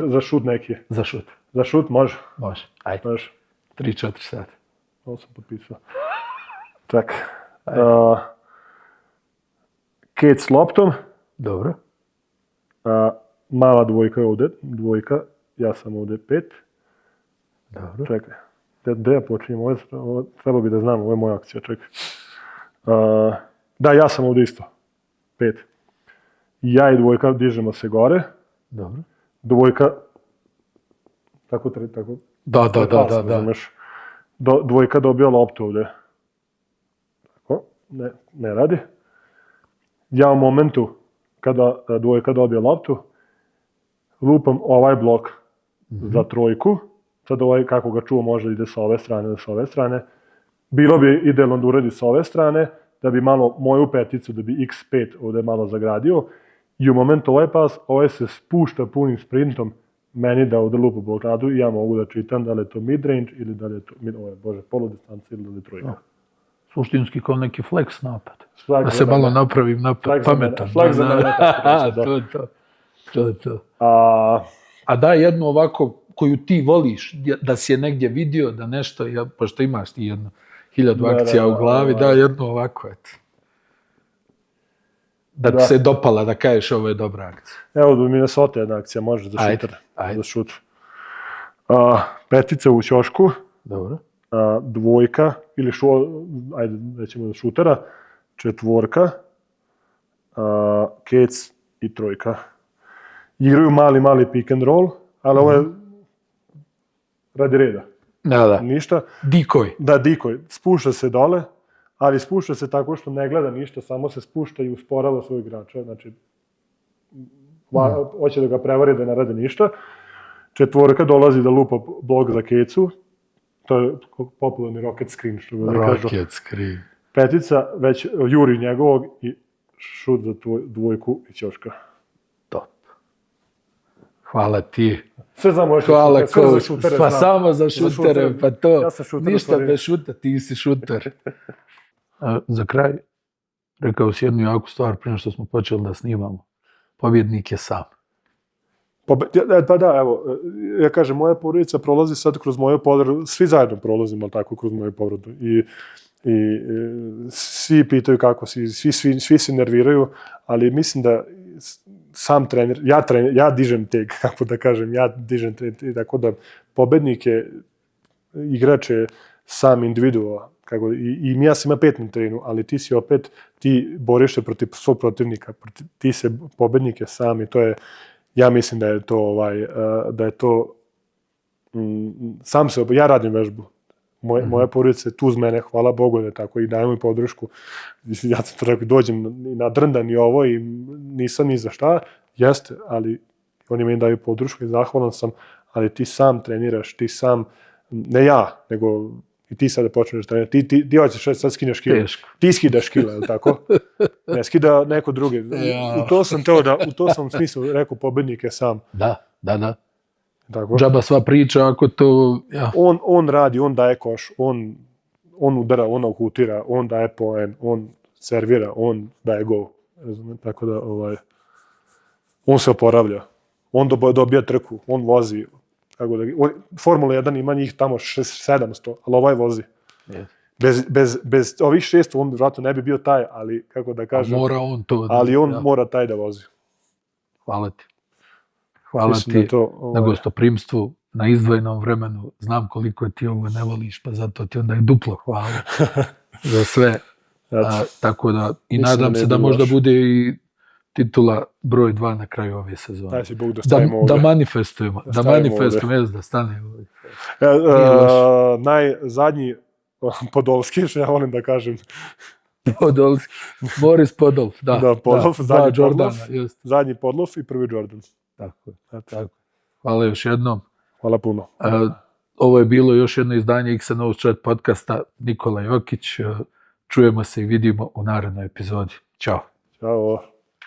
za šut neki? Za šut. Za šut može. Može, ajde. 3-4 sata. Ovo sam potpisao. Čak. Kate s loptom. Dobro. Mala dvojka je ovdje, ja sam ovdje 5. Dobro. Čekaj, gdje ja počinjem, ovo treba bi da znam, ovo je moja akcija, čekaj. Da, ja sam ovdje isto, 5. Ja i dvojka dižemo se gore. Dobro. Dvojka, tako. Da. Dvojka dobija loptu ovdje. Tako, ne radi. Ja u momentu kada dvojka dobije loptu, lupam ovaj blok za trojku, sad ovaj kako ga čuo može ide sa ove strane ili sa ove strane. Bilo bi idealno da uradi sa ove strane, da bi malo moju peticu, da bi x5 ovde malo zagradio. I u momentu ovaj pas, ovaj se spušta punim sprintom, meni da ovde lupa blokadu i ja mogu da čitam da li je to midrange ili da li je to, polodistanca ili da li je trojka. Suštinski kao neki flex napad. Flag Da se za malo mene. napravim pametan. Flag za mene, tako da. To je to. A, A daj jednu ovako koju ti voliš, da si je negdje vidio, da nešto, pošto imaš ti jedno 1000 akcija u glavi, daj jednu ovako, eto. Da ti se dopala, da kažeš ovo je dobra akcija. evo do Minnesota jedna akcija, može za šuter. Ajde. Za šut. Petica u ćošku, Dobro. dvojka, ili ajde, rećemo da šutera, četvorka, kec i trojka. Igraju mali pick and roll, ali ovo je radi reda. Da. Ništa. Decoy. Da, decoy. Spušta se dole, ali spušta se tako što ne gleda ništa, samo se spušta i usporava svoj igrača. Znači, hoće da ga prevari da ne radi ništa. Četvorka dolazi da lupa blok za kecu. To je popularni rocket screen, što ga kažu. Rocket screen. Petica već juri njegovog i šut za dvojku i ćoška. Top. Hvala ti. Sve znamo još Hvala sve za šutere. Pa znam. samo za šutere, pa to. Ja sam šuter, Ništa stvari. bez šuta, ti si šuter. Za kraj, rekao si jednu jaku stvar prije što smo počeli da snimamo. Pobjednik je sam. Pa da, evo, ja kažem, moja porodica prolazi sad kroz moju povredu, svi zajedno prolazimo, ali tako, kroz moju povredu. I svi pitaju kako si, svi se nerviraju, ali mislim da sam trener, ja dižem teg, kako da kažem, ja dižem teg, tako da pobednik je, igrač je sam individuo, kako, i ja sam ima 5 na terenu, ali ti si opet, ti boriš se protiv svog protivnika, ti se pobednik je sam i to je, ja mislim da je to sam se, ja radim vežbu. Moja porodica je tu uz mene, hvala Bogu da je tako i dajem mi podršku. Ja sam to rekao, dođem na drndan i ovo i nisam ni za šta, jeste, ali oni meni daju podršku i zahvalan sam, ali ti sam treniraš, ti sam, ne ja, nego i ti sada počneš trenirati, ti hoćeš sad skineš kilo. Ti skidaš kilo, je li tako? Ne, skida neko drugi. U to sam u smislu rekao, pobednik je sam. Da. Tako? Džaba sva priča, ako to... Ja. On radi, on daje koš, on udara, on okutira, on daje poen, on servira, on daje gol. Tako da, on se oporavlja. On dobija trku, on vozi. Formula 1 ima njih tamo 700, ali ovaj vozi. Yes. Bez ovih 600 on vjerojatno ne bi bio taj, ali kako da kažem... Mora on to. Ali on mora taj da vozi. Hvala ti. Hvala ti na gostoprimstvu, na izdvojenom vremenu. Znam koliko ti ovo ne voliš, pa zato ti onda i duplo hvala za sve. Tako da, i nadam se da možda bude i titula broj 2 na kraju ove sezone. Daj si Bog da stavimo ovdje. Da manifestujemo. Da manifestujemo, da stane ovdje. Najzadnji Podolski, što ja volim da kažem. Podolski. Moris Podolf, da. Da, Podolf, zadnji Podolf i prvi Jordan. Tako. Hvala još jednom. Hvala puno. Ovo je bilo još jedno izdanje XNO Chat podcasta. Nikola Jokić. Čujemo se i vidimo u narednoj epizodi. Ćao. Ćao.